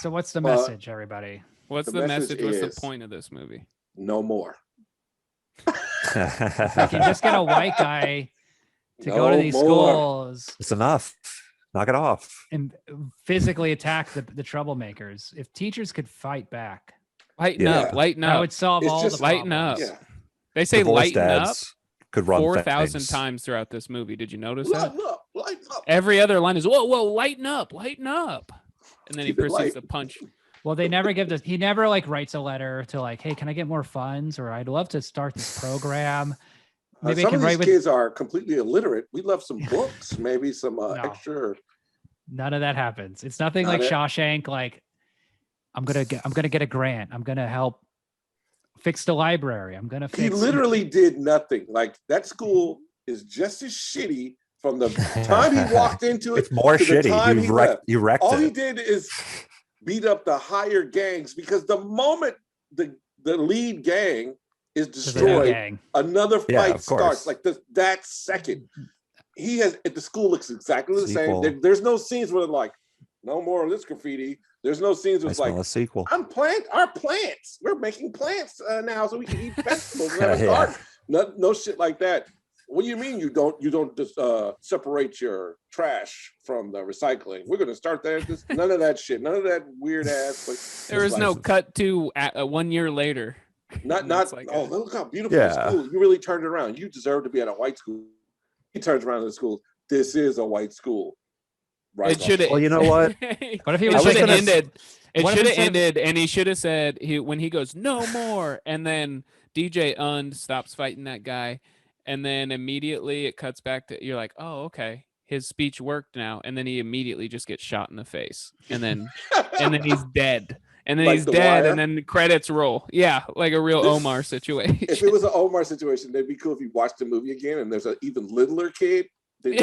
So what's the Well, message, everybody? What's The the message message? What's is- the point of this movie? No more. If you can just get a white guy to go to No these more. schools It's enough. Knock it off. and physically attack the troublemakers. If teachers could fight back, Lighten Yeah. up, lighten that up. would solve It's all just the lighten problems. up. Yeah. They say Divorced lighten up dads could run 4,000 things. times throughout this movie. Did you notice that? Lighten up. Lighten up. Every other line is "Whoa, whoa, lighten up, lighten up," and then he Keep it proceeds light. to punch. Well, they never give this. He never like writes a letter to like, hey, can I get more funds? Or I'd love to start this program. Maybe I Some can of write these with. kids are completely illiterate. We love some books, maybe some No. extra. None of that happens. It's nothing Not like it? Shawshank. Like, I'm gonna get a grant. I'm gonna help fix the library. I'm gonna fix. He literally did nothing. Like that school is just as shitty from the time he walked into it. It's more to the shitty. time You he wrecked, left. you wrecked All he it. did is beat up the higher gangs because the moment the lead gang is to the new destroyed, gang. another Yeah, fight of course. starts. Like that second, he has. The school looks exactly the Sequel. same. There's no scenes where like, no more of this graffiti. There's no scenes where I it's like, smell a sequel. our plants. We're making plants now so we can eat vegetables in our Yeah. garden. No shit like that. What do you mean you don't just separate your trash from the recycling? We're gonna start there. None of that shit. None of that weird ass. Like, There is just no like- cut to 1 year later. not It's like oh a- look how beautiful the Yeah. school. You really turned it around. You deserve to be at a white school. He turns around to the school. This is a white school. Right. It should. Well, you know what? What if he It was should have gonna- ended. It What if should have instead of- ended, and he should have said when he goes no more, and then DJ Und stops fighting that guy, and then immediately it cuts back to you're like, oh okay, his speech worked now, and then he immediately just gets shot in the face, and then he's dead, and then Like he's The dead, Wire? and then the credits roll. Yeah, like a real Omar situation. If it was an Omar situation, it'd be cool if you watched the movie again and there's an even littler kid than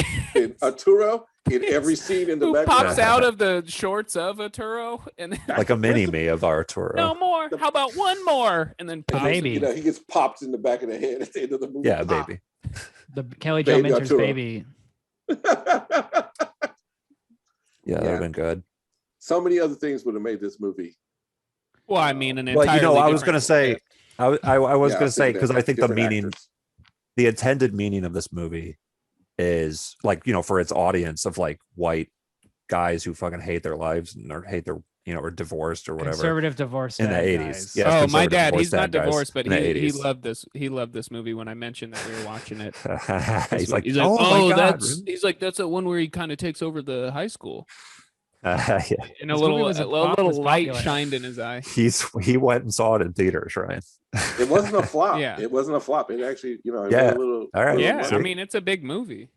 Arturo in every scene in the Who background. pops out of the shorts of Arturo, and then Like a mini me of Arturo. no more. How about one more? And then And pops. baby. You know, he gets popped in the back of the head at the end of the movie. Yeah, Pop. baby. the Kelly Jo Baby Minter's Arturo. baby. Yeah, that'd Yeah. have been good. So many other things would have made this movie. Well, I mean, an Well, entirely. you know, I was different gonna say, script. I was Yeah, gonna say thinking because that I think the different meaning, actors. the intended meaning of this movie is like, you know, for its audience of like white guys who fucking hate their lives or hate their, you know, or divorced or whatever Conservative divorce in the dad 80s. guys. Yeah. Oh, my conservative dad. divorced He's not dad guys divorced, but in the he 80s. loved this. He loved this movie when I mentioned that we were watching it. He's like, he's oh, my God. that's. He's like, that's the one where he kind of takes over the high school, Yeah. and a This little, movie was a a pop- was little light popular. shined in his eye. He went and saw it in theaters, right? It wasn't a flop. Yeah. It wasn't a flop. It actually, you know, it Yeah. was a little. All right. little Yeah, money. I mean, it's a big movie.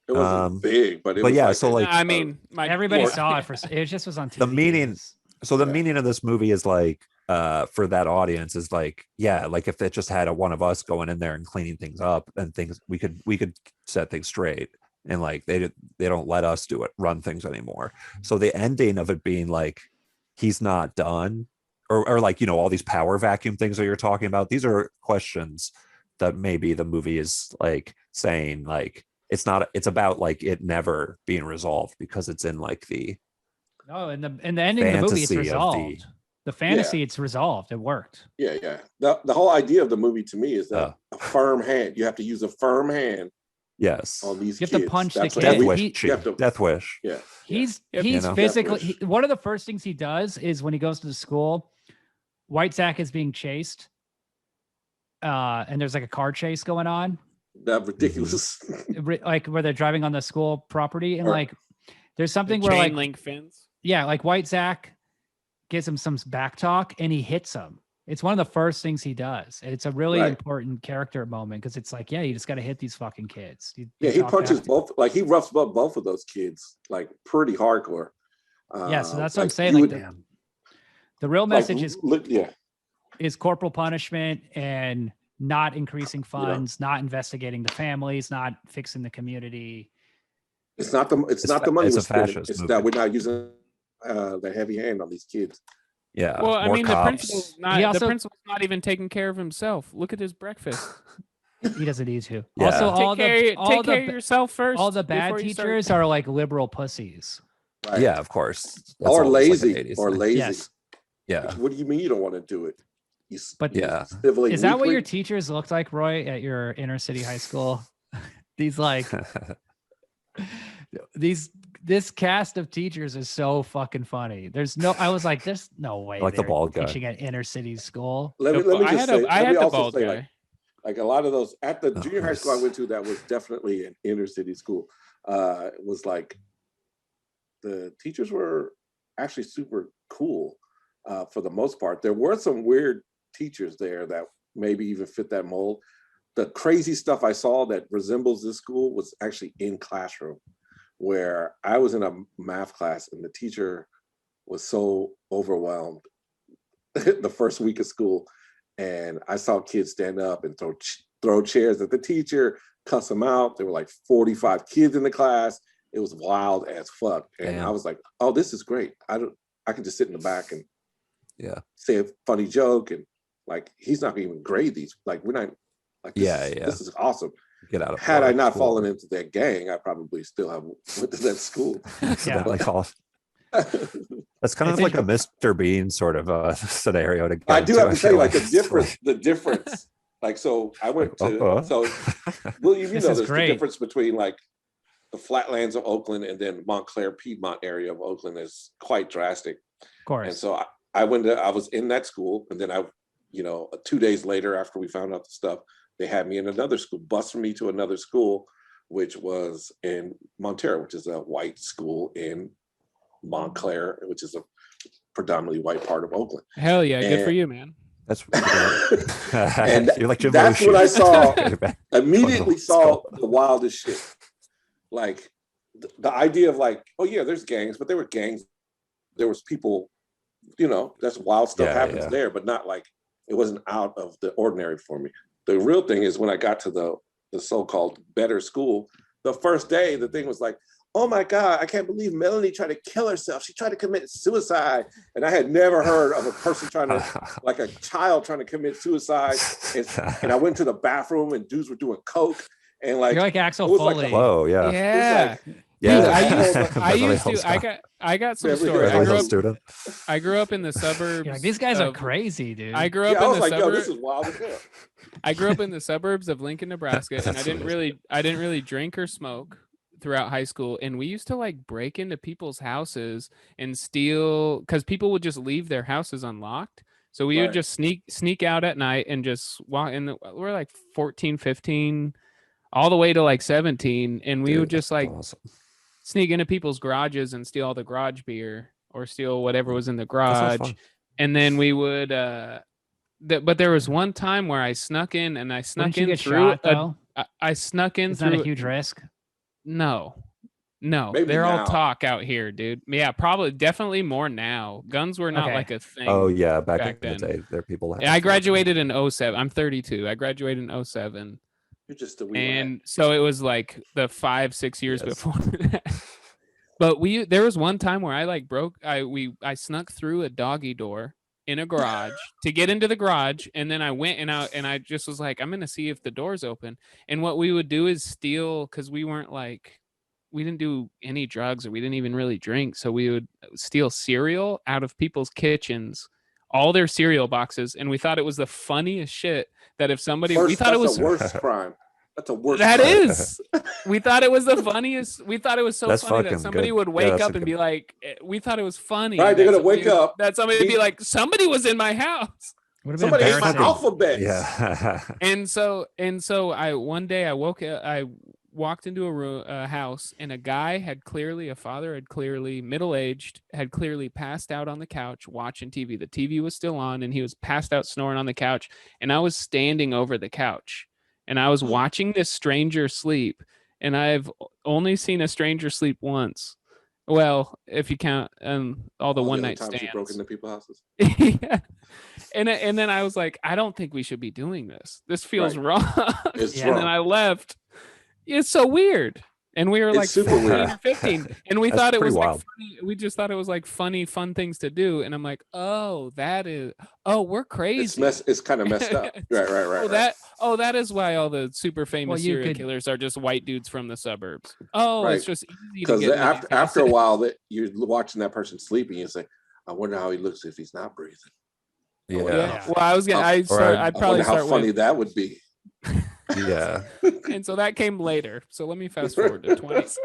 It wasn't big, but it was yeah, like so, a- like, I mean, Everybody More- saw it for it just was on TV. The meaning- So the Yeah. meaning of this movie is like, for that audience is like, yeah, like if it just had one of us going in there and cleaning things up and things, we could set things straight, and like they don't let us do it, run things anymore. So the ending of it being like he's not done, or like, you know, all these power vacuum things that you're talking about, these are questions that maybe the movie is like saying like it's about like it never being resolved because it's in like the No, in the ending of the movie, it's fantasy of resolved. The fantasy, it's resolved. It worked. Yeah. The whole idea of the movie to me is that Oh. a firm hand. You have to use a firm hand yes on these You have kids. to punch the That's what kid. Death we- Wish. He- Chi. you have to- Death Wish. Yeah. He's Yep. he's You know? physically Death Wish. one of the first things he does is when he goes to the school, White Zach is being chased. And there's like a car chase going on, That ridiculous. like where they're driving on the school property, and Or- like there's The something where chain like link fence. yeah, like White Zach gives him some back talk and he hits him. It's one of the first things he does. And it's a really Right. important character moment because it's like, yeah, you just got to hit these fucking kids. You Yeah, he talk punches back. both. Like he roughs up both of those kids like pretty hardcore. Yeah, so that's what I'm like, saying, you like, would- The real like, message is look, yeah, corporal punishment and not increasing funds, not investigating the families, not fixing the community. it's not the It's money a we're spending. fascist It's movie. that we're not using the heavy hand on these kids. Yeah. Well, I more mean, cops. the principal's not. also- the principal's not even taking care of himself. Look at his breakfast. He doesn't need to. Yeah. Also, all take the care of yourself first. all the bad before you start- teachers are like liberal pussies. Right? Yeah, of course. That's or always like an lazy, 80s or thing. lazy. Yes. Yeah. What do you mean you don't want to do it? But Yeah. civilly Is that what weakling? your teachers looked like, Roy, at your inner city high school? These like this cast of teachers is so fucking funny. I was like, there's no way Like the they're bald guy. teaching at inner city school. Let me I just had say, I let had me the also bald say, guy. like a lot of those at the Oh, junior high school I nice. went to, that was definitely an inner city school. It was like the teachers were actually super cool for the most part. There were some weird teachers there that maybe even fit that mold. The crazy stuff I saw that resembles this school was actually in classroom, where I was in a math class and the teacher was so overwhelmed the first week of school, and I saw kids stand up and throw chairs at the teacher, cuss them out. There were like 45 kids in the class. It was wild as fuck, and Damn. I was like, "Oh, this is great. I can just sit in the back and Yeah. say a funny joke, and like he's not gonna even grade these. Like we're not like this is awesome." Get out of Had I not school. fallen into that gang, I probably still have went to that school. Accidentally fall. That's kind of It's like a Mr. Bean sort of scenario to get I do into, have to say, feel like it's the difference. Like, so I went to Uh-huh. so well, you This know, is there's great. the difference between like the flatlands of Oakland and then Montclair, Piedmont area of Oakland is quite drastic. Of course. And so I was in that school, and then 2 days later, after we found out the stuff, they had me in another school, bused me to another school, which was in Montero, which is a white school in Montclair, which is a predominantly white part of Oakland. Hell yeah, good for And- you, man. That's And you're like Jim that's what I Belushi. saw. Immediately Let's saw go. the wildest shit. Like the idea of like, oh yeah, there's gangs, but there were gangs. There was people, that's wild stuff Yeah, happens yeah. there, but not like it wasn't out of the ordinary for me. The real thing is when I got to the so-called better school, the first day, the thing was like, oh my God, I can't believe Melanie tried to kill herself. She tried to commit suicide. And I had never heard of a person trying to, like a child trying to commit suicide. And I went to the bathroom and dudes were doing coke. And like, You're like Axel it was like Foley. Whoa, yeah. Yeah. it was like, Yeah. Dude, I used Beverly Hills to. I got some Beverly stories. Hills. Student. I grew up in the suburbs. You're like, these guys are of- crazy, dude. I grew yeah, up I in was the like, yo, suburbs. this is wild as hell. I grew up in the suburbs of Lincoln, Nebraska, and I That's didn't amazing. really drink or smoke throughout high school. And we used to like break into people's houses and steal because people would just leave their houses unlocked. So we would Right. just sneak out at night and just walk in. We're like 14, 15, all the way to like 17, and we Dude, would just that's like awesome. sneak into people's garages and steal all the garage beer or steal whatever was in the That sounds garage. fun. And then we would but there was one time where I snuck in and I snuck Wouldn't you in get through shot though? I snuck in Is that through a huge risk? no. Maybe They're now. all talk out here, dude. Yeah, probably definitely more now. Guns were not Okay. like a thing. Oh yeah, back back in the then. day, there are people. Yeah, I graduated in 07. I'm 32. I graduated in 07. You're just a wee And so it was like the 5-6 years Yes. before that. But there was one time where I like I snuck through a doggy door in a garage to get into the garage, and then I went and out and I just was like, I'm gonna see if the door's open. And what we would do is steal, because we didn't do any drugs or we didn't even really drink, so we would steal cereal out of people's kitchens, all their cereal boxes, and we thought it was the funniest shit that if somebody we thought it was the worst crime. That's a worst that crime. is. We thought it was the funniest. We thought it was so That's funny that fucking somebody good. would Yeah, wake that's a up and good- be like, we thought it was funny. Right, they're that gonna wake somebody- up, That somebody would be he- like, somebody was in my house. Would have been Somebody ate my embarrassing. alphabet. Yeah. And so I one day I walked into a house, and a guy a father had clearly middle-aged, had clearly passed out on the couch watching TV. The TV was still on and he was passed out snoring on the couch, and I was standing over the couch and I was watching this stranger sleep, and I've only seen a stranger sleep once. Well, if you count all the All one other night times you broke stands. into people's houses. Yeah. And then I was like, I don't think we should be doing this. This feels Right. wrong. It's Yeah. And then wrong. I left. It's so weird. And we were It's like super 14 weird. or 15. And we That's thought it pretty was like wild. funny. We just thought it was like funny, fun things to do. And I'm like, we're crazy. It's kind of messed up. Right. That is why all the super famous you serial could- killers are just white dudes from the suburbs. Oh, Right. it's just easy to Because get money after a fast. while that you're watching that person sleeping, you say, I wonder how he looks if he's not breathing. Yeah. Yeah. Well, I was gonna. I'd I'd I probably wonder how start funny with, that would be. Yeah. and so that came later. So let me fast forward to 20s.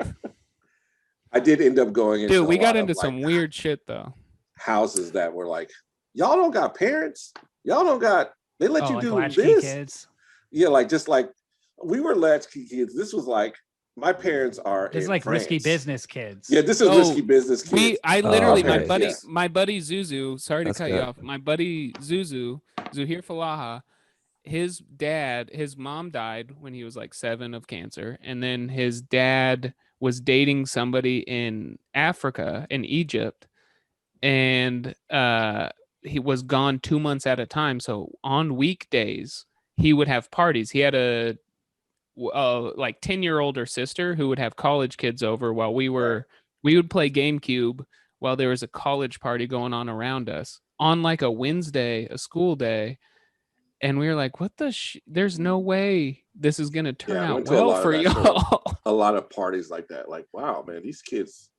I did end up going into Dude, we a got lot into of, some like, weird shit though. houses that were like, y'all don't got parents. Y'all don't got. They let you like do latchkey this. kids. Yeah, just like we were latchkey kids. This was like my parents are. It's in like risky France. business kids. Yeah, this is Oh, risky business kids. I literally, my okay, buddy, yes. my buddy Zuzu. Sorry to That's cut you good. off. My buddy Zuhir Falaha. His mom died when he was like 7 of cancer, and then his dad was dating somebody in Africa, in Egypt, and he was gone 2 months at a time. So on weekdays he would have parties. He had a like 10-year older sister who would have college kids over while we would play GameCube while there was a college party going on around us on like a Wednesday, a school day. And we were like, what there's no way this is going to turn Yeah, I out went to a well lot of for that y'all. A lot of parties like that. Like, wow, man, these kids,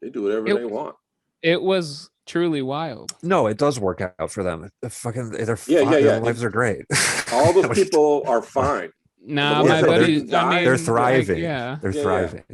they do whatever they want. It was truly wild. No, it does work out for them. Fucking, they're Yeah, fine. yeah, Their yeah. lives are great. All those people are fine. Nah, ones my that buddy, didn't die, I mean, they're like, thriving. yeah. They're Yeah, yeah. thriving.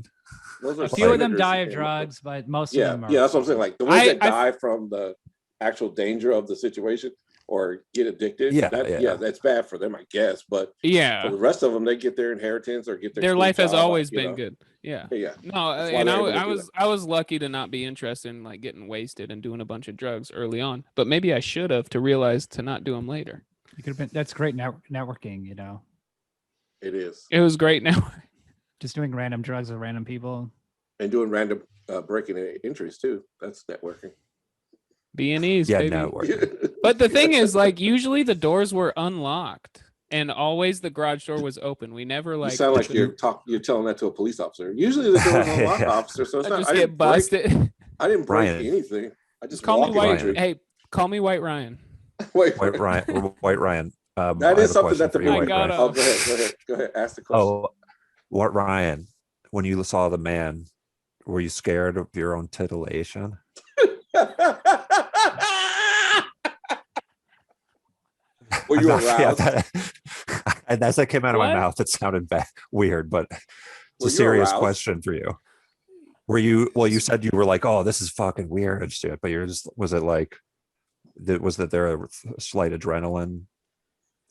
Those are A few of them senators die who of came drugs, but most Yeah, of them are. yeah, that's what I'm saying. Like the ones that I- die from the actual danger of the situation, or get addicted, Yeah, that, yeah. that's bad for them, I guess. But for Yeah, the rest of them, they get their inheritance or get their sweet life has job, always you been know? good. Yeah. Yeah, No, That's why and they're able to do I was lucky to not be interested in like getting wasted and doing a bunch of drugs early on. But maybe I should have to realize to not do them later. You could have been. That's great networking. You know, it is. It was great now. just doing random drugs with random people. And doing random breaking entries too. That's networking. B&E's, Yeah, baby. network. But the thing is, like, usually the doors were unlocked and always the garage door was open. We never You like sound like you're telling that to a police officer. Usually the door's unlocked, Yeah. officer. So it's I not. just I get didn't break. busted. I didn't break Ryan. anything. I just Just call me walk White. entry. Hey, call me White Ryan. Wait, White Ryan. White Ryan. I that have is a something question that the for you, I movie. White got Ryan. Oh, go ahead. Ask the question. Oh, what Ryan? When you saw the man, were you scared of your own titillation? Were you I'm not- yeah, aroused? and as that came out of my What? mouth, it sounded weird, but it's Were a you serious aroused? question for you. Were you? Well, you said you were like, "Oh, this is fucking weird," and shit, but you're just. Was it like? Was that there a slight adrenaline?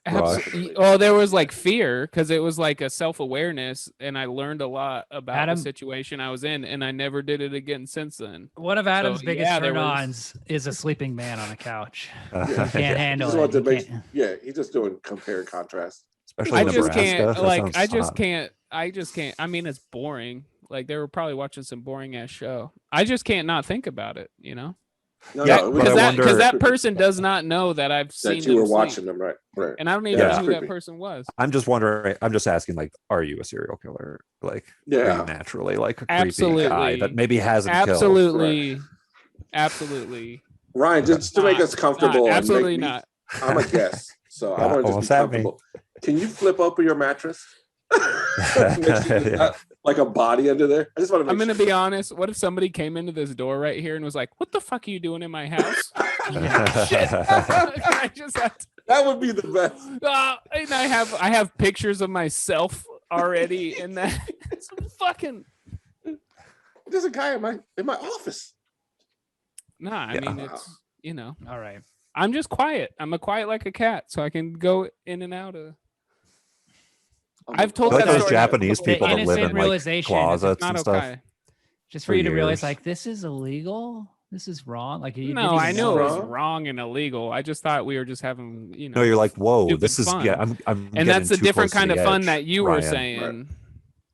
Absolutely. Well, there was like fear because it was like a self-awareness, and I learned a lot about Adam- the situation I was in, and I never did it again since then. One of Adam's So, biggest yeah, there was- turn-ons is a sleeping man on a couch. Yeah. He can't He handle just it. wanted to He make. can't- Yeah, he's just doing compare and contrast. Especially I in just Nebraska. can't That like sounds I just hot. can't I just can't. I mean, it's boring. Like they were probably watching some boring ass show. I just can't not think about it, you know? No, Yeah, no, it but was I Because that wonder- person does not know that I've seen that you were them watching sleep. them, right? Right. And I don't even Yeah, know it's who that creepy. person was. I'm just wondering. I'm just asking. Like, are you a serial killer? Like, are Yeah. you naturally like a creepy guy Absolutely. that maybe hasn't killed? Absolutely. Absolutely. Ryan, just to make Not- us comfortable. and absolutely make me- not. I'm a guest, so I Yeah, want to what's just be that mean? comfortable. Can you flip open your mattress? Make sure there's Yeah. not, like a body under there. I just want to make I'm gonna sure. be honest. What if somebody came into this door right here and was like, "What the fuck are you doing in my house?" Shit. I just have to, That would be the best. and I have pictures of myself already in that. It's fucking There's a guy in my office. nah. I Yeah. mean, it's All right. I'm just quiet. I'm a quiet like a cat, so I can go in and out of. I've told Like that those story Japanese before. people that live innocent in like realization is closets Not and stuff. okay. Just for For you to realize, years. like, this is illegal. This is wrong. Like, you No, didn't I even knew know. it was Wrong? wrong and illegal. I just thought we were just having, No, you're like, whoa, stupid this is fun. yeah. I'm and that's getting the too different close to kind of the fun edge, that you were Ryan. saying.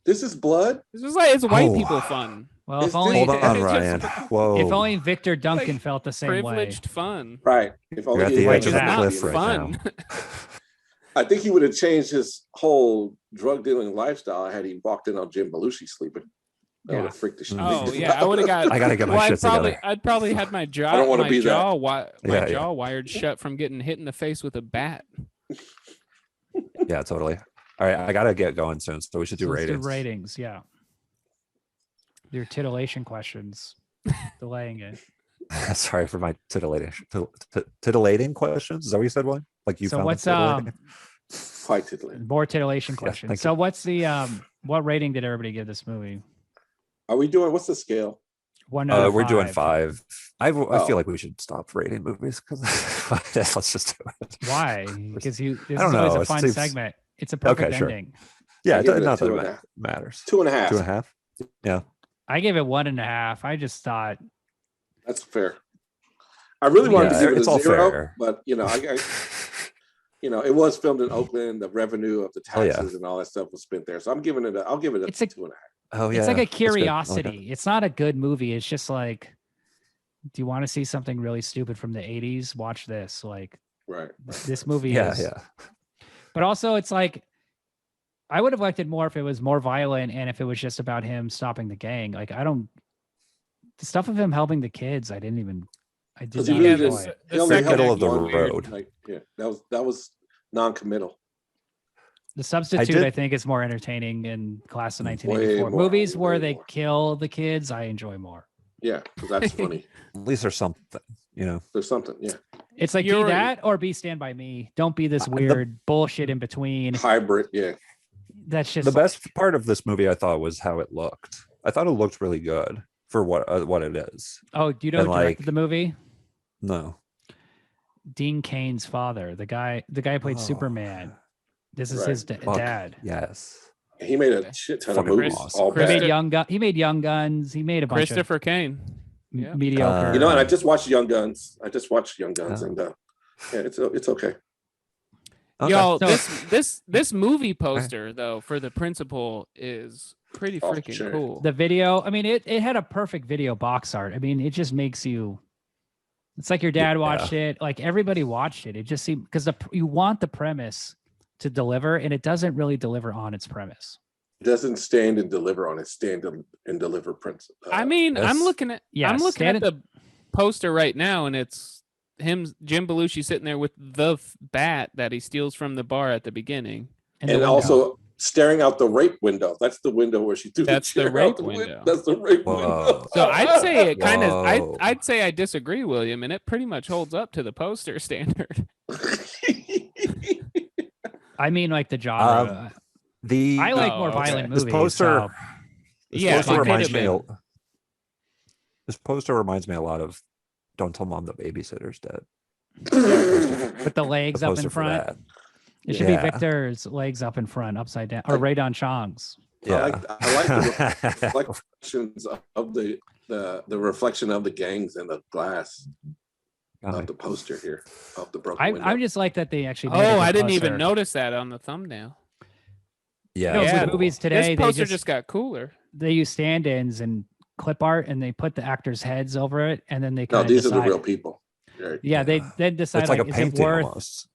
This is blood. This was like it's white Oh. people fun, Well, if It's only Hold on, Just- Ryan. Whoa. if only Victor Duncan Like, felt the same way. privileged fun. Right. If only You're at he the had edge of his the not body, cliff you know. right fun. now. I think he would have changed his whole drug dealing lifestyle had he walked in on Jim Belushi sleeping. That Yeah. would have freaked the shit. Oh yeah, I would have got. I gotta get my shit together. I'd probably had my jaw. I don't wanna my be that. jaw, my Yeah, jaw wired shut from getting hit in the face with a bat. Yeah, totally. All right, I gotta get going soon, so we should do So let's ratings. do ratings, yeah. Your titillation questions. Delaying it. Sorry for my titillating questions. Is that what you said, William? Like you So found what's them titillating? Quite tickling. more titillation questions? thank So you. what's the what rating did everybody give this movie? Are we doing? What's the scale? 1 out of We're doing 5. 5. I Oh. feel like we should stop rating movies because let's just do it. Why? Because this I is don't always know, a it fun seems- segment. It's a perfect Okay, sure. ending. Yeah, I give it a not that 2.5. it matters. 2.5. 2.5. Yeah. I gave it 1.5. I just thought That's fair. I really wanted Yeah, to give it it's a all 0, fair. but it was filmed in Oakland. The revenue of the Oh, yeah. taxes and all that stuff was spent there. So I'll give it a It's a- 2.5. Oh yeah. it's like a that's good. I like that. curiosity. It's not a good movie. It's just like, do you want to see something really stupid from the 80s? Watch this. Like Right. this movie Yeah, is. yeah. But also, it's like I would have liked it more if it was more violent and if it was just about him stopping the gang. Like the stuff of him helping the kids. I did Because not he really Yeah, enjoy didn't. it. He only second helped middle of the one road. dude. Like, yeah, that was non-committal. The Substitute, did- I think, is more entertaining in Class of Way 1984. more, Movies where way they more. kill the kids, I enjoy more. Yeah, because that's funny. At least there's something, There's something. Yeah, It's like You're- be that or be Stand By Me. Don't be this the- weird bullshit in between. hybrid. Yeah, That's just The best part of this movie I thought was how it looked. I thought it looked really good for what it is. Oh, do you know and, who directed like- the movie? No. Dean Kane's father, the guy who played Oh, Superman. This is Right. his fuck, dad. Yes. He made a shit ton of Fucking movies, awesome. all He made bad. Young Guns. He made a bunch of Christopher Kane. Yeah. mediocre. You know, and I just watched Young Guns. I just watched Young Guns, Oh. and yeah, it's okay. Okay. Y'all, So- this movie poster though for the principal is pretty Off the freaking chain. cool. The video, I mean, it had a perfect video box art. I mean, it just makes you. It's like your dad watched it. Like everybody watched it. It just seemed because you want the premise to deliver, and it doesn't really deliver on its premise. It doesn't stand and deliver on it. Stand and deliver Prince. I mean, I'm Yes. looking at Yeah, I'm looking at stand- the poster right now, and it's him, Jim Belushi, sitting there with the bat that he steals from the bar at the beginning. And, and the window. also staring out the rape window. That's the window where she threw That's the chair out rape window. window. That's the rape Whoa. window. So I'd say it kind of Whoa. I'd say I disagree, William, and it pretty much holds up to the poster standard. I mean, like the genre. The I like Oh, more okay. violent This movies. poster- so- This Yeah, poster it could reminds have me. been. This poster reminds me a lot of "Don't Tell Mom the Babysitter's Dead." with the legs The up poster in for front. that. It should Yeah. be Victor's legs up in front, upside down, or Radon Chong's. Yeah. I like the reflections of the reflection of the gangs in the glass of the poster here of the broken window. I just like that they actually. made a Oh, good I didn't poster. even notice that on the thumbnail. Yeah. No, it's Yeah. with cool. movies today, This poster just got cooler. they use stand-ins and clip art, and they put the actors' heads over it, and then they No, kind these of are the real people. Right. Yeah, they then decide It's like a is it painting worth almost.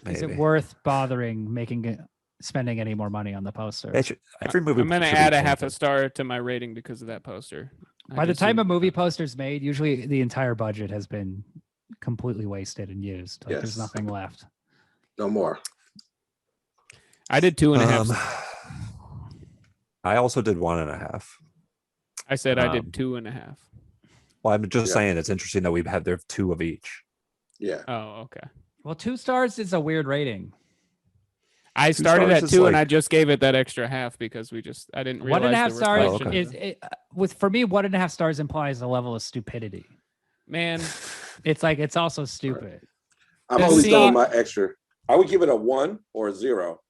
is it maybe. worth bothering spending any more money on the poster? Every movie. I'm gonna should be add a half a painted. star to my rating because of that poster. By the time a movie poster's made, usually the entire budget has been completely wasted and used. Like there's Yes. nothing left. No more. I did 2.5. I also did 1.5. I said I um, did 2.5. Well, I'm just Yeah. saying it's interesting that we've had there 2 of each. Yeah. Oh, okay. Well, 2 stars is a weird rating. I started stars at is 2 and like- I just gave it that extra half because I didn't realize 1.5 the stars Oh, reflection. okay. for me, 1.5 stars implies a level of stupidity. Man, It's like it's also stupid. I'm The always throwing scene- my extra. I would give it a 1 or a 0,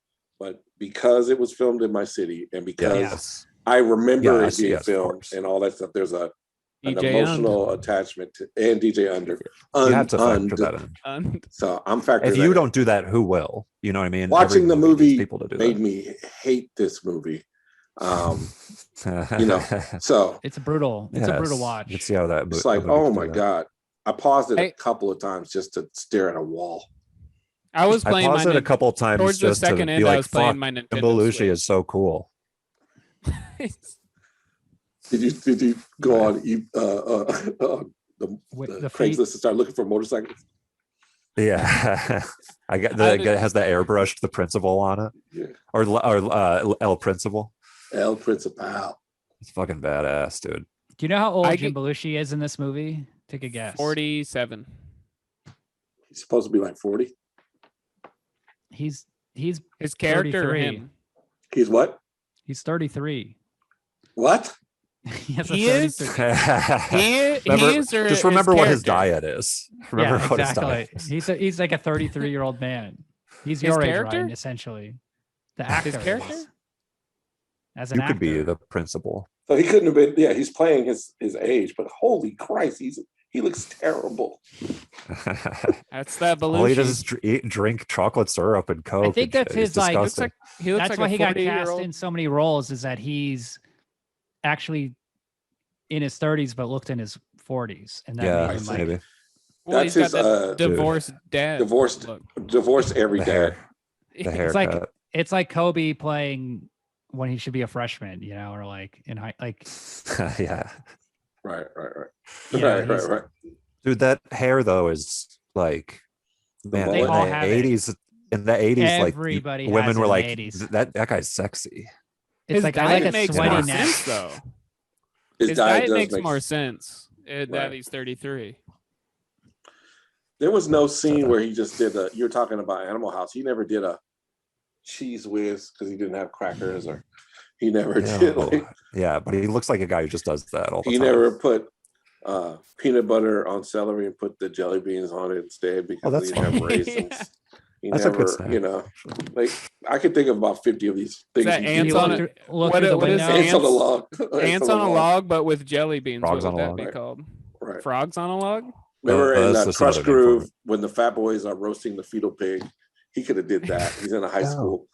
but because it was filmed in my city and because Yes. I remember Yes, it being yes, of filmed course. and all that stuff, there's an DJ emotional attachment to and DJ Under. You have to factor Und- that in. Und. So I'm factoring. If that you in. don't do that, who will? You know what I mean? Watching the Every needs movie people to do made me hate this movie. that. you know, So It's a brutal Yes. watch. Let's see how that. it's like, oh my God. I paused it Hey. a couple of times just to stare at a wall. I was I playing paused my it a couple of times towards the just to second be end. I like, was playing "Fuck, my Nintendo Belushi Switch. is so cool." Did you go on Wait, the the feet- Craigslist and start looking for motorcycles? Yeah, I got I the did- it has the airbrushed the principal on it, Yeah. or El Principal. El Principal. It's fucking badass, dude. Do you know how old I Jim get- Belushi is in this movie? Take a guess. 47. He's supposed to be like 40. He's His character or 33. him? He's what? He's 33. What? He has a He is? 33. Remember- He is or just remember what his character? diet is. Remember Yeah, what exactly. his diet is. He's like a 33-year-old man. He's His your age, character? Ryan, essentially. The actor. His is. character? As an You could be actor. the principal. So he couldn't have been. Yeah, he's playing his age, but holy Christ, he looks terrible. That's that All he does Belushi. is eat, drink chocolate syrup and coke. think and that's shit. He's his, like- Looks disgusting. like he looks That's like why a he got cast 40-year-old. in so many roles, is that he's actually in his 30s but looked in his 40s. And that Yeah, made him like maybe. Well, That's he's got his, that dude. divorced dad. Divorced, look. divorced every The day. hair, the haircut. like- it's like Kobe playing when he should be a freshman, or like in high, like yeah, Right. Yeah, right. he's- dude, that hair though is like, man, They in all the have it. '80s. In the '80s, like Everybody women has it were in like, the 80s. that guy's sexy. it's His like I like diet a makes sweaty more neck. sense though. His, His diet diet does makes make more sense that Right. he's 33. There was no scene where he just did you're talking about Animal House. He never did a cheese whiz because he didn't have crackers, or he never did. No. Like, Yeah, but he looks like a guy who just does that all the he time. never put peanut butter on celery and put the jelly beans on it instead because that's he didn't have fun. raisins. He That's a good never, snack, you know, like I could think of about 50 of these things. that he ants did. on look a- through, look what through the is window. Ants on a ants- log. Ants on a log, but with jelly beans. Frogs What on would a that log. be Right. called? Right. Frogs on a log? Remember in that's Crush another name for Groove it. when the Fat Boys are roasting the fetal pig? He could have did that. He's in a high Oh. school.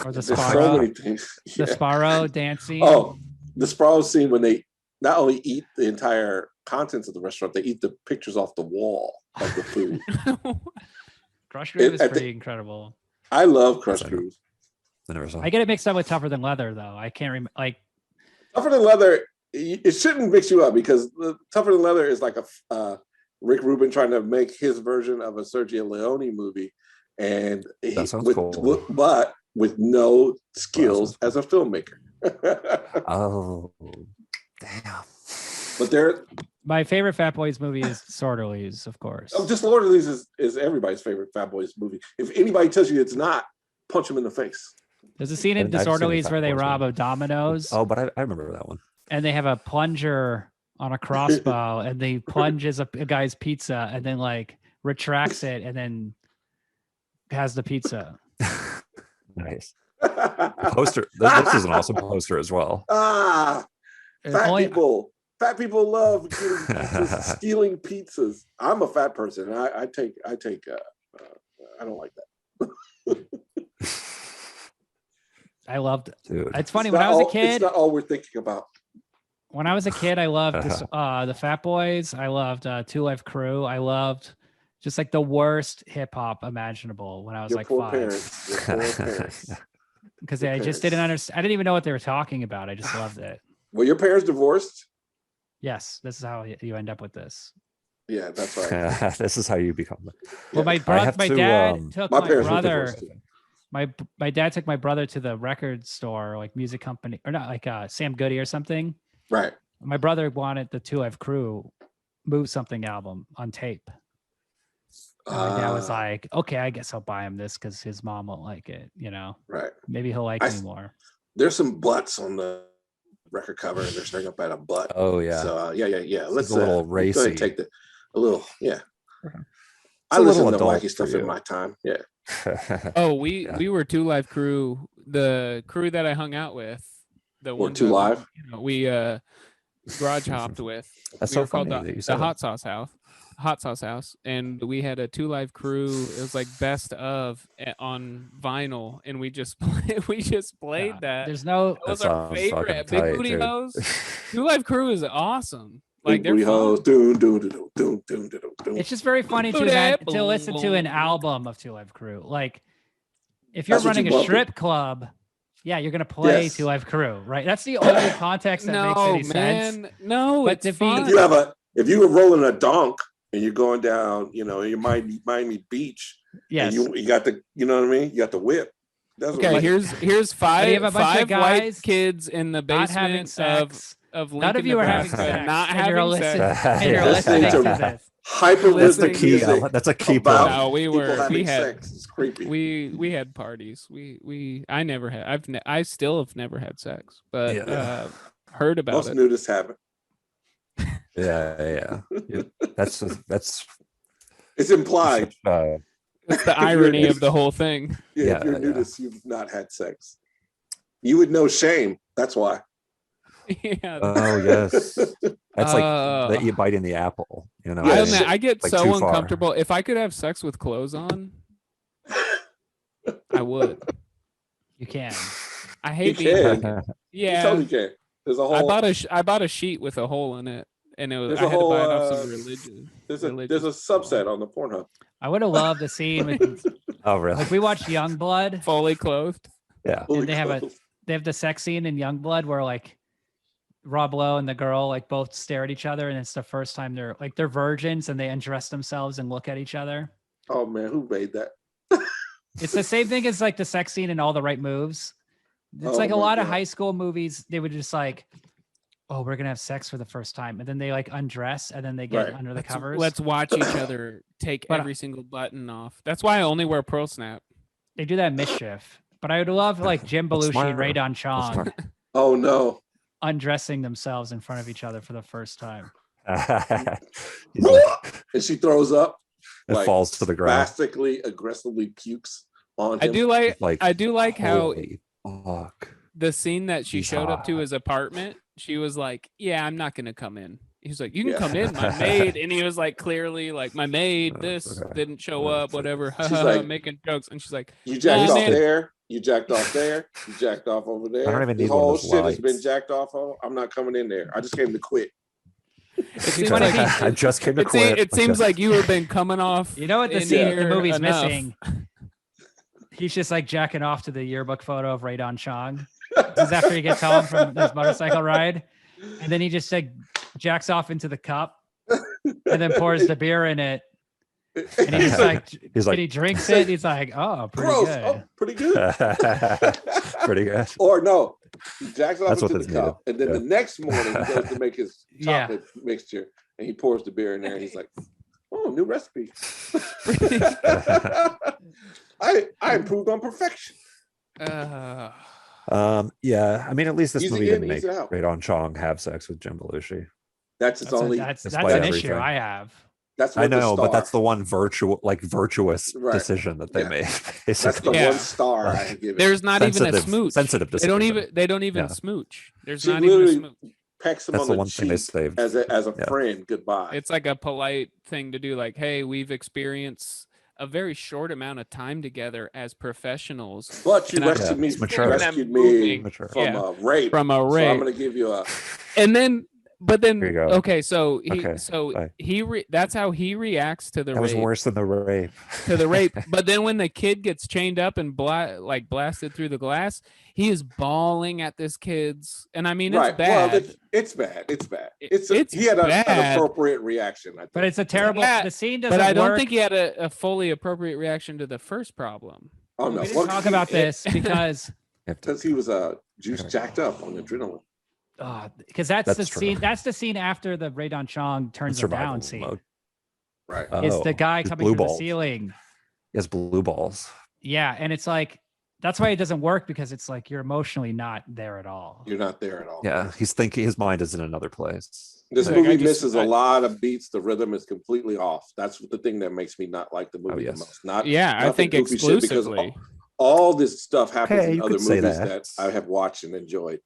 Or the There's so Sparrow. many things. The Yeah. Sparrow dancing. Oh, the Sparrow scene when they not only eat the entire contents of the restaurant, they eat the pictures off the wall of the food. Crush Groove is at the- pretty incredible. I love Crush That's Groove. I never saw. I get it mixed up with Tougher Than Leather though. I can't remember. Like Tougher Than Leather, it shouldn't mix you up because the Tougher Than Leather is like a Rick Rubin trying to make his version of a Sergio Leone movie, and That sounds with, cool. but with no skills sounds as a filmmaker. Oh, damn. But there, my favorite Fat Boys movie is Sorterlies, of course. just Lord of the Rings is everybody's favorite Fat Boys movie. If anybody tells you it's not, punch them in the face. There's a scene in I've seen the Disorderlies Fat where they Boys rob one. a Domino's Oh, but I remember that one. and they have a plunger on a crossbow and they plunges a guy's pizza and then like retracts it and then has the pizza. Nice. The poster. This is an awesome poster as well. Ah, It fat only- people. Fat people love getting pizzas, stealing pizzas. I'm a fat person. And I take. I don't like that. I loved. Dude. It's funny It's when not I was a all- kid. it's not all we're thinking about. When I was a kid, I loved the Fat Boys. I loved Two Live Crew. I loved just like the worst hip hop imaginable when I was Your like poor 5. parents. Your poor parents. Because Your I just parents. didn't understand. I didn't even know what they were talking about. I just loved it. Were your parents divorced? Yes, this is how you end up with this. Yeah, that's right. This is how you become. Well, my I have my to, dad took My my, parents were brother. divorced too. My dad took my brother to the record store, like music company, or not like Sam Goody or something. Right. My brother wanted the Two Live Crew Move Something album on tape. And my dad was Ah, like, okay, I guess I'll buy him this because his mom won't like it. You know, right. maybe he'll like I me s- more. There's some butts on the record cover, and they're staring up at a butt. Oh yeah. So yeah. Let's a little go ahead racy. and take a little. Yeah. I a listened little to adult wacky stuff for in you. my time. Yeah. Oh, we Yeah. we were Two Live Crew, the crew that I hung out with. The Or ones Two that Live? we garage hopped with. That's We so were called funny that you the said hot sauce house, and we had a Two Live Crew. It was like best of on vinyl, and we just played Yeah. that. There's no. That was That our sounds favorite. fucking Big tight, Booty dude. Hose. Two Live Crew is awesome. Like Big they're booty fun. hoes. Doom, doom, doom, doom, doom, doom, doom. It's just very funny to Booty, to listen to an boom. album of Two Live Crew. Like, if you're That's what you running a bump it. strip club, yeah, you're gonna play Yes. Two Live Crew, right? That's the only context that makes No, any sense. man. No, But it's to be- fun. If you were rolling a donk and you're going down, your Miami Beach, Yes. and you got the, you know what I mean? You got the whip. That's Okay, what here's But you five have a bunch of five white guys kids in the not having basement sex. of None of Lincoln, you are having Nebraska, sex. not and you're having listening, sex. and you're Yeah. listening to Listening this. hyper That's the Listening key. music That's a key about- point. No, we people were having we had sex. It's creepy. we had parties. I never had. I still have never had sex, but Yeah. heard about Most it. nudists haven't. Yeah. That's It's implied. It's the If you're irony a of the whole thing. Yeah, Yeah, if you're yeah. nudist, you've not had sex. You would know shame. That's why. Yeah. Oh yes. That's like Uh, that you bite in the apple. You know. I, Yeah, admit, shit. I get like so too far. uncomfortable. If I could have sex with clothes on, I would. You can. I hate You being can. naked. You Yeah. totally can. There's a I whole. bought a sheet with a hole in it, and it was There's I a had to buy it whole, off some there's a religious subset on the Pornhub. I would have loved to see with, Oh really? like we watched Youngblood. fully clothed. Yeah. Fully they have a- clothed. They have the sex scene in Youngblood where like Rob Lowe and the girl like both stare at each other, and it's the first time they're virgins and they undress themselves and look at each other. Oh man, who made that? It's the same thing as like the sex scene in All the Right Moves. It's Oh like a my lot of God. high school movies. They would just like, oh, we're gonna have sex for the first time, and then they like undress and then they get Right. under the covers. Let's watch each other take But- every single button off. That's why I only wear Pearl Snap. They do that in Mischief. But I would love like Jim That's Belushi and smart. Ray Don That's Chong smart. Oh no. undressing themselves in front of each other for the first time. He's like, and she throws up, it like, falls to the ground. spastically, aggressively pukes on I him. do like Like, I do like how holy fuck. the scene that she He's showed up to hot. his apartment, she was like, "Yeah, I'm not gonna come in." He was like, "You can Yeah. come in, my maid," and he was like, clearly like, "My maid, this Okay. didn't show up, whatever." She's like- making jokes, and she's like, You jacked Nah, off man. there. You jacked off there. You jacked off over there. don't even This need one of whole those shit has been lights. jacked off on. I'm not coming in there. I just came to quit. "It seems He's like like, I just came to it, se- quit. it seems like you have been coming off." You know what the in scene the here movie's enough. missing? He's just like jacking off to the yearbook photo of Radon Chong. This is after he gets home from his motorcycle ride. And then he just like jacks off into the cup and then pours the beer in it. And he's like, He's like- and he drinks it. He's like, oh, pretty Gross. good. Oh, pretty good. Pretty good. Or no, he jacks off That's into what the this cup, and then Yeah. the next morning he goes to make his Yeah. chocolate mixture, and he pours the beer in there, and he's like, "Oh, new recipe." I improved on perfection. Yeah, I mean, at least this Easy movie in, didn't make easy out. Radon Chong have sex with Jim Belushi. That's its That's, only. that's despite an issue everything. I have. That's I what the know, but star- that's the one virtuous Right. decision that they Yeah. made. that's Basically, the Yeah. one star I give it. There's not even a Sensitive- smooch. sensitive They don't decision. even. They don't even Yeah. smooch. There's She not even a literally smooch. Pecks him that's on the the one thing they cheek saved. as a Yeah. friend goodbye. It's like a polite thing to do. Like, hey, we've experienced a very short amount of time together as professionals But you And I- rescued me. It's mature. Rescued me Moving. Mature. from Yeah. a rape. from a So rape. I'm gonna give you a. And then, but then, Here you go. okay, so Okay, bye. that's how he reacts to the That was rape. worse than the rape. To the rape. But then when the kid gets chained up and blasted through the glass, he is bawling at this kid's, and I mean, it's Right. bad. Well, it's bad. It's bad. It's He had an bad. appropriate reaction. I think. But it's a terrible. Yeah, The scene doesn't but I don't work. think he had a fully appropriate reaction to the first problem. Oh we no. didn't talk about this because Because he was juice jacked up on adrenaline. that's That's the true. scene. That's the scene after the Radon Chong turns him Survival down scene. mode. Right. It's the Oh, guy his coming blue through balls. the ceiling. He has blue balls. Yeah, and it's like that's why it doesn't work because it's like you're emotionally not there at all. You're not there at all. Yeah, he's thinking his mind is in another place. This Like, movie I just- misses I- a lot of beats. The rhythm is completely off. That's the thing that makes me not like the movie yes. the most. Not Yeah, I not the think goofy shit, because exclusively. all this stuff happens Okay, in you other could say movies that. that I have watched and enjoyed.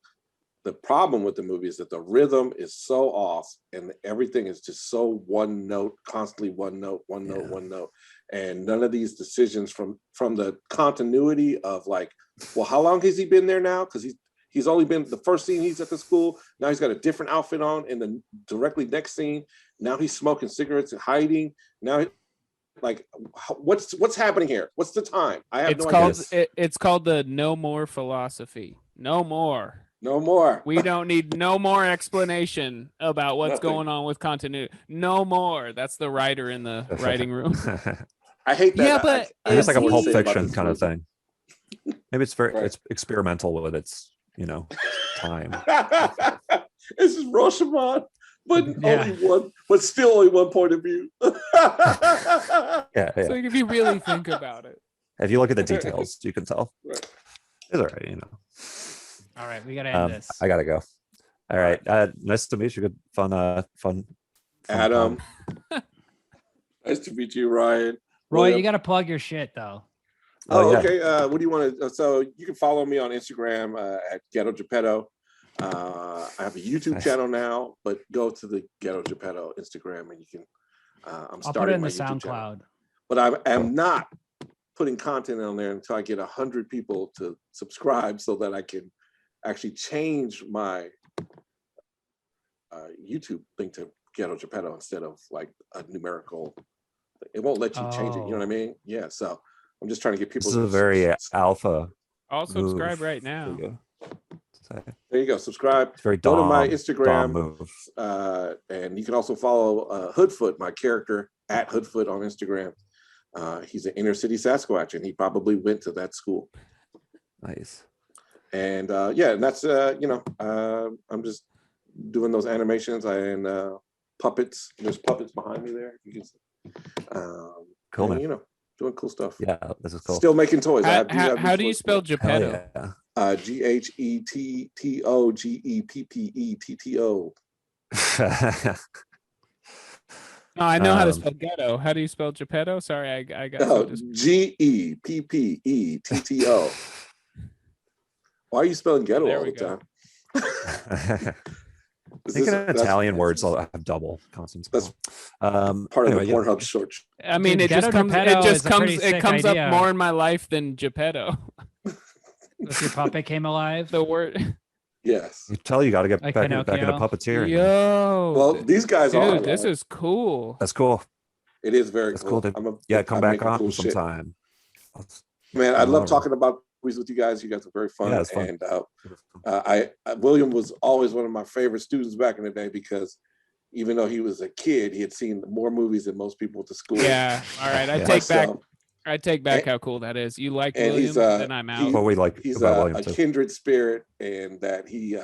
The problem with the movie is that the rhythm is so off and everything is just so one note, constantly one note, one note, Yeah. one note. And none of these decisions from the continuity of like, well, how long has he been there now? Because he's only been the first scene he's at the school. Now he's got a different outfit on in the directly next scene. Now he's smoking cigarettes and hiding. Now like what's happening here? What's the time? I have It's no called idea. it's called the no more philosophy. No more. No more. We don't need no more explanation about what's Nothing. going on with continuity. No more. That's the writer in the writing room. I hate that. Yeah, but I guess It's like a what Pulp you say about Fiction this kind of movie. thing. Maybe it's very Right. it's experimental with its time. This is Rashomon, but Yeah. only one, but still only one point of view. Yeah, So yeah. if you really think about it. If you look at the details, you can tell. Right. It's all right, you know. All right, we gotta end this. I gotta go. All right. Nice to meet you. Good fun. Adam, time. nice to meet you, Ryan. Roy, William. you gotta plug your shit though. Oh, yeah. okay. What do you want to? So you can follow me on Instagram at Ghetto Geppetto. I have a YouTube Nice. channel now, but go to the Ghetto Geppetto Instagram and you can. I'm I'll starting put it in my the YouTube channel. SoundCloud. But I am not putting content on there until I get 100 people to subscribe so that I can actually change my YouTube thing to Ghetto Geppetto instead of like a numerical. It won't let you change it. You know what I mean? Yeah. So I'm just trying to get people. This is a to very alpha. I'll subscribe move. right There now. you go. There you go. Subscribe. It's very Go to my Dom Instagram, move. and you can also follow Hoodfoot, my character at Hoodfoot on Instagram. He's an inner city Sasquatch, and he probably went to that school. Nice. And yeah, and that's I'm just doing those animations and puppets. There's puppets behind me there. You can see. Cool, and, man. you know, doing cool stuff. Yeah, this is cool. Still making toys. I do have How do you toys. spell Hell Geppetto? yeah. GHETTOGEPPETTO? No, I know how to Um, spell ghetto. How do you spell Geppetto? Sorry, I got so No, dis- Geppetto. Why are you spelling ghetto There all we the go. time? I Is think this- in that's- Italian words will have double consonants. That's Part part of the Pornhub short. I mean, Dude, it just Ghetto comes. It Geppetto just is a comes. pretty It sick comes idea. up more in my life than Geppetto. If your puppet came alive. The word. Yes. You tell you got to get Like back into Pinocchio. puppeteering. Yo. Well, these guys are. dude, this like- is cool. That's cool. It is very That's cool. cool. To, I'm a, yeah, come I'm back making on cool shit. sometime. Man, I Come love over. talking about movies with you guys. You guys are very fun. Yeah, it's fun. And William was always one of my favorite students back in the day because even though he was a kid, he had seen more movies than most people at the school. Yeah. All right. I Yeah. take back. So, I take back and- how cool that is. You like and William? he's, Then I'm out. What we like he's about a William too. kindred spirit, and that he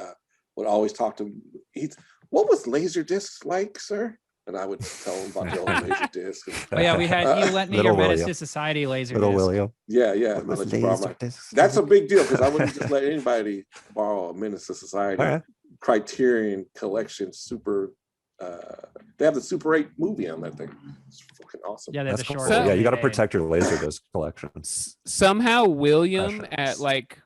would always talk to me. What was Laserdisc like, sir? And I would tell him about the old Laserdisc. Oh yeah, we had you lent me Little your Menace William. to Society laser Little disc. William. Yeah, yeah. What was I let you borrow my- Laserdisc? That's a big deal because I wouldn't just let anybody borrow a Menace to Society. All right. Criterion Collection Super. They have the Super 8 movie on that thing. It's fucking awesome. Yeah, they have That's the cool. short. Yeah, you got to DVD. protect your Laserdisc collection. Somehow William Precious. at like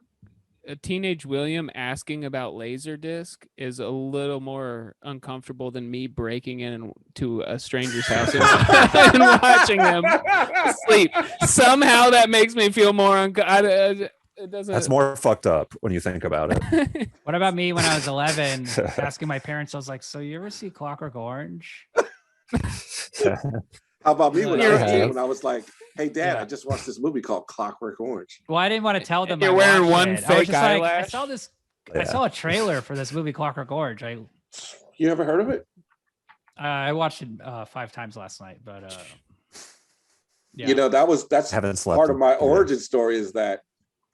a teenage William asking about Laserdisc is a little more uncomfortable than me breaking into a stranger's house and watching them sleep. Somehow that makes me feel more it doesn't. That's more fucked up when you think about it. What about me when I was 11, asking my parents? I was like, "So you ever see Clockwork Orange?" How about me when I was a Yeah. kid, when I was like, "Hey, Dad, Yeah. I just watched this movie called Clockwork Orange." Well, I didn't want to tell them. You're I wearing watched one it. I was fake just like, I eyelash? saw this. I Yeah. saw a trailer for this movie Clockwork Orange. You ever heard of it? I watched it 5 times last night, but yeah. You know, that's Haven't slept. part of my in- origin story is that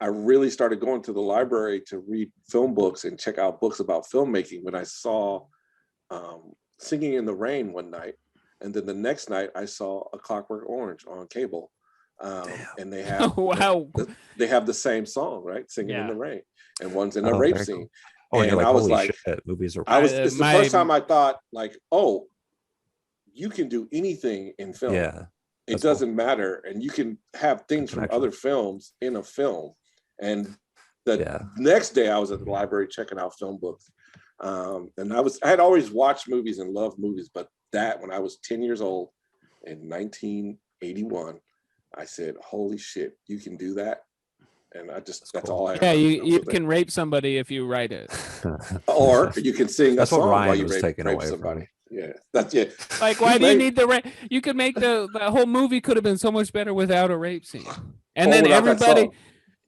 I really started going to the library to read film books and check out books about filmmaking when I saw Singing in the Rain one night. And then the next night I saw A Clockwork Orange on cable. And they have Wow. they have the same song, right? Singing in Yeah. the Rain. And one's in a Oh, rape very scene. cool. Oh, and you're And like, I was holy like- shit, movies are. It's the my- first time I thought like, oh, you can do anything in film. Yeah, It that's cool. doesn't matter. And you can have things from connection. other films in a film. And the yeah. next day I was at the library checking out film books. And I had always watched movies and loved movies, but that when I was 10 years old in 1981, I said, holy shit, you can do that. And that's cool. all I Yeah, heard. you can rape somebody if you write it. Or you can sing That's a what song while Ryan you was rape taking away from somebody. me. Yeah, that's it. Like, why do you Rape. need the rape? You could make the whole movie could have been so much better without a rape scene. And Or then without that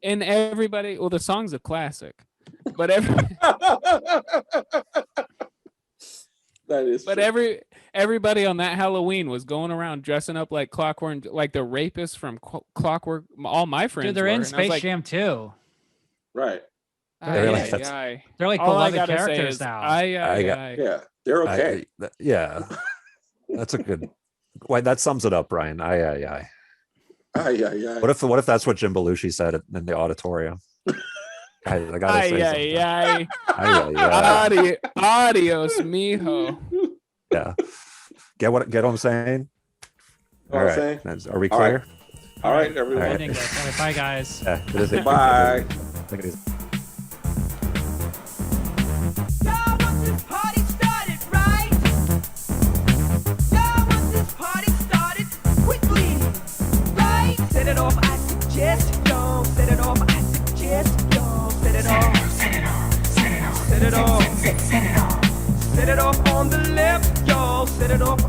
everybody, well, the song's a classic, but That is but true. everybody on that Halloween was going around dressing up like Clockwork, like the rapist from Clockwork. All my friends, Dude, they're were, in and I was Space like, Jam too. Right. They're like, "Ay, that's- ay, They're like all I beloved gotta say characters is, now. ay, ay, I got- ay." Yeah, they're okay. Yeah, that's a good. Wait, that sums it up, Brian. Aye. Yeah. What if that's what Jim Belushi said in the auditorium? I gotta say something. Ay, Aye, aye. adios, mijo. Yeah. Get what I'm saying? Know what I'm saying? Are we All right. clear? All right, everyone. All right. Ending this. All right, bye, guys. Yeah. It is Bye. Take it easy. Y'all want this party started, right? Y'all want this party started quickly, right? Set it off, I suggest, y'all. Set it off, I suggest, y'all. Set it off. Set it off. Set it off. Set it off. Set it off on the left, y'all. Set it off